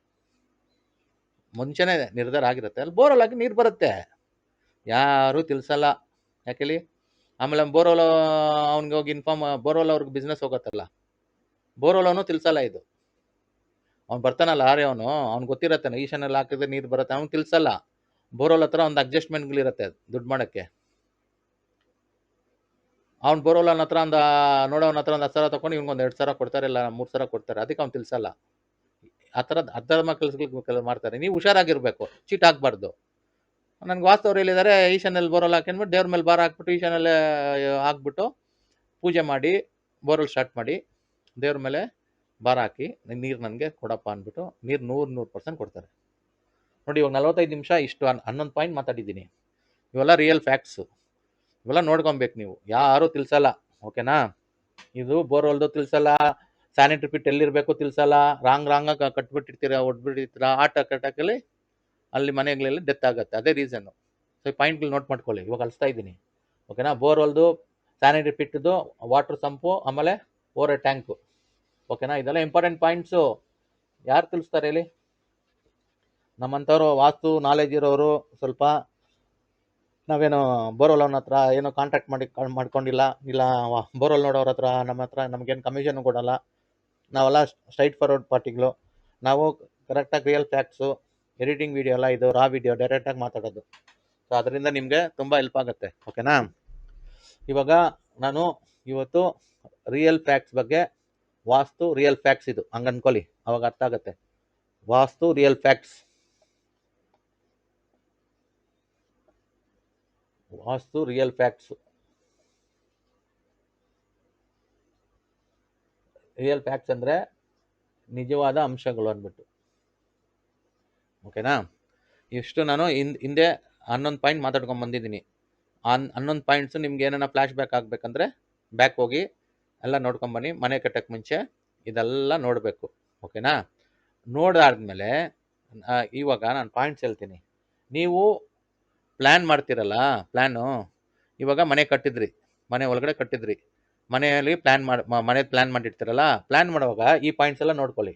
ಮುಂಚೆನೇ ನಿರ್ಧಾರ ಆಗಿರುತ್ತೆ. ಅಲ್ಲಿ ಬೋರ್ವೆಲ್ ಆಗಿ ನೀರು ಬರುತ್ತೆ, ಯಾರೂ ತಿಳಿಸಲ್ಲ. ಯಾಕೆಳಿ? ಆಮೇಲೆ ಬೋರ್ವೆಲ್ ಅವ್ನಿಗೆ ಹೋಗಿ ಇನ್ಫಾರ್ಮ್, ಬೋರ್ವೆಲ್ ಅವ್ರಿಗೆ ಬಿಸ್ನೆಸ್ ಹೋಗುತ್ತಲ್ಲ, ಬೋರ್ವೆಲ್ ಅವನು ತಿಳಿಸಲ್ಲ. ಇದು ಅವ್ನು ಬರ್ತಾನಲ್ಲ ಆರೆ ಅವ್ನು ಗೊತ್ತಿರತ್ತೆ ಈಶಾನ್ಯಲ್ಲಿ ಹಾಕಿದ್ರೆ ನೀರು ಬರುತ್ತೆ, ಅವ್ನು ತಿಳಿಸಲ್ಲ. ಬೋರ್ವೆಲ್ ಹತ್ರ ಒಂದು ಅಡ್ಜಸ್ಟ್ಮೆಂಟ್ಗಳಿರುತ್ತೆ ದುಡ್ಡು ಮಾಡೋಕ್ಕೆ. ಅವ್ನು ಬೋರ್ವೆಲ್ ಅವನ ಹತ್ರ ನೋಡೋನ ಹತ್ರ ಒಂದು 10,000 ತೊಗೊಂಡು ಇವ್ನಿಗೆ ಒಂದು 2,000 ಕೊಡ್ತಾರೆ, ಇಲ್ಲ 3,000 ಕೊಡ್ತಾರೆ. ಅದಕ್ಕೆ ಅವ್ನು ತಿಳಿಸಲ್ಲ. ಆ ಥರದ್ ಅರ್ಧರ್ಮ ಕೆಲಸಗಳು ಮಾಡ್ತಾರೆ. ನೀವು ಹುಷಾರಾಗಿರ್ಬೇಕು, ಚೀಟ್ ಆಗ್ಬಾರ್ದು. ನನ್ಗೆ ವಾಸ್ತವ್ರು ಹೇಳಿದ್ದಾರೆ, ಈಶಾನ್ಯಲ್ಲಿ ಬೋರ್ವೆಲ್ ಹಾಕ್ಕೊಂಡ್ಬಿಟ್ಟು ದೇವ್ರ ಮೇಲೆ ಭಾರ ಹಾಕ್ಬಿಟ್ಟು ಈಶಾನ್ಯಲ್ಲೇ ಹಾಕ್ಬಿಟ್ಟು ಪೂಜೆ ಮಾಡಿ ಬೋರ್ವೆಲ್ ಸ್ಟಾರ್ಟ್ ಮಾಡಿ ದೇವ್ರ ಮೇಲೆ ಭಾರ ಹಾಕಿ ನೀರು ನನಗೆ ಕೊಡಪ್ಪ ಅಂದ್ಬಿಟ್ಟು ನೀರು 100% ಕೊಡ್ತಾರೆ. ನೋಡಿ, ಇವಾಗ 45 ನಿಮಿಷ ಇಷ್ಟು 11 ಪಾಯಿಂಟ್ ಮಾತಾಡಿದ್ದೀನಿ. ಇವೆಲ್ಲ ರಿಯಲ್ ಫ್ಯಾಕ್ಟ್ಸು. ಇವೆಲ್ಲ ನೋಡ್ಕೊಬೇಕು ನೀವು, ಯಾರು ತಿಳ್ಸಲ್ಲ. ಓಕೆನಾ? ಇದು ಬೋರ್ವೆಲ್ದು ತಿಳ್ಸಲ್ಲ, ಸ್ಯಾನಿಟರಿ ಪಿಟ್ ಎಲ್ಲಿರಬೇಕು ತಿಳ್ಸಲ್ಲ, ರಾಂಗ್ ಕಟ್ಬಿಟ್ಟಿರ್ತೀರ, ಹೊಡ್ಬಿಟ್ಟಿರ್ತೀರ, ಅಟ್ಯಾಕಲ್ಲಿ ಅಲ್ಲಿ ಮನೆಗಳಲ್ಲಿ ಡೆತ್ ಆಗುತ್ತೆ. ಅದೇ ರೀಸನ್ನು. ಸೊ ಈ ಪಾಯಿಂಟ್ಗಳು ನೋಟ್ ಮಾಡ್ಕೊಳ್ಳಿ. ಇವಾಗ ಅಳಿಸ್ತಾ ಇದ್ದೀನಿ. ಓಕೆನಾ? ಬೋರ್ವೆಲ್ದು, ಸ್ಯಾನಿಟರಿ ಪಿಟ್ದು, ವಾಟರ್ ಸಂಪು, ಆಮೇಲೆ ಓವರ್ ಟ್ಯಾಂಕು. ಓಕೆನಾ? ಇದೆಲ್ಲ ಇಂಪಾರ್ಟೆಂಟ್ ಪಾಯಿಂಟ್ಸು. ಯಾರು ತಿಳಿಸ್ತಾರೆ ಹೇಳಿ? ನಮ್ಮಂಥವ್ರು ವಾಸ್ತು ನಾಲೆಜ್ ಇರೋರು ಸ್ವಲ್ಪ ನಾವೇನು ಬೋರ್ವೆಲ್ ಅವನ ಹತ್ರ ಏನೋ ಕಾಂಟ್ಯಾಕ್ಟ್ ಮಾಡ್ಕೊಂಡಿಲ್ಲ, ಇಲ್ಲ ಬೋರ್ವೆಲ್ ನೋಡೋರ ಹತ್ರ ನಮ್ಮ ಹತ್ರ ನಮಗೇನು ಕಮಿಷನ್ ಕೊಡಲ್ಲ. ನಾವೆಲ್ಲ ಸ್ಟ್ರೈಟ್ ಫಾರ್ವರ್ಡ್ ಪಾರ್ಟಿಗಳು. ನಾವು ಕರೆಕ್ಟಾಗಿ ರಿಯಲ್ ಫ್ಯಾಕ್ಟ್ಸು, ಎಡಿಟಿಂಗ್ ವಿಡಿಯೋ ಎಲ್ಲ ಇದು ರಾ ವಿಡಿಯೋ ಡೈರೆಕ್ಟಾಗಿ ಮಾತಾಡೋದು. ಸೊ ಅದರಿಂದ ನಿಮಗೆ ತುಂಬ ಹೆಲ್ಪ್ ಆಗುತ್ತೆ. ಓಕೆನಾ? ಇವಾಗ ನಾನು ಇವತ್ತು ರಿಯಲ್ ಫ್ಯಾಕ್ಟ್ಸ್ ಬಗ್ಗೆ, ವಾಸ್ತು ರಿಯಲ್ ಫ್ಯಾಕ್ಟ್ಸ್ ಇದು ಹಂಗೆ ಅನ್ಕೊಳ್ಳಿ, ಅವಾಗ ಅರ್ಥ ಆಗುತ್ತೆ. ವಾಸ್ತು ರಿಯಲ್ ಫ್ಯಾಕ್ಟ್ಸ್, ವಾಸ್ತು ರಿಯಲ್ ಫ್ಯಾಕ್ಟ್ಸ್. ರಿಯಲ್ ಫ್ಯಾಕ್ಟ್ಸ್ ಅಂದರೆ ನಿಜವಾದ ಅಂಶಗಳು ಅಂದ್ಬಿಟ್ಟು. ಓಕೆನಾ? ಇಷ್ಟು ನಾನು ಹಿಂದೆ 11 ಪಾಯಿಂಟ್ ಮಾತಾಡ್ಕೊಂಡು ಬಂದಿದ್ದೀನಿ. 11 ಪಾಯಿಂಟ್ಸು ನಿಮ್ಗೆ ಏನಾರ ಫ್ಲ್ಯಾಶ್ ಬ್ಯಾಕ್ ಆಗಬೇಕಂದ್ರೆ ಬ್ಯಾಕ್ ಹೋಗಿ ಎಲ್ಲ ನೋಡ್ಕೊಂಬನ್ನಿ. ಮನೆ ಕಟ್ಟಕ್ಕೆ ಮುಂಚೆ ಇದೆಲ್ಲ ನೋಡಬೇಕು. ಓಕೆನಾ? ನೋಡಾದ್ಮೇಲೆ ಇವಾಗ ನಾನು ಪಾಯಿಂಟ್ಸ್ ಹೇಳ್ತೀನಿ. ನೀವು ಪ್ಲ್ಯಾನ್ ಮಾಡ್ತೀರಲ್ಲ, ಇವಾಗ ಮನೆ ಕಟ್ಟಿದ್ರಿ, ಮನೆ ಒಳಗಡೆ ಕಟ್ಟಿದ್ರಿ, ಮನೆಯಲ್ಲಿ ಮನೆ ಪ್ಲ್ಯಾನ್ ಮಾಡಿರ್ತೀರಲ್ಲ, ಪ್ಲ್ಯಾನ್ ಮಾಡುವಾಗ ಈ ಪಾಯಿಂಟ್ಸ್ ಎಲ್ಲ ನೋಡ್ಕೊಳ್ಳಿ.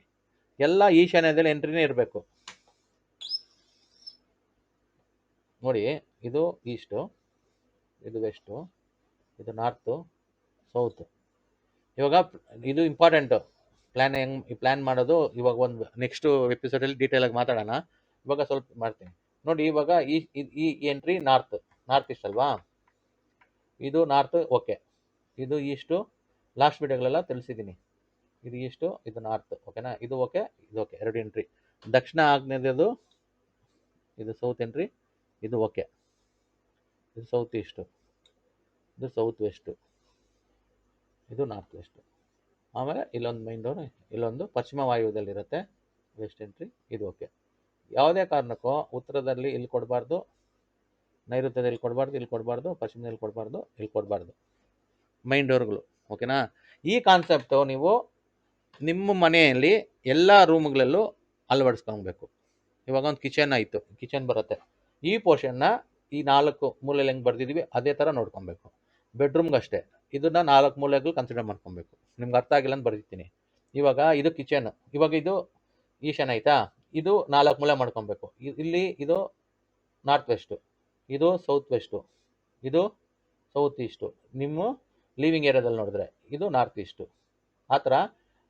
ಎಲ್ಲ ಈಶಾನ್ಯದಲ್ಲಿ ಎಂಟ್ರಿನೇ ಇರಬೇಕು. ನೋಡಿ, ಇದು ಈಸ್ಟು, ಇದು ವೆಸ್ಟು, ಇದು ನಾರ್ತು, ಸೌತು. ಇವಾಗ ಇದು ಇಂಪಾರ್ಟೆಂಟು. ಪ್ಲ್ಯಾನ್ ಮಾಡೋದು ಇವಾಗ ಒಂದು ನೆಕ್ಸ್ಟ್ ಎಪಿಸೋಡಲ್ಲಿ ಡೀಟೇಲಾಗಿ ಮಾತಾಡೋಣ. ಇವಾಗ ಸ್ವಲ್ಪ ಮಾಡ್ತೀನಿ ನೋಡಿ. ಇವಾಗ ಈ ಎಂಟ್ರಿ ನಾರ್ತ್ ಈಸ್ಟ್ ಅಲ್ವಾ? ಇದು ನಾರ್ತ್. ಓಕೆ, ಇದು ಈಸ್ಟು. ಲಾಸ್ಟ್ ವಿಡಿಯೋಗಳೆಲ್ಲ ತಿಳಿಸಿದ್ದೀನಿ. ಇದು ಈಸ್ಟು, ಇದು ನಾರ್ತ್. ಓಕೆನಾ? ಇದು ಓಕೆ, ಇದು ಓಕೆ, 2 ಎಂಟ್ರಿ. ದಕ್ಷಿಣ ಆಗ್ನೇಯದು, ಇದು ಸೌತ್ ಎಂಟ್ರಿ. ಇದು ಓಕೆ, ಇದು ಸೌತ್ ಈಸ್ಟು, ಇದು ಸೌತ್ ವೆಸ್ಟು, ಇದು ನಾರ್ತ್ ವೆಸ್ಟು. ಆಮೇಲೆ ಇಲ್ಲೊಂದು ಮೈನ್ ಡೋರ್, ಇಲ್ಲೊಂದು ಪಶ್ಚಿಮ ವಾಯುವ್ಯದಲ್ಲಿರುತ್ತೆ ವೆಸ್ಟ್ ಎಂಟ್ರಿ. ಇದು ಓಕೆ. ಯಾವುದೇ ಕಾರಣಕ್ಕೂ ಉತ್ತರದಲ್ಲಿ ಇಲ್ಲಿ ಕೊಡಬಾರ್ದು, ನೈಋತ್ಯದಲ್ಲಿ ಕೊಡಬಾರ್ದು, ಇಲ್ಲಿ ಕೊಡಬಾರ್ದು, ಪಶ್ಚಿಮದಲ್ಲಿ ಕೊಡಬಾರ್ದು, ಇಲ್ಲಿ ಕೊಡಬಾರ್ದು ಮೈನ್ ಡೋರ್ಗಳು. ಓಕೆನಾ? ಈ ಕಾನ್ಸೆಪ್ಟು ನೀವು ನಿಮ್ಮ ಮನೆಯಲ್ಲಿ ಎಲ್ಲ ರೂಮ್ಗಳಲ್ಲೂ ಅಳವಡಿಸ್ಕೊಬೇಕು. ಇವಾಗ ಒಂದು ಕಿಚನ್ ಆಯಿತು, ಕಿಚನ್ ಬರುತ್ತೆ. ಈ ಪೋರ್ಷನ್ನ ಈ 4 ಮೂಲೆಯಲ್ಲಿ ಹೆಂಗೆ ಬರ್ದಿದ್ದೀವಿ ಅದೇ ಥರ ನೋಡ್ಕೊಬೇಕು. ಬೆಡ್ರೂಮ್ಗೆ ಅಷ್ಟೇ ಇದನ್ನ 4 ಮೂಲೆಗಳು ಕನ್ಸಿಡರ್ ಮಾಡ್ಕೊಬೇಕು. ನಿಮ್ಗೆ ಅರ್ಥ ಆಗಿಲ್ಲ ಅಂತ ಬರ್ದಿರ್ತೀನಿ. ಇವಾಗ ಇದು ಕಿಚನ್, ಇವಾಗ ಇದು ಈಶಾನ್ ಆಯಿತಾ? ಇದು 4 ಮೂಲೆ ಮಾಡ್ಕೊಬೇಕು. ಇಲ್ಲಿ ಇದು ನಾರ್ತ್ ವೆಸ್ಟು, ಇದು ಸೌತ್ ವೆಸ್ಟು, ಇದು ಸೌತ್ ಈಸ್ಟು. ನಿಮ್ಮ ಲಿವಿಂಗ್ ಏರಿಯಾದಲ್ಲಿ ನೋಡಿದ್ರೆ ಇದು ನಾರ್ತ್ ಈಸ್ಟು. ಆ ಥರ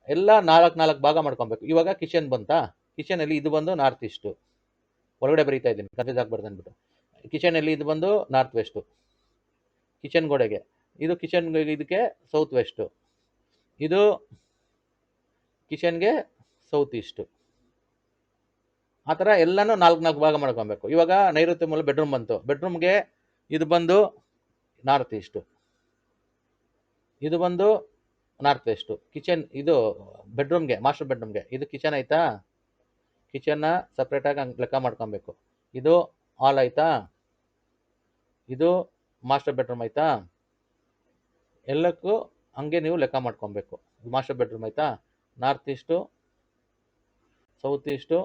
ಎಲ್ಲ 4 ಭಾಗ ಮಾಡ್ಕೊಬೇಕು. ಇವಾಗ ಕಿಚನ್ ಬಂತಾ? ಕಿಚನಲ್ಲಿ ಇದು ಬಂದು ನಾರ್ತ್ ಈಸ್ಟು, ಒಳಗಡೆ ಬರೀತಾ ಇದ್ದೀನಿ ಕನ್ಫ್ಯೂಸ್ ಆಗ್ಬಾರ್ದು ಅಂದ್ಬಿಟ್ಟು. ಕಿಚನಲ್ಲಿ ಇದು ಬಂದು ನಾರ್ತ್ ವೆಸ್ಟು, ಕಿಚನ್ ಗೋಡೆಗೆ ಇದು, ಕಿಚನ್ ಇದಕ್ಕೆ ಸೌತ್ ವೆಸ್ಟು, ಇದು ಕಿಚನ್ಗೆ ಸೌತ್ ಈಸ್ಟು. ಆ ಥರ ಎಲ್ಲನೂ 4 ಭಾಗ ಮಾಡ್ಕೊಬೇಕು. ಇವಾಗ ನೈಋತ್ಯ ಮೂಲ ಬೆಡ್ರೂಮ್ ಬಂತು, ಬೆಡ್ರೂಮ್ಗೆ ಇದು ಬಂದು ನಾರ್ತ್ ಈಸ್ಟು, ಇದು ಬಂದು ನಾರ್ತ್ ವೆಸ್ಟು. ಕಿಚನ್ ಇದು ಬೆಡ್ರೂಮ್ಗೆ, ಮಾಸ್ಟರ್ ಬೆಡ್ರೂಮ್ಗೆ ಇದು ಕಿಚನ್ ಆಯಿತಾ? ಕಿಚನ್ನ ಸಪ್ರೇಟಾಗಿ ಹಂಗೆ ಲೆಕ್ಕ ಮಾಡ್ಕೊಬೇಕು. ಇದು ಹಾಲ್ ಆಯಿತಾ? ಇದು ಮಾಸ್ಟರ್ ಬೆಡ್ರೂಮ್ ಆಯಿತಾ? ಎಲ್ಲಕ್ಕೂ ಹಂಗೆ ನೀವು ಲೆಕ್ಕ ಮಾಡ್ಕೊಬೇಕು. ಮಾಸ್ಟರ್ ಬೆಡ್ರೂಮ್ ಆಯಿತಾ? ನಾರ್ತ್ ಈಸ್ಟು, ಸೌತ್ ಈಸ್ಟು,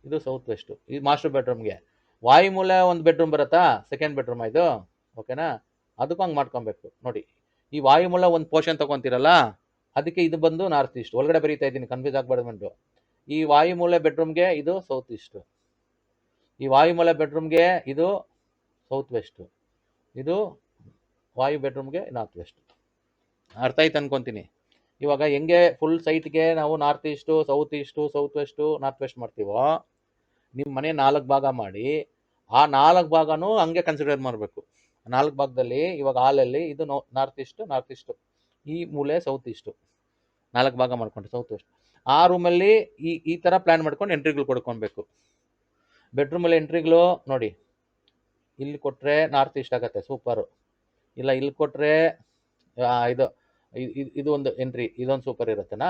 ಇದು ಸೌತ್ ವೆಸ್ಟು. ಇದು ಮಾಸ್ಟರ್ ಬೆಡ್ರೂಮ್ಗೆ. ವಾಯುಮೂಲೆ ಒಂದು ಬೆಡ್ರೂಮ್ ಬರುತ್ತಾ? ಸೆಕೆಂಡ್ ಬೆಡ್ರೂಮ್ ಇದು. ಓಕೆನಾ? ಅದಕ್ಕೂ ಹಂಗೆ ಮಾಡ್ಕೊಬೇಕು. ನೋಡಿ, ಈ ವಾಯುಮೂಲ ಒಂದು ಪೋರ್ಷನ್ ತೊಗೊತೀರಲ್ಲ, ಅದಕ್ಕೆ ಇದು ಬಂದು ನಾರ್ತ್ ಈಸ್ಟ್. ಒಳಗಡೆ ಬರೀತಾ ಇದ್ದೀನಿ ಕನ್ಫ್ಯೂಸ್ ಆಗಬಾರ್ದು. ಈ ವಾಯುಮೂಲೆ ಬೆಡ್ರೂಮ್ಗೆ ಇದು ಸೌತ್ ಈಸ್ಟು, ಈ ವಾಯುಮೂಲೆ ಬೆಡ್ರೂಮ್ಗೆ ಇದು ಸೌತ್ ವೆಸ್ಟು, ಇದು ವಾಯು ಬೆಡ್ರೂಮ್ಗೆ ನಾರ್ತ್ ವೆಸ್ಟ್. ಅರ್ಥ ಆಯ್ತು ಅನ್ಕೊತೀನಿ. ಇವಾಗ ಹೆಂಗೆ ಫುಲ್ ಸೈಟ್ಗೆ ನಾವು north east, south east, south west, north west ಮಾಡ್ತೀವೋ, ನಿಮ್ಮ ಮನೆ 4 ಭಾಗ ಮಾಡಿ ಆ 4 ಭಾಗನೂ ಹಂಗೆ ಕನ್ಸಿಡರ್ ಮಾಡಬೇಕು. 4 ಭಾಗದಲ್ಲಿ ಇವಾಗ ಹಾಲಲ್ಲಿ ಇದು ನಾರ್ತ್ ಈಸ್ಟು, ಈ ಮೂಲೆ ಸೌತ್ ಈಸ್ಟು, 4 ಭಾಗ ಮಾಡ್ಕೊಂಡು ಸೌತ್ ವೆಸ್ಟ್. ಆ ರೂಮಲ್ಲಿ ಈ ಥರ ಪ್ಲ್ಯಾನ್ ಮಾಡ್ಕೊಂಡು ಎಂಟ್ರಿಗಳು ಕೊಡ್ಕೊಬೇಕು. ಬೆಡ್ರೂಮಲ್ಲಿ ಎಂಟ್ರಿಗಳು ನೋಡಿ, ಇಲ್ಲಿ ಕೊಟ್ಟರೆ ನಾರ್ತ್ ಈಸ್ಟ್ ಆಗುತ್ತೆ, ಸೂಪರು. ಇಲ್ಲ ಇಲ್ಲಿ ಕೊಟ್ಟರೆ ಇದು ಒಂದು ಎಂಟ್ರಿ, ಇದೊಂದು ಸೂಪರ್ ಇರುತ್ತೆನಾ.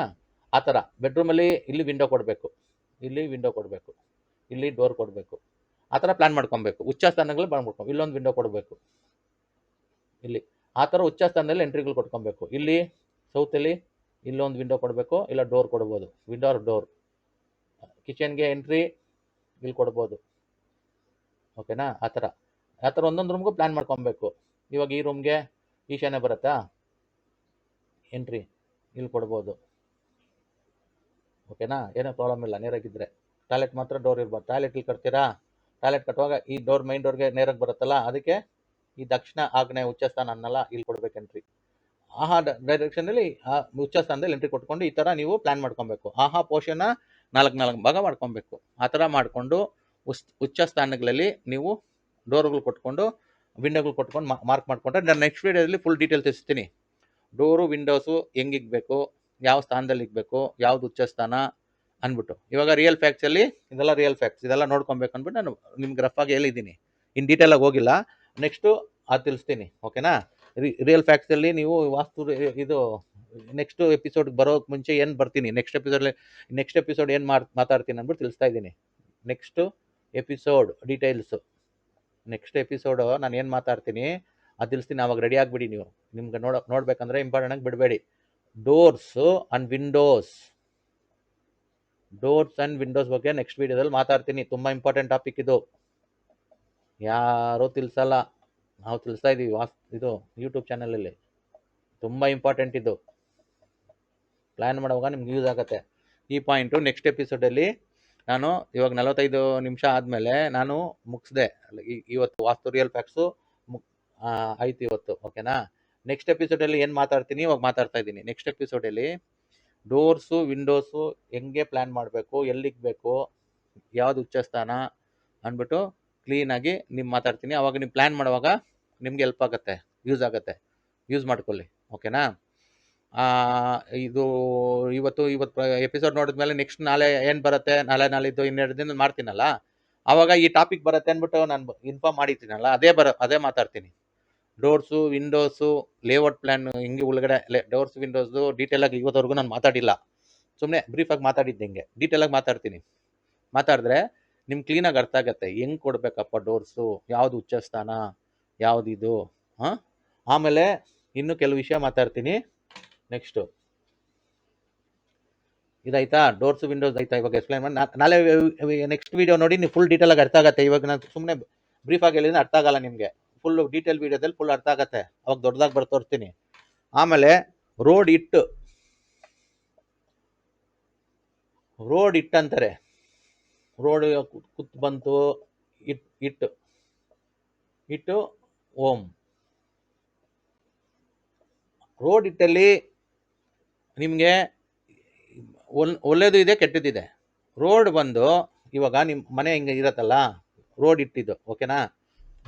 ಆ ಥರ ಬೆಡ್ರೂಮಲ್ಲಿ ಇಲ್ಲಿ ವಿಂಡೋ ಕೊಡಬೇಕು, ಇಲ್ಲಿ ವಿಂಡೋ ಕೊಡಬೇಕು, ಇಲ್ಲಿ ಡೋರ್ ಕೊಡಬೇಕು. ಆ ಥರ ಪ್ಲ್ಯಾನ್ ಮಾಡ್ಕೊಬೇಕು. ಉಚ್ಚ ಸ್ಥಾನಗಳು ಮಾಡ್ಬೇಕು. ಇಲ್ಲೊಂದು ವಿಂಡೋ ಕೊಡಬೇಕು, ಇಲ್ಲಿ ಆ ಥರ ಉಚ್ಚ ಸ್ಥಾನದಲ್ಲಿ ಎಂಟ್ರಿಗಳು ಕೊಟ್ಕೊಬೇಕು. ಇಲ್ಲಿ ಸೌತಲ್ಲಿ ಇಲ್ಲೊಂದು ವಿಂಡೋ ಕೊಡಬೇಕು, ಇಲ್ಲ ಡೋರ್ ಕೊಡ್ಬೋದು, ವಿಂಡೋ ಆರ್ ಡೋರ್. ಕಿಚನ್ಗೆ ಎಂಟ್ರಿ ಇಲ್ಲಿ ಕೊಡ್ಬೋದು, ಓಕೆನಾ. ಆ ಥರ ಒಂದೊಂದು ರೂಮ್ಗೂ ಪ್ಲ್ಯಾನ್ ಮಾಡ್ಕೊಬೇಕು. ಇವಾಗ ಈ ರೂಮ್ಗೆ ಈಶಾನ್ಯ ಬರುತ್ತಾ, ಎಂಟ್ರಿ ಇಲ್ಲಿ ಕೊಡ್ಬೋದು, ಓಕೆನಾ. ಏನೋ ಪ್ರಾಬ್ಲಮ್ ಇಲ್ಲ, ನೇರಾಗಿದ್ದರೆ. ಟಾಯ್ಲೆಟ್ ಮಾತ್ರ ಡೋರ್ ಇರ್ಬಾರ್ದು. ಟಾಯ್ಲೆಟ್ ಇಲ್ಲಿ ಕಟ್ತೀರಾ, ಟಾಯ್ಲೆಟ್ ಕಟ್ಟುವಾಗ ಈ ಡೋರ್ ಮೈನ್ ಡೋರ್ಗೆ ನೇರಾಗಿ ಬರುತ್ತಲ್ಲ, ಅದಕ್ಕೆ ಈ ದಕ್ಷಿಣ ಆಗ್ನೇಯ ಉಚ್ಚಸ್ಥಾನ ಅನ್ನಲ್ಲ, ಇಲ್ಲಿ ಕೊಡ್ಬೇಕು ಎಂಟ್ರಿ. ಆಹಾ ಡೈರೆಕ್ಷನಲ್ಲಿ ಉಚ್ಚಸ್ಥಾನದಲ್ಲಿ ಎಂಟ್ರಿ ಕೊಟ್ಕೊಂಡು ಈ ಥರ ನೀವು ಪ್ಲ್ಯಾನ್ ಮಾಡ್ಕೊಬೇಕು. ಆಹಾ ಪೋರ್ಷನ್ನ 4 ಭಾಗ ಮಾಡ್ಕೊಬೇಕು. ಆ ಥರ ಮಾಡಿಕೊಂಡು ಉಚ್ಚ ಸ್ಥಾನಗಳಲ್ಲಿ ನೀವು ಡೋರ್ಗಳು ಕೊಟ್ಕೊಂಡು ವಿಂಡೋಗಳು ಕೊಟ್ಕೊಂಡು ಮಾರ್ಕ್ ಮಾಡಿಕೊಂಡ್ರೆ ನಾನು ನೆಕ್ಸ್ಟ್ ವೀಡಿಯೋದಲ್ಲಿ ಫುಲ್ ಡೀಟೇಲ್ ತಿಳಿಸ್ತೀನಿ. ಡೋರು ವಿಂಡೋಸು ಹೆಂಗೆ ಇಕ್ಬೇಕು, ಯಾವ ಸ್ಥಾನದಲ್ಲಿ ಇಕ್ಬೇಕು, ಯಾವ್ದು ಉಚ್ಚ ಸ್ಥಾನ ಅಂದ್ಬಿಟ್ಟು. ಇವಾಗ ರಿಯಲ್ ಫ್ಯಾಕ್ಟ್ಸಲ್ಲಿ ಇದೆಲ್ಲ ರಿಯಲ್ ಫ್ಯಾಕ್ಟ್ಸ್, ಇದೆಲ್ಲ ನೋಡ್ಕೊಬೇಕು ಅಂದ್ಬಿಟ್ಟು ನಾನು ನಿಮ್ಗೆ ರಫಾಗಿ ಹೇಳಿದ್ದೀನಿ. ಇನ್ನು ಡೀಟೇಲಾಗಿ ಹೋಗಿಲ್ಲ. ನೆಕ್ಸ್ಟು ಅದು ತಿಳಿಸ್ತೀನಿ, ಓಕೆನಾ. ರಿಯಲ್ ಫ್ಯಾಕ್ಟ್ಸಲ್ಲಿ ನೀವು ವಾಸ್ತು ಇದು ನೆಕ್ಸ್ಟ್ ಎಪಿಸೋಡ್ಗೆ ಬರೋಕ್ಕೆ ಮುಂಚೆ ಏನು ಬರ್ತೀನಿ, ನೆಕ್ಸ್ಟ್ ಎಪಿಸೋಡ್ ಏನು ಮಾತಾಡ್ತೀನಿ ಅಂದ್ಬಿಟ್ಟು ತಿಳಿಸ್ತಾ ಇದ್ದೀನಿ. Next episode details, next episode ನಾನು ಏನು ಮಾತಾಡ್ತೀನಿ ಅದು ತಿಳಿಸ್ತೀನಿ. ಆವಾಗ ರೆಡಿ ಆಗಿಬಿಡಿ. ನೀವು ನಿಮ್ಗೆ ನೋಡ್ಬೇಕಂದ್ರೆ ಇಂಪಾರ್ಟೆಂಟಾಗಿ ಬಿಡಬೇಡಿ. ಡೋರ್ಸು ಆ್ಯಂಡ್ ವಿಂಡೋಸ್ ಬಗ್ಗೆ ನೆಕ್ಸ್ಟ್ ವೀಡಿಯೋದಲ್ಲಿ ಮಾತಾಡ್ತೀನಿ. ತುಂಬ ಇಂಪಾರ್ಟೆಂಟ್ ಟಾಪಿಕ್ ಇದು, ಯಾರೂ ತಿಳಿಸಲ್ಲ, ನಾವು ತಿಳಿಸ್ತಾ ಇದ್ದೀವಿ. ಇದು ಯೂಟ್ಯೂಬ್ ಚಾನಲಲ್ಲಿ ತುಂಬ ಇಂಪಾರ್ಟೆಂಟ್ ಇದು. ಪ್ಲ್ಯಾನ್ ಮಾಡುವಾಗ ನಿಮ್ಗೆ ಯೂಸ್ ಆಗುತ್ತೆ ಈ ಪಾಯಿಂಟು. ನೆಕ್ಸ್ಟ್ ಎಪಿಸೋಡಲ್ಲಿ ನಾನು ಇವಾಗ 45 ನಿಮಿಷ ಆದಮೇಲೆ ನಾನು ಮುಗಿಸ್ದೆ ಇವತ್ತು ವಾಸ್ತು ರಿಯಲ್ ಫ್ಯಾಕ್ಟ್ಸು ಆಯ್ತು ಇವತ್ತು, ಓಕೆನಾ. ನೆಕ್ಸ್ಟ್ ಎಪಿಸೋಡಲ್ಲಿ ಏನು ಮಾತಾಡ್ತೀನಿ ಇವಾಗ ಮಾತಾಡ್ತಾ ಇದ್ದೀನಿ. ನೆಕ್ಸ್ಟ್ ಎಪಿಸೋಡಲ್ಲಿ ಡೋರ್ಸು ವಿಂಡೋಸು ಹೆಂಗೆ ಪ್ಲ್ಯಾನ್ ಮಾಡಬೇಕು, ಎಲ್ಲಿಕ್ಬೇಕು, ಯಾವುದು ಉಚ್ಚಸ್ಥಾನ ಅಂದ್ಬಿಟ್ಟು ಕ್ಲೀನಾಗಿ ನಿಮ್ಮ ಮಾತಾಡ್ತೀನಿ. ಅವಾಗ ನೀವು ಪ್ಲ್ಯಾನ್ ಮಾಡುವಾಗ ನಿಮ್ಗೆ ಹೆಲ್ಪ್ ಆಗುತ್ತೆ, ಯೂಸ್ ಆಗುತ್ತೆ, ಯೂಸ್ ಮಾಡ್ಕೊಳ್ಳಿ, ಓಕೆನಾ. ಇದು ಇವತ್ತು ಎಪಿಸೋಡ್ ನೋಡಿದ್ಮೇಲೆ ನೆಕ್ಸ್ಟ್ ನಾಳೆ ಏನು ಬರುತ್ತೆ, ನಾಳಿದ್ದು 2 ದಿನ ಮಾಡ್ತೀನಲ್ಲ, ಆವಾಗ ಈ ಟಾಪಿಕ್ ಬರುತ್ತೆ ಅಂದ್ಬಿಟ್ಟು ನಾನು ಇನ್ಫಾರ್ಮ್ ಮಾಡಿರ್ತೀನಲ್ಲ, ಅದೇ ಮಾತಾಡ್ತೀನಿ. ಡೋರ್ಸು ವಿಂಡೋಸು ಲೇಔಟ್ ಪ್ಲ್ಯಾನ್ ಹಿಂಗೆ ಒಳಗಡೆ ಡೋರ್ಸ್ ವಿಂಡೋಸು ಡೀಟೇಲಾಗಿ ಇವತ್ತವರೆಗೂ ನಾನು ಮಾತಾಡಿಲ್ಲ. ಸುಮ್ಮನೆ ಬ್ರೀಫಾಗಿ ಮಾತಾಡಿದ್ದೆ, ಹಿಂಗೆ ಡೀಟೇಲಾಗಿ ಮಾತಾಡ್ತೀನಿ. ಮಾತಾಡಿದ್ರೆ ನಿಮ್ಗೆ ಕ್ಲೀನಾಗಿ ಅರ್ಥ ಆಗುತ್ತೆ ಹೆಂಗೆ ಕೊಡಬೇಕಪ್ಪ ಡೋರ್ಸು, ಯಾವುದು ಉಚ್ಚಸ್ಥಾನ, ಯಾವುದಿದು. ಆಮೇಲೆ ಇನ್ನೂ ಕೆಲವು ವಿಷಯ ಮಾತಾಡ್ತೀನಿ. ನೆಕ್ಸ್ಟು ಇದಾಯ್ತಾ, ಡೋರ್ಸು ವಿಂಡೋಸ್ ಆಯ್ತಾ. ಇವಾಗ ಎಕ್ಸ್ಪ್ಲೈನ್ ಮಾಡಿ ನಾಳೆ ನೆಕ್ಸ್ಟ್ ವೀಡಿಯೋ ನೋಡಿ, ನೀವು ಫುಲ್ ಡೀಟೇಲಾಗಿ ಅರ್ಥ ಆಗುತ್ತೆ. ಇವಾಗ ನಾನು ಸುಮ್ಮನೆ ಬ್ರೀಫಾಗಿ ಹೇಳಿದ್ರೆ ಅರ್ಥ ಆಗಲ್ಲ ನಿಮಗೆ. ಫುಲ್ಲು ಡೀಟೇಲ್ ವೀಡಿಯೋದಲ್ಲಿ ಫುಲ್ ಅರ್ಥ ಆಗುತ್ತೆ, ಅವಾಗ ದೊಡ್ಡದಾಗಿ ತೋರಿಸ್ತೀನಿ. ಆಮೇಲೆ ರೋಡ್ ಇಟ್ಟಂತಾರೆ. ರೋಡ್ ಕುತ್ ಬಂತು, ಇಟ್ಟು ಓಂ. ರೋಡ್ ಇಟ್ಟಲ್ಲಿ ನಿಮಗೆ ಒಳ್ಳೇದು ಇದೆ, ಕೆಟ್ಟದಿದೆ. ರೋಡ್ ಬಂದು ಇವಾಗ ನಿಮ್ಮ ಮನೆ ಹಿಂಗೆ ಇರತ್ತಲ್ಲ, ರೋಡ್ ಇಟ್ಟಿದ್ದು, ಓಕೆನಾ.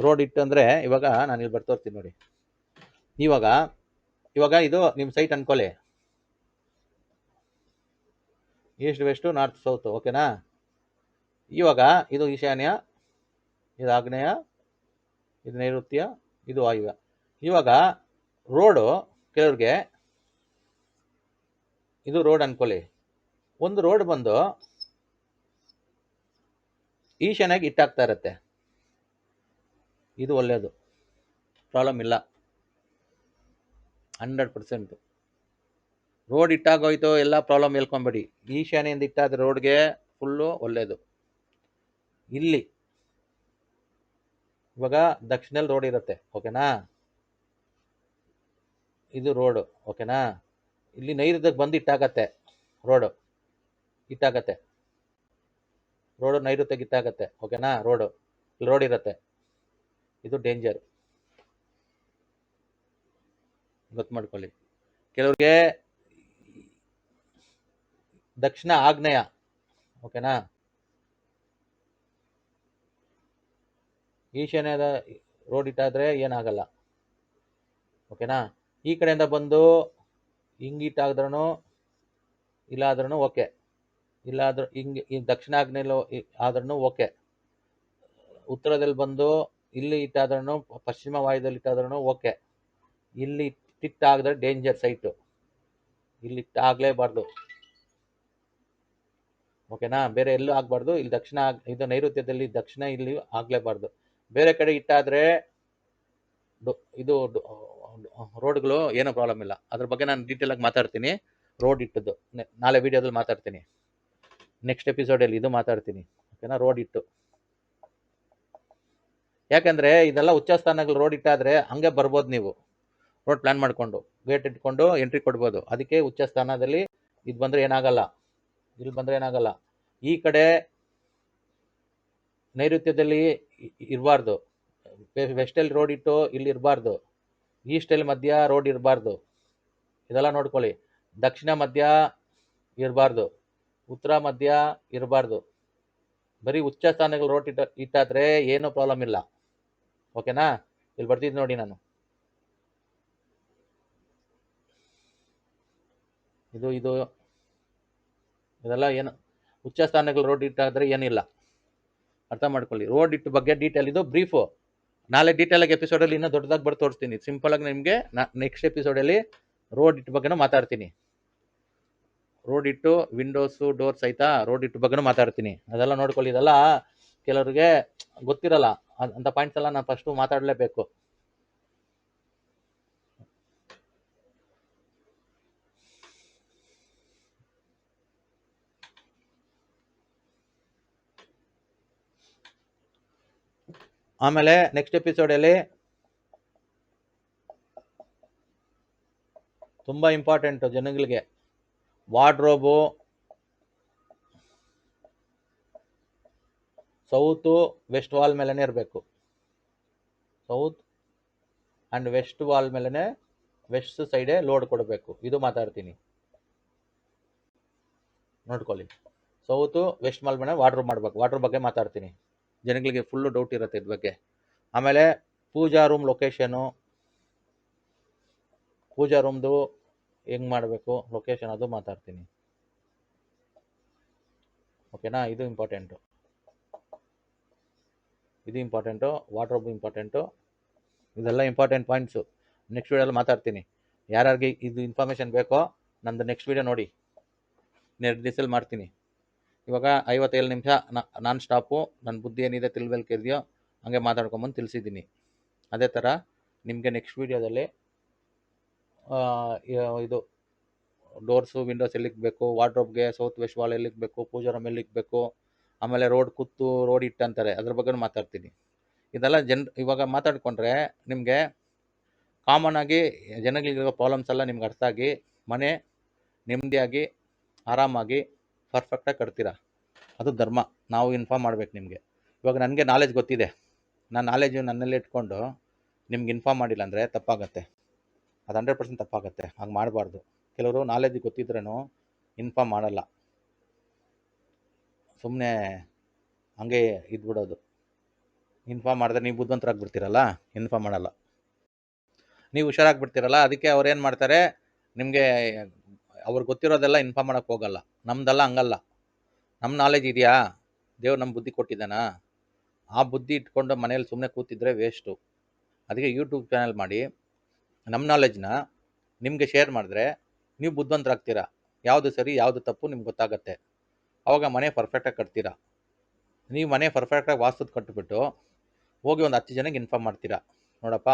ರೋಡ್ ಇಟ್ಟು ಅಂದರೆ ಇವಾಗ ನಾನು ಇಲ್ಲಿ ತೋರಿಸ್ತೀನಿ ನೋಡಿ. ಇವಾಗ ಇದು ನಿಮ್ಮ ಸೈಟ್ ಅನ್ಕೊಳ್ಳಿ, ಈಸ್ಟ್ ವೆಸ್ಟು ನಾರ್ತ್ ಸೌತು, ಓಕೆನಾ. ಇವಾಗ ಇದು ಈಶಾನ್ಯ, ಇದು ಆಗ್ನೇಯ, ಇದು ನೈಋತ್ಯ, ಇದು ವಾಯುವ್ಯ. ಇವಾಗ ರೋಡು ಕೆಲವ್ರಿಗೆ ಇದು ರೋಡ್ ಅನ್ಕೊಳ್ಳಿ. ಒಂದು ರೋಡ್ ಬಂದು ಈಶಾನ್ಯಾಗಿ ಇಟ್ಟಾಗ್ತಾ ಇರುತ್ತೆ, ಇದು ಒಳ್ಳೆಯದು, ಪ್ರಾಬ್ಲಮ್ ಇಲ್ಲ, 100%. ರೋಡ್ ಇಟ್ಟಾಗೋಯ್ತು ಎಲ್ಲ ಪ್ರಾಬ್ಲಮ್ ಹೇಳ್ಕೊಂಬೇಡಿ. ಈಶಾನ್ಯದಿಂದ ಇಟ್ಟಾದ ರೋಡ್ಗೆ ಫುಲ್ಲು ಒಳ್ಳೆಯದು. ಇಲ್ಲಿ ಇವಾಗ ದಕ್ಷಿಣದಲ್ಲಿ ರೋಡ್ ಇರುತ್ತೆ, ಓಕೆನಾ. ಇದು ರೋಡು, ಓಕೆನಾ. ಇಲ್ಲಿ ನೈಋತ್ಯಕ್ಕೆ ಬಂದು ಇಟ್ಟಾಗತ್ತೆ, ರೋಡು ನೈಋತ್ಯಕ್ಕೆ ಇಟ್ಟಾಗತ್ತೆ, ಓಕೆನಾ. ರೋಡ್ ಇರುತ್ತೆ, ಇದು ಡೇಂಜರ್, ಗೊತ್ತು ಮಾಡ್ಕೊಳ್ಳಿ. ಕೆಲವ್ರಿಗೆ ದಕ್ಷಿಣ ಆಗ್ನೇಯ, ಓಕೆನಾ. ಈಶಾನ್ಯದ ರೋಡ್ ಇಟ್ಟಾದರೆ ಏನಾಗಲ್ಲ, ಓಕೆನಾ. ಈ ಕಡೆಯಿಂದ ಬಂದು ಹಿಂಗಿಟ್ಟಾದ್ರೂ ಇಲ್ಲ ಆದ್ರೂ ಓಕೆ, ಇಲ್ಲಾದ್ರೂ ಹಿಂಗೆ ಈ ದಕ್ಷಿಣಾಗ್ನೇಯಲ್ಲೂ ಆದ್ರೂ ಓಕೆ. ಉತ್ತರದಲ್ಲಿ ಬಂದು ಇಲ್ಲಿ ಇಟ್ಟಾದ್ರೂ, ಪಶ್ಚಿಮ ವಾಯುದಲ್ಲಿ ಇಟ್ಟಾದ್ರೂ ಓಕೆ. ಇಲ್ಲಿ ಇಟ್ಟಿಟ್ಟಾಗದ್ರೆ ಡೇಂಜರ್ ಸೈಟು, ಇಲ್ಲಿ ಆಗ್ಲೇಬಾರ್ದು. ಓಕೆನಾ? ಬೇರೆ ಎಲ್ಲೂ ಆಗ್ಬಾರ್ದು. ಇಲ್ಲಿ ದಕ್ಷಿಣ ಇದು ನೈಋತ್ಯದಲ್ಲಿ ದಕ್ಷಿಣ ಇಲ್ಲಿ ಆಗ್ಲೇಬಾರ್ದು. ಬೇರೆ ಕಡೆ ಇಟ್ಟಾದ್ರೆ ಇದು ರೋಡ್ಗಳು ಏನೋ ಪ್ರಾಬ್ಲಮ್ ಇಲ್ಲ. ಅದ್ರ ಬಗ್ಗೆ ನಾನು ಡೀಟೇಲ್ ಆಗಿ ಮಾತಾಡ್ತೀನಿ. ರೋಡ್ ಇಟ್ಟದ್ದು ನಾಳೆ ವಿಡಿಯೋದಲ್ಲಿ ಮಾತಾಡ್ತೀನಿ. ನೆಕ್ಸ್ಟ್ ಎಪಿಸೋಡಲ್ಲಿ ಇದು ಮಾತಾಡ್ತೀನಿ. ಓಕೆನಾ? ರೋಡ್ ಇಟ್ಟು, ಯಾಕಂದ್ರೆ ಇದೆಲ್ಲ ಉಚ್ಚ ಸ್ಥಾನಗಳು ರೋಡ್ ಇಟ್ಟಾದ್ರೆ ಹಂಗೆ ಬರ್ಬೋದು. ನೀವು ರೋಡ್ ಪ್ಲಾನ್ ಮಾಡ್ಕೊಂಡು ಗೇಟ್ ಇಟ್ಕೊಂಡು ಎಂಟ್ರಿ ಕೊಡ್ಬೋದು. ಅದಕ್ಕೆ ಉಚ್ಚ ಸ್ಥಾನದಲ್ಲಿ ಇದು ಬಂದ್ರೆ ಏನಾಗಲ್ಲ, ಇಲ್ಲಿ ಬಂದ್ರೆ ಏನಾಗಲ್ಲ. ಈ ಕಡೆ ನೈಋತ್ಯದಲ್ಲಿ ಇರಬಾರ್ದು. ವೆಸ್ಟಲ್ಲಿ ರೋಡ್ ಇಟ್ಟು ಇಲ್ಲಿ ಇರಬಾರ್ದು. ಈಸ್ಟಲ್ಲಿ ಮಧ್ಯ ರೋಡ್ ಇರಬಾರ್ದು. ಇದೆಲ್ಲ ನೋಡ್ಕೊಳ್ಳಿ. ದಕ್ಷಿಣ ಮಧ್ಯ ಇರಬಾರ್ದು, ಉತ್ತರ ಮಧ್ಯ ಇರಬಾರ್ದು. ಬರೀ ಉಚ್ಚ ಸ್ಥಾನಗಳು ರೋಡ್ ಇಟ್ಟಾದ್ರೆ ಏನೂ ಪ್ರಾಬ್ಲಮ್ ಇಲ್ಲ. ಓಕೆನಾ? ಇಲ್ಲಿ ಬರ್ತಿದ್ದು ನೋಡಿ ನಾನು. ಇದು ಇದೆಲ್ಲ ಏನು ಉಚ್ಚ ಸ್ಥಾನಗಳು ರೋಡ್ ಇಟ್ಟಾದ್ರೆ ಏನಿಲ್ಲ, ಅರ್ಥ ಮಾಡ್ಕೊಳ್ಳಿ. ರೋಡ್ ಇಟ್ಟು ಬಗ್ಗೆ ಡೀಟೇಲ್ ಇದು ಬ್ರೀಫು. ನಾಳೆ ಡೀಟೇಲ್ ಆಗಿ ಎಪಿಸೋಡಲ್ಲಿ ಇನ್ನೂ ದೊಡ್ಡದಾಗಿ ಬರ್ದು ತೋರಿಸ್ತೀನಿ. ಸಿಂಪಲ್ ಆಗಿ ನಿಮಗೆ ನೆಕ್ಸ್ಟ್ ಎಪಿಸೋಡಲ್ಲಿ ರೋಡ್ ಇಟ್ಟು ಬಗ್ಗೆನೂ ಮಾತಾಡ್ತೀನಿ. ರೋಡ್ ಇಟ್ಟು ವಿಂಡೋಸು ಡೋರ್ ಸಹಿತ ರೋಡ್ ಇಟ್ಟು ಬಗ್ಗೆನೂ ಮಾತಾಡ್ತೀನಿ. ಅದೆಲ್ಲ ನೋಡ್ಕೊಳ್ಳಿ. ಇದೆಲ್ಲ ಕೆಲವ್ರಿಗೆ ಗೊತ್ತಿರಲ್ಲ. ಅಂತ ಪಾಯಿಂಟ್ಸ್ ಎಲ್ಲ ನಾನು ಫಸ್ಟು ಮಾತಾಡಲೇಬೇಕು. ಆಮೇಲೆ ನೆಕ್ಸ್ಟ್ ಎಪಿಸೋಡಲ್ಲಿ ತುಂಬ ಇಂಪಾರ್ಟೆಂಟು ಜನಗಳಿಗೆ, ವಾರ್ಡ್ರೋಬು ಸೌತು ವೆಸ್ಟ್ ವಾಲ್ ಮೇಲೇ ಇರಬೇಕು. ಸೌತ್ ಆ್ಯಂಡ್ ವೆಸ್ಟ್ ವಾಲ್ ಮೇಲೇ, ವೆಸ್ಟ್ ಸೈಡೇ ಲೋಡ್ ಕೊಡಬೇಕು. ಇದು ಮಾತಾಡ್ತೀನಿ, ನೋಡ್ಕೊಳ್ಳಿ. ಸೌತು ವೆಸ್ಟ್ ವಾಲ್ ಮೇಲೆ ವಾರ್ಡ್ರೋಬ್ ಮಾಡಬೇಕು. ವಾರ್ಡ್ರೋಬ್ ಬಗ್ಗೆ ಮಾತಾಡ್ತೀನಿ. ಜನಗಳಿಗೆ ಫುಲ್ಲು ಡೌಟ್ ಇರುತ್ತೆ ಇದ್ರ ಬಗ್ಗೆ. ಆಮೇಲೆ ಪೂಜಾ ರೂಮ್ ಲೊಕೇಶನು, ಪೂಜಾ ರೂಮ್ದು ಹೆಂಗೆ ಮಾಡಬೇಕು ಲೊಕೇಶನ್, ಅದು ಮಾತಾಡ್ತೀನಿ. ಓಕೆನಾ? ಇದು ಇಂಪಾರ್ಟೆಂಟು. Wardrobe important. ಇದೆಲ್ಲ ಇಂಪಾರ್ಟೆಂಟ್ ಪಾಯಿಂಟ್ಸು. ನೆಕ್ಸ್ಟ್ ವೀಡಿಯೋಲ್ಲಿ ಮಾತಾಡ್ತೀನಿ. ಯಾರ್ಯಾರಿಗೆ ಇದು ಇನ್ಫಾರ್ಮೇಷನ್ ಬೇಕೋ ನಂದು ನೆಕ್ಸ್ಟ್ ವೀಡಿಯೋ ನೋಡಿ, 2 ದಿವಸದಲ್ಲಿ ಮಾಡ್ತೀನಿ. ಇವಾಗ 57 ನಿಮಿಷ ನಾನ್ ಸ್ಟಾಪು. ನನ್ನ ಬುದ್ಧಿ ಏನಿದೆ ತಿಳ್ವಳಿಕೆ ಇದೆಯೋ ಹಂಗೆ ಮಾತಾಡ್ಕೊಂಬಂದು ತಿಳಿಸಿದ್ದೀನಿ. ಅದೇ ಥರ ನಿಮಗೆ ನೆಕ್ಸ್ಟ್ ವೀಡಿಯೋದಲ್ಲಿ ಇದು ಡೋರ್ಸು ವಿಂಡೋಸ್ ಎಲ್ಲಿಗೆ ಬೇಕು, ವಾರ್ಡ್ರೋಬ್ಗೆ ಸೌತ್ ವೆಸ್ಟ್ ವಾಲ್ ಎಲ್ಲಿಗೆ ಬೇಕು, ಪೂಜಾ ರೂಮ್ ಎಲ್ಲಿಗೆ ಬೇಕು, ಆಮೇಲೆ ರೋಡ್ ಕುತ್ತು ರೋಡ್ ಇಟ್ಟು ಅಂತಾರೆ, ಅದ್ರ ಬಗ್ಗೆ ಮಾತಾಡ್ತೀನಿ. ಇದೆಲ್ಲ ಇವಾಗ ಮಾತಾಡ್ಕೊಂಡ್ರೆ ನಿಮಗೆ ಕಾಮನ್ ಆಗಿ ಜನಗಳಿರೋ ಪ್ರಾಬ್ಲಮ್ಸ್ ಎಲ್ಲ ನಿಮ್ಗೆ ಅರ್ಥ ಆಗಿ ಮನೆ ನೆಮ್ಮದಿಯಾಗಿ ಆರಾಮಾಗಿ ಪರ್ಫೆಕ್ಟಾಗಿ ಕಟ್ತೀರಾ. ಅದು ಧರ್ಮ. ನಾವು ಇನ್ಫಾರ್ಮ್ ಮಾಡ್ಬೇಕು ನಿಮಗೆ. ಇವಾಗ ನನಗೆ ನಾಲೆಜ್ ಗೊತ್ತಿದೆ, ನಾನು ನಾಲೆಜು ನನ್ನಲ್ಲಿ ಇಟ್ಕೊಂಡು ನಿಮ್ಗೆ ಇನ್ಫಾರ್ಮ್ ಮಾಡಿಲ್ಲ ಅಂದರೆ ತಪ್ಪಾಗತ್ತೆ. ಅದು 100% ತಪ್ಪಾಗತ್ತೆ. ಹಾಗೆ ಮಾಡಬಾರ್ದು. ಕೆಲವರು ನಾಲೆಜ್ ಗೊತ್ತಿದ್ರೂ ಇನ್ಫಾರ್ಮ್ ಮಾಡಲ್ಲ, ಸುಮ್ಮನೆ ಹಂಗೆ ಇದ್ಬಿಡೋದು. ಇನ್ಫಾರ್ಮ್ ಮಾಡಿದ್ರೆ ನೀವು ಬುದ್ಧಿವಂತರಾಗ್ಬಿಡ್ತೀರಲ್ಲ, ಇನ್ಫಾರ್ಮ್ ಮಾಡಲ್ಲ, ನೀವು ಹುಷಾರಾಗ್ಬಿಡ್ತೀರಲ್ಲ. ಅದಕ್ಕೆ ಅವ್ರು ಏನು ಮಾಡ್ತಾರೆ, ನಿಮಗೆ ಅವ್ರಿಗೆ ಗೊತ್ತಿರೋದೆಲ್ಲ ಇನ್ಫಾರ್ಮ್ ಮಾಡೋಕ್ಕೆ ಹೋಗಲ್ಲ. ನಮ್ದೆಲ್ಲ ಹಂಗಲ್ಲ. ನಮ್ಮ ನಾಲೆಜ್ ಇದೆಯಾ, ದೇವ್ರು ನಮ್ಮ ಬುದ್ಧಿ ಕೊಟ್ಟಿದ್ದಾನಾ, ಆ ಬುದ್ಧಿ ಇಟ್ಕೊಂಡು ಮನೇಲಿ ಸುಮ್ಮನೆ ಕೂತಿದ್ರೆ ವೇಸ್ಟು. ಅದಕ್ಕೆ ಯೂಟ್ಯೂಬ್ ಚಾನಲ್ ಮಾಡಿ ನಮ್ಮ ನಾಲೆಜ್ನ ನಿಮಗೆ ಶೇರ್ ಮಾಡಿದ್ರೆ ನೀವು ಬುದ್ಧಿವಂತರಾಗ್ತೀರಾ. ಯಾವುದು ಸರಿ ಯಾವುದು ತಪ್ಪು ನಿಮ್ಗೆ ಗೊತ್ತಾಗತ್ತೆ. ಆವಾಗ ಮನೆ ಪರ್ಫೆಕ್ಟಾಗಿ ಕಟ್ತೀರಾ. ನೀವು ಮನೆ ಪರ್ಫೆಕ್ಟಾಗಿ ವಾಸ್ತುದು ಕಟ್ಟಿಬಿಟ್ಟು ಹೋಗಿ ಒಂದು 10 ಜನಕ್ಕೆ ಇನ್ಫಾರ್ಮ್ ಮಾಡ್ತೀರಾ. ನೋಡಪ್ಪ,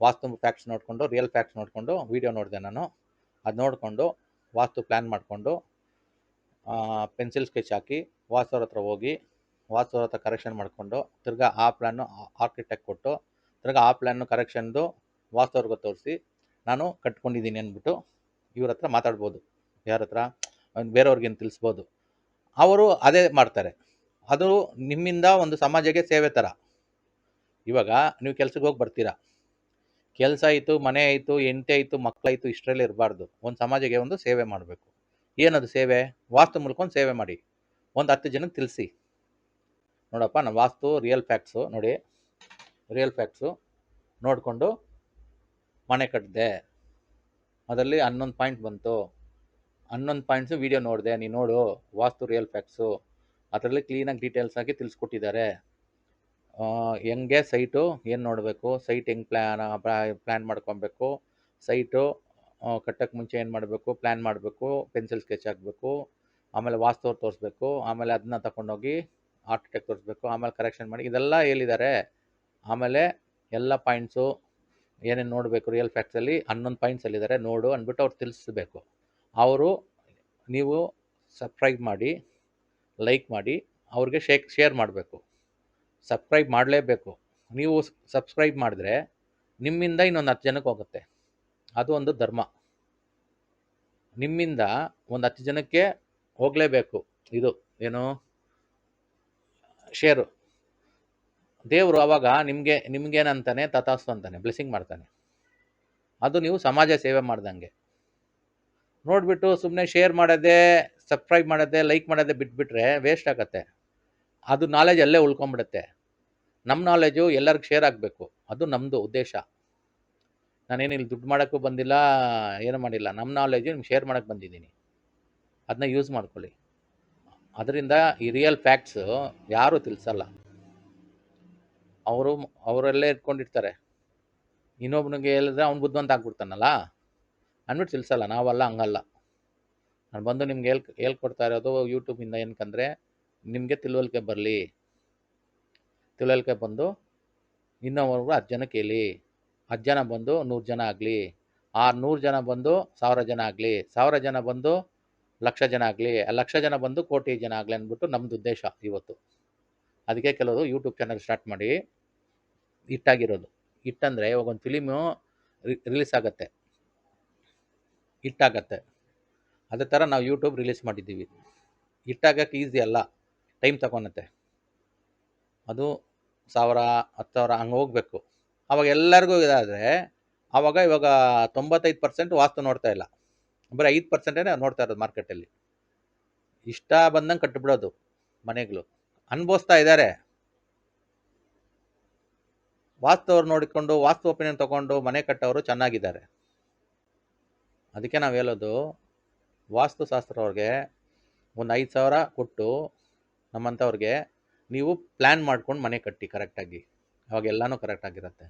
ವಾಸ್ತು ಫ್ಯಾಕ್ಟ್ಸ್ ನೋಡಿಕೊಂಡು, ರಿಯಲ್ ಫ್ಯಾಕ್ಟ್ಸ್ ನೋಡಿಕೊಂಡು ವೀಡಿಯೋ ನೋಡಿದೆ ನಾನು, ಅದು ನೋಡಿಕೊಂಡು ವಾಸ್ತು ಪ್ಲ್ಯಾನ್ ಮಾಡಿಕೊಂಡು ಪೆನ್ಸಿಲ್ ಸ್ಕೆಚ್ ಹಾಕಿ ವಾಸ್ತುವ್ರ ಹತ್ರ ಹೋಗಿ ವಾಸ್ತುವ್ರ ಹತ್ರ ಕರೆಕ್ಷನ್ ಮಾಡಿಕೊಂಡು ತಿರ್ಗಾ ಆ ಪ್ಲ್ಯಾನು ಆರ್ಕಿಟೆಕ್ಟ್ ಕೊಟ್ಟು ತಿರ್ಗಾ ಆ ಪ್ಲ್ಯಾನು ಕರೆಕ್ಷನ್ದು ವಾಸ್ತುವ್ರಿಗೆ ತೋರಿಸಿ ನಾನು ಕಟ್ಕೊಂಡಿದ್ದೀನಿ ಅಂದ್ಬಿಟ್ಟು ಇವ್ರ ಹತ್ರ ಮಾತಾಡ್ಬೋದು. ಯಾರ ಹತ್ರ? ಬೇರೆಯವ್ರಿಗೇನು ತಿಳಿಸ್ಬೋದು. ಅವರು ಅದೇ ಮಾಡ್ತಾರೆ. ಅದು ನಿಮ್ಮಿಂದ ಒಂದು ಸಮಾಜಕ್ಕೆ ಸೇವೆ ಥರ. ಇವಾಗ ನೀವು ಕೆಲ್ಸಕ್ಕೆ ಹೋಗಿ ಬರ್ತೀರಾ, ಕೆಲಸ ಆಯಿತು, ಮನೆ ಆಯಿತು, ಹೆಂಡತಿ ಆಯಿತು, ಮಕ್ಕಳಾಯಿತು, ಇಷ್ಟರಲ್ಲೇ ಇರಬಾರ್ದು. ಒಂದು ಸಮಾಜಕ್ಕೆ ಒಂದು ಸೇವೆ ಮಾಡಬೇಕು. ಏನದು ಸೇವೆ? ವಾಸ್ತು ಮೂಲಕ ಒಂದು ಸೇವೆ ಮಾಡಿ. ಒಂದು 10 ಜನಕ್ಕೆ ತಿಳಿಸಿ, ನೋಡಪ್ಪ ನಾನು ವಾಸ್ತು ರಿಯಲ್ ಫ್ಯಾಕ್ಟ್ಸು ನೋಡಿ, ರಿಯಲ್ ಫ್ಯಾಕ್ಟ್ಸು ನೋಡಿಕೊಂಡು ಮನೆ ಕಟ್ಟಿದೆ, ಅದರಲ್ಲಿ 11 ಪಾಯಿಂಟ್ ಬಂತು, 11 ಪಾಯಿಂಟ್ಸು ವಿಡಿಯೋ ನೋಡಿದೆ, ನೀನು ನೋಡು ವಾಸ್ತು ರಿಯಲ್ ಫ್ಯಾಕ್ಟ್ಸು, ಅದರಲ್ಲಿ ಕ್ಲೀನಾಗಿ ಡೀಟೇಲ್ಸ್ ಆಗಿ ತಿಳಿಸ್ಕೊಟ್ಟಿದ್ದಾರೆ. ಹೆಂಗೆ ಸೈಟು ಏನು ನೋಡಬೇಕು, ಸೈಟ್ ಹೆಂಗೆ ಪ್ಲ್ಯಾನ್ ಮಾಡ್ಕೊಬೇಕು, ಸೈಟು ಕಟ್ಟಕ್ಕೆ ಮುಂಚೆ ಏನು ಮಾಡಬೇಕು, ಪ್ಲ್ಯಾನ್ ಮಾಡಬೇಕು, ಪೆನ್ಸಿಲ್ ಸ್ಕೆಚ್ ಹಾಕಬೇಕು, ಆಮೇಲೆ ವಾಸ್ತು ತೋರಿಸ್ಬೇಕು, ಆಮೇಲೆ ಅದನ್ನ ತಗೊಂಡೋಗಿ ಆರ್ಕಿಟೆಕ್ಟ್ ತೋರಿಸ್ಬೇಕು, ಆಮೇಲೆ ಕರೆಕ್ಷನ್ ಮಾಡಿ, ಇದೆಲ್ಲ ಹೇಳಿದ್ದಾರೆ. ಆಮೇಲೆ ಎಲ್ಲ ಪಾಯಿಂಟ್ಸು ಏನೇನು ನೋಡಬೇಕು ರಿಯಲ್ ಫ್ಯಾಕ್ಟ್ಸಲ್ಲಿ 11 ಪಾಯಿಂಟ್ಸ್ ಹೇಳಿದ್ದಾರೆ, ನೋಡು ಅಂದ್ಬಿಟ್ಟು ಅವ್ರು ತಿಳಿಸ್ಬೇಕು. ಅವರು ನೀವು ಸಬ್ಸ್ಕ್ರೈಬ್ ಮಾಡಿ, ಲೈಕ್ ಮಾಡಿ, ಅವ್ರಿಗೆ ಶೇರ್ ಮಾಡಬೇಕು. ಸಬ್ಸ್ಕ್ರೈಬ್ ಮಾಡಲೇಬೇಕು. ನೀವು ಸಬ್ಸ್ಕ್ರೈಬ್ ಮಾಡಿದ್ರೆ ನಿಮ್ಮಿಂದ ಇನ್ನೊಂದು 10 ಜನಕ್ಕೆ ಹೋಗುತ್ತೆ. ಅದು ಒಂದು ಧರ್ಮ. ನಿಮ್ಮಿಂದ ಒಂದು 10 ಜನಕ್ಕೆ ಹೋಗಲೇಬೇಕು. ಇದು ಏನು ಶೇರು. ದೇವರು ಅವಾಗ ನಿಮ್ಗೇನಂತಾನೆ, ತಥಾಸ್ತು ಅಂತಾನೆ, ಬ್ಲೆಸ್ಸಿಂಗ್ ಮಾಡ್ತಾನೆ. ಅದು ನೀವು ಸಮಾಜ ಸೇವೆ ಮಾಡ್ದಂಗೆ. ನೋಡಿಬಿಟ್ಟು ಸುಮ್ಮನೆ ಶೇರ್ ಮಾಡೋದೇ, ಸಬ್ಸ್ಕ್ರೈಬ್ ಮಾಡೋದೇ, ಲೈಕ್ ಮಾಡೋದೇ ಬಿಟ್ಬಿಟ್ರೆ ವೇಸ್ಟ್ ಆಗುತ್ತೆ. ಅದು ನಾಲೆಜ್ ಅಲ್ಲೇ ಉಳ್ಕೊಂಬಿಡುತ್ತೆ. ನಮ್ಮ ನಾಲೆಜು ಎಲ್ಲರಿಗೂ ಶೇರ್ ಆಗಬೇಕು, ಅದು ನಮ್ಮದು ಉದ್ದೇಶ. ನಾನೇನು ಇಲ್ಲಿ ದುಡ್ಡು ಮಾಡೋಕ್ಕೂ ಬಂದಿಲ್ಲ, ಏನು ಮಾಡಿಲ್ಲ. ನಮ್ಮ ನಾಲೆಜು ನಿಮ್ಗೆ ಶೇರ್ ಮಾಡೋಕ್ಕೆ ಬಂದಿದ್ದೀನಿ, ಅದನ್ನ ಯೂಸ್ ಮಾಡ್ಕೊಳ್ಳಿ. ಅದರಿಂದ ಈ ರಿಯಲ್ ಫ್ಯಾಕ್ಟ್ಸು ಯಾರೂ ತಿಳಿಸಲ್ಲ. ಅವರಲ್ಲೇ ಇಟ್ಕೊಂಡಿರ್ತಾರೆ. ಇನ್ನೊಬ್ಬನಿಗೆ ಹೇಳಿದ್ರೆ ಅವ್ನು ಬುದ್ಧಿವಂತ ಆಗ್ಬಿಡ್ತಾನಲ್ಲ ಅಂದ್ಬಿಟ್ಟು ತಿಳಿಸಲ್ಲ. ನಾವಲ್ಲ, ಹಂಗಲ್ಲ. ನಾನು ಬಂದು ನಿಮ್ಗೆ ಹೇಳ್ಕೊಡ್ತಾ ಇರೋದು ಯೂಟ್ಯೂಬಿಂದ ಏನಕ್ಕಂದರೆ ನಿಮಗೆ ತಿಳುವಳಿಕೆ ಬರಲಿ. ತಿಳುವಳಿಕೆ ಬಂದು ಇನ್ನೊಬ್ಬರು 10 ಜನಕ್ಕೆ ಹೇಳಿ, 10 ಜನ ಬಂದು 100 ಜನ ಆಗಲಿ, ಆ 100 ಜನ ಬಂದು 1000 ಜನ ಆಗಲಿ, 1000 ಜನ ಬಂದು 1,00,000 ಜನ ಆಗಲಿ, 1,00,000 ಜನ ಬಂದು ಕೋಟಿ ಜನ ಆಗಲಿ ಅಂದ್ಬಿಟ್ಟು ನಮ್ಮದು ಉದ್ದೇಶ ಇವತ್ತು. ಅದಕ್ಕೆ ಕೆಲವರು ಯೂಟ್ಯೂಬ್ ಚಾನಲ್ ಸ್ಟಾರ್ಟ್ ಮಾಡಿ ಹಿಟ್ಟಾಗಿರೋದು. ಹಿಟ್ಟಂದರೆ ಇವಾಗ ಒಂದು ಫಿಲಿಮು ರಿಲೀಸ್ ಆಗುತ್ತೆ, ಹಿಟ್ಟಾಗತ್ತೆ. ಅದೇ ಥರ ನಾವು ಯೂಟ್ಯೂಬ್ ರಿಲೀಸ್ ಮಾಡಿದ್ದೀವಿ. ಹಿಟ್ಟಾಗಕ್ಕೆ ಈಸಿ ಅಲ್ಲ, ಟೈಮ್ ತಗೊಳುತ್ತೆ. ಅದು 1000, 10,000 ಹಂಗೆ ಹೋಗಬೇಕು. ಆವಾಗ ಎಲ್ಲರಿಗೂ ಇದಾದರೆ ಇವಾಗ 95% ವಾಸ್ತು ನೋಡ್ತಾ ಇಲ್ಲ, ಬರೀ 5% ನೋಡ್ತಾ ಇರೋದು ಮಾರ್ಕೆಟಲ್ಲಿ. ಇಷ್ಟ ಬಂದಂಗೆ ಕಟ್ಟಿಬಿಡೋದು ಮನೆಗಳು. ಅನುಭವಿಸ್ತಾ ಇದ್ದಾರೆ. ವಾಸ್ತು ಅವ್ರು ನೋಡಿಕೊಂಡು, ವಾಸ್ತು ಒಪಿನಿಯನ್ ತೊಗೊಂಡು ಮನೆ ಕಟ್ಟೋರು ಚೆನ್ನಾಗಿದ್ದಾರೆ. ಅದಕ್ಕೆ ನಾವು ಹೇಳೋದು, ವಾಸ್ತುಶಾಸ್ತ್ರವ್ರಿಗೆ ಒಂದು 5,000 ಕೊಟ್ಟು ನಮ್ಮಂಥವ್ರಿಗೆ ನೀವು ಪ್ಲ್ಯಾನ್ ಮಾಡ್ಕೊಂಡು ಮನೆ ಕಟ್ಟಿ ಕರೆಕ್ಟಾಗಿ. ಅವಾಗ ಎಲ್ಲನೂ ಕರೆಕ್ಟಾಗಿರುತ್ತೆ.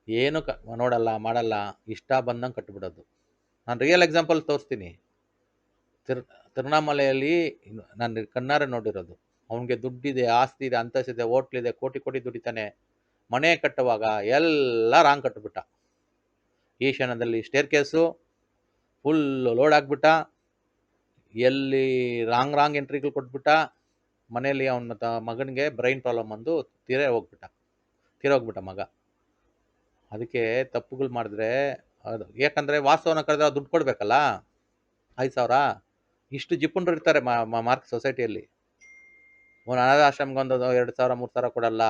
ಏನು ನೋಡಲ್ಲ, ಮಾಡಲ್ಲ, ಇಷ್ಟ ಬಂದಂಗೆ ಕಟ್ಟಿಬಿಡೋದು. ನಾನು ರಿಯಲ್ ಎಕ್ಸಾಂಪಲ್ ತೋರಿಸ್ತೀನಿ. ತಿರುವಣ್ಣಾಮಲೆಯಲ್ಲಿ ನಾನು ಕಣ್ಣಾರೆ ನೋಡಿರೋದು. ಅವನಿಗೆ ದುಡ್ಡಿದೆ, ಆಸ್ತಿ ಇದೆ, ಅಂತಸ್ತಿದೆ, ಹೋಟ್ಲಿದೆ, ಕೋಟಿ ಕೋಟಿ ದುಡಿತಾನೆ. ಮನೆ ಕಟ್ಟುವಾಗ ಎಲ್ಲ ರಾಂಗ್ ಕಟ್ಟಿಬಿಟ್ಟ. ಈಶಾನ್ಯದಲ್ಲಿ ಸ್ಟೇರ್ ಕೇಸು ಫುಲ್ ಲೋಡ್ ಆಗಿಬಿಟ್ಟ. ಎಲ್ಲಿ ರಾಂಗ್ ಎಂಟ್ರಿಗಳು ಕೊಟ್ಬಿಟ್ಟ. ಮನೆಯಲ್ಲಿ ಅವನ ಮಗನಿಗೆ ಬ್ರೈನ್ ಪ್ರಾಬ್ಲಮ್ ಬಂದು ತೀರೋಗ್ಬಿಟ್ಟ ಮಗ. ಅದಕ್ಕೆ ತಪ್ಪುಗಳು ಮಾಡಿದ್ರೆ ಅದು ಯಾಕಂದರೆ ವಾಸ್ತವನ ಕರೆದ್ರೆ ದುಡ್ಡು ಕೊಡಬೇಕಲ್ಲ. 5,000 ಇಷ್ಟು ಜಿಪುಣರು ಇರ್ತಾರೆ ಮಾರ್ಕ್ ಸೊಸೈಟಿಯಲ್ಲಿ. ಒಂದು ಅನಾಥಾಶ್ರಮಕ್ಕೆ ಒಂದು 2,000 3,000 ಕೊಡಲ್ಲ,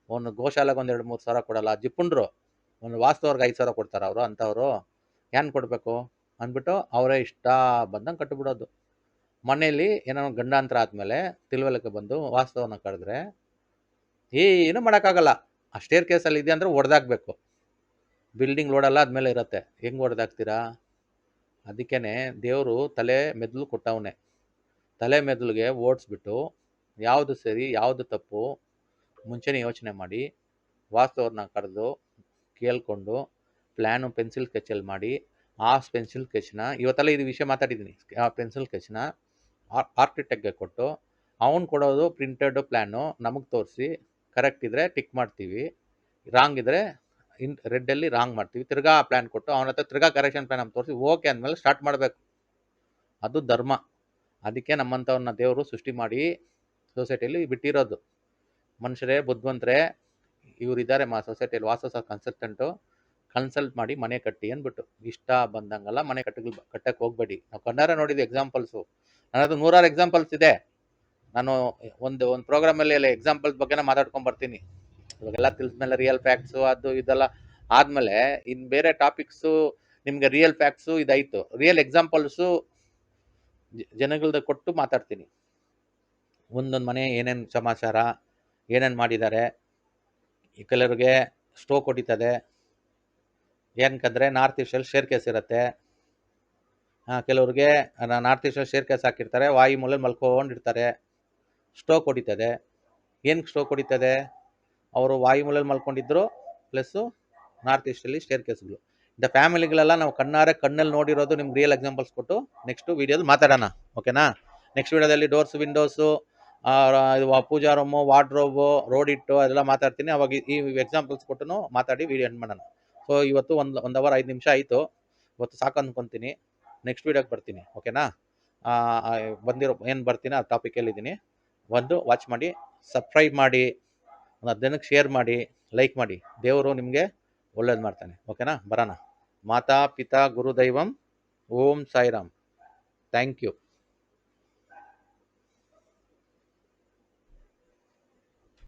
ಒಂದು ಗೋಶಾಲೆಗೆ ಒಂದು 2-3 ಸಾವಿರ ಕೊಡಲ್ಲ. ಜಿಪುಣರು ಒಂದು ವಾಸ್ತವ್ರಿಗೆ 5,000 ಕೊಡ್ತಾರೆ ಅವರು. ಅಂಥವ್ರು ಏನು ಕೊಡಬೇಕು ಅಂದ್ಬಿಟ್ಟು ಅವರೇ ಇಷ್ಟ ಬಂದಂಗೆ ಕಟ್ಟಿಬಿಡೋದು. ಮನೆಯಲ್ಲಿ ಏನೋ ಗಂಡಾಂತರ ಆದಮೇಲೆ ತಿಳುವಳಿಕೆ ಬಂದು ವಾಸ್ತವನ ಕರೆದ್ರೆ ಏನೂ ಮಾಡೋಕ್ಕಾಗಲ್ಲ. ಆ ಸ್ಟೇರ್ ಕೇಸಲ್ಲಿ ಇದೆ ಅಂದರೆ ಹೊಡೆದಾಕಬೇಕು. ಬಿಲ್ಡಿಂಗ್ ಲೋಡಲ್ಲ ಆದಮೇಲೆ ಇರುತ್ತೆ, ಹೆಂಗೆ ಹೊಡೆದಾಕ್ತೀರಾ? ಅದಕ್ಕೇ ದೇವರು ತಲೆ ಮೆದುಳು ಕೊಟ್ಟವನೇ. ತಲೆ ಮೆದುಳಿಗೆ ಓಡಿಸ್ಬಿಟ್ಟು ಯಾವುದು ಸರಿ ಯಾವುದು ತಪ್ಪು ಮುಂಚೆನೇ ಯೋಚನೆ ಮಾಡಿ ವಾಸ್ತವ್ರನ್ನ ಕರೆದು ಕೇಳಿಕೊಂಡು ಪ್ಲ್ಯಾನು ಪೆನ್ಸಿಲ್ ಸ್ಕೆಚಲ್ಲಿ ಮಾಡಿ, ಆ ಪೆನ್ಸಿಲ್ ಸ್ಕೆಚ್ನ ಇವತ್ತೆಲ್ಲ ಇದು ವಿಷಯ ಮಾತಾಡಿದ್ದೀನಿ. ಆ ಪೆನ್ಸಿಲ್ ಸ್ಕೆಚ್ನ ಆರ್ಕಿಟೆಕ್ಟ್ಗೆ ಕೊಟ್ಟು ಅವನು ಕೊಡೋದು ಪ್ರಿಂಟೆಡ್ ಪ್ಲ್ಯಾನು ನಮಗೆ ತೋರಿಸಿ, ಕರೆಕ್ಟ್ ಇದ್ದರೆ ಟಿಕ್ ಮಾಡ್ತೀವಿ, ರಾಂಗ್ ಇದ್ದರೆ ರೆಡ್ಡಲ್ಲಿ ರಾಂಗ್ ಮಾಡ್ತೀವಿ. ತಿರ್ಗಾ ಆ ಪ್ಲ್ಯಾನ್ ಕೊಟ್ಟು ಅವನ ಹತ್ರ ತಿರ್ಗಾ ಕರೆಕ್ಷನ್ ಪ್ಲ್ಯಾನ್ ನಮ್ಗೆ ತೋರಿಸಿ ಓಕೆ ಅಂದಮೇಲೆ ಸ್ಟಾರ್ಟ್ ಮಾಡಬೇಕು. ಅದು ಧರ್ಮ. ಅದಕ್ಕೆ ನಮ್ಮಂಥವ್ರನ್ನ ದೇವರು ಸೃಷ್ಟಿ ಮಾಡಿ ಸೊಸೈಟಿಯಲ್ಲಿ ಬಿಟ್ಟಿರೋದು. ಮನುಷ್ಯರೇ ಬುದ್ಧಿವಂತರೇ ಇವರಿದ್ದಾರೆ ಸೊಸೈಟಿಯಲ್ಲಿ ವಾಸ್ತುಶಾಸ್ತ್ರ ಕನ್ಸಲ್ಟೆಂಟು, ಕನ್ಸಲ್ಟ್ ಮಾಡಿ ಮನೆ ಕಟ್ಟಿ ಅಂದ್ಬಿಟ್ಟು. ಇಷ್ಟ ಬಂದಂಗೆಲ್ಲ ಮನೆ ಕಟ್ಟಕ್ಕೆ ಹೋಗಬೇಡಿ. ನಾವು ಕಣ್ಣಾರೆ ನೋಡಿದ್ದು ಎಕ್ಸಾಂಪಲ್ಸು. ನನ್ನದು 100 ಎಕ್ಸಾಂಪಲ್ಸ್ ಇದೆ. ನಾನು ಒಂದು ಪ್ರೋಗ್ರಾಮಲ್ಲಿ ಎಲ್ಲ ಎಕ್ಸಾಂಪಲ್ಸ್ ಬಗ್ಗೆನೇ ಮಾತಾಡ್ಕೊಂಡು ಬರ್ತೀನಿ. ಇವಾಗೆಲ್ಲ ತಿಳಿದ್ಮೇಲೆ ರಿಯಲ್ ಫ್ಯಾಕ್ಟ್ಸು ಅದು ಇದೆಲ್ಲ ಆದಮೇಲೆ ಇನ್ನು ಬೇರೆ ಟಾಪಿಕ್ಸು ನಿಮಗೆ ರಿಯಲ್ ಫ್ಯಾಕ್ಟ್ಸು ಇದಾಯಿತು. ರಿಯಲ್ ಎಕ್ಸಾಂಪಲ್ಸು ಜನಗಳದ್ದು ಕೊಟ್ಟು ಮಾತಾಡ್ತೀನಿ. ಒಂದೊಂದು ಮನೆ ಏನೇನು ಸಮಾಚಾರ, ಏನೇನು ಮಾಡಿದ್ದಾರೆ. ಕೆಲವರಿಗೆ ಸ್ಟ್ರೋಕ್ ಹೊಡಿತದೆ ಏನಕ್ಕಂದರೆ ನಾರ್ತ್ ಈಸ್ಟಲ್ಲಿ ಸ್ಟೇರ್ ಕೇಸ್ ಇರುತ್ತೆ. ಕೆಲವ್ರಿಗೆ ನಾರ್ತ್ ಈಸ್ಟಲ್ಲಿ ಸ್ಟೇರ್ ಕೇಸ್ ಹಾಕಿರ್ತಾರೆ, ವಾಯು ಮೂಲೆಯಲ್ಲಿ ಮಲ್ಕೊಂಡಿರ್ತಾರೆ, ಸ್ಟ್ರೋಕ್ ಹೊಡಿತದೆ. ಏನಕ್ಕೆ ಸ್ಟ್ರೋಕ್ ಹೊಡಿತದೆ? ಅವರು ವಾಯು ಮೂಲೆಯಲ್ಲಿ ಮಲ್ಕೊಂಡಿದ್ರು, ಪ್ಲಸ್ಸು ನಾರ್ತ್ ಈಸ್ಟಲ್ಲಿ ಸ್ಟೇರ್ ಕೇಸ್ಗಳು. ಇಂಥ ಫ್ಯಾಮಿಲಿಗಳೆಲ್ಲ ನಾವು ಕಣ್ಣಲ್ಲಿ ನೋಡಿರೋದು ನಿಮ್ಗೆ ರಿಯಲ್ ಎಕ್ಸಾಂಪಲ್ಸ್ ಕೊಟ್ಟು ನೆಕ್ಸ್ಟ್ ವೀಡಿಯೋದಲ್ಲಿ ಮಾತಾಡೋಣ. ಓಕೆನಾ? ನೆಕ್ಸ್ಟ್ ವೀಡಿಯೋದಲ್ಲಿ ಡೋರ್ಸ್, ವಿಂಡೋಸು, ಪೂಜಾ ರೂಮು, ವಾರ್ಡ್ರೋಬು, ರೋಡ್ ಇಟ್ಟು ಅದೆಲ್ಲ ಮಾತಾಡ್ತೀನಿ. ಅವಾಗ ಈ ಎಕ್ಸಾಂಪಲ್ಸ್ ಕೊಟ್ಟು ಮಾತಾಡಿ ವಿಡಿಯೋ ಎಂಡ್ ಮಾಡೋಣ. ಸೊ ಇವತ್ತು ಒಂದು ಅವರ್ 5 ನಿಮಿಷ ಆಯಿತು. ಇವತ್ತು ಸಾಕು ಅಂದ್ಕೊತೀನಿ. ನೆಕ್ಸ್ಟ್ ವೀಡಿಯೋಗೆ ಬರ್ತೀನಿ. ಓಕೆನಾ? ಬಂದಿರೋ ಏನು ಬರ್ತೀನಿ ಆ ಟಾಪಿಕಲ್ಲಿದ್ದೀನಿ. ಒಂದು ವಾಚ್ ಮಾಡಿ, ಸಬ್ಸ್ಕ್ರೈಬ್ ಮಾಡಿ, ಒಂದು 10 ಜನಕ್ಕೆ ಶೇರ್ ಮಾಡಿ, ಲೈಕ್ ಮಾಡಿ. ದೇವರು ನಿಮಗೆ ಒಳ್ಳೇದು ಮಾಡ್ತಾನೆ. ಓಕೆನಾ? ಬರೋಣ. ಮಾತಾ ಪಿತಾ ಗುರು ದೈವಂ. ಓಂ ಸಾಯಿರಾಮ್. Thank you.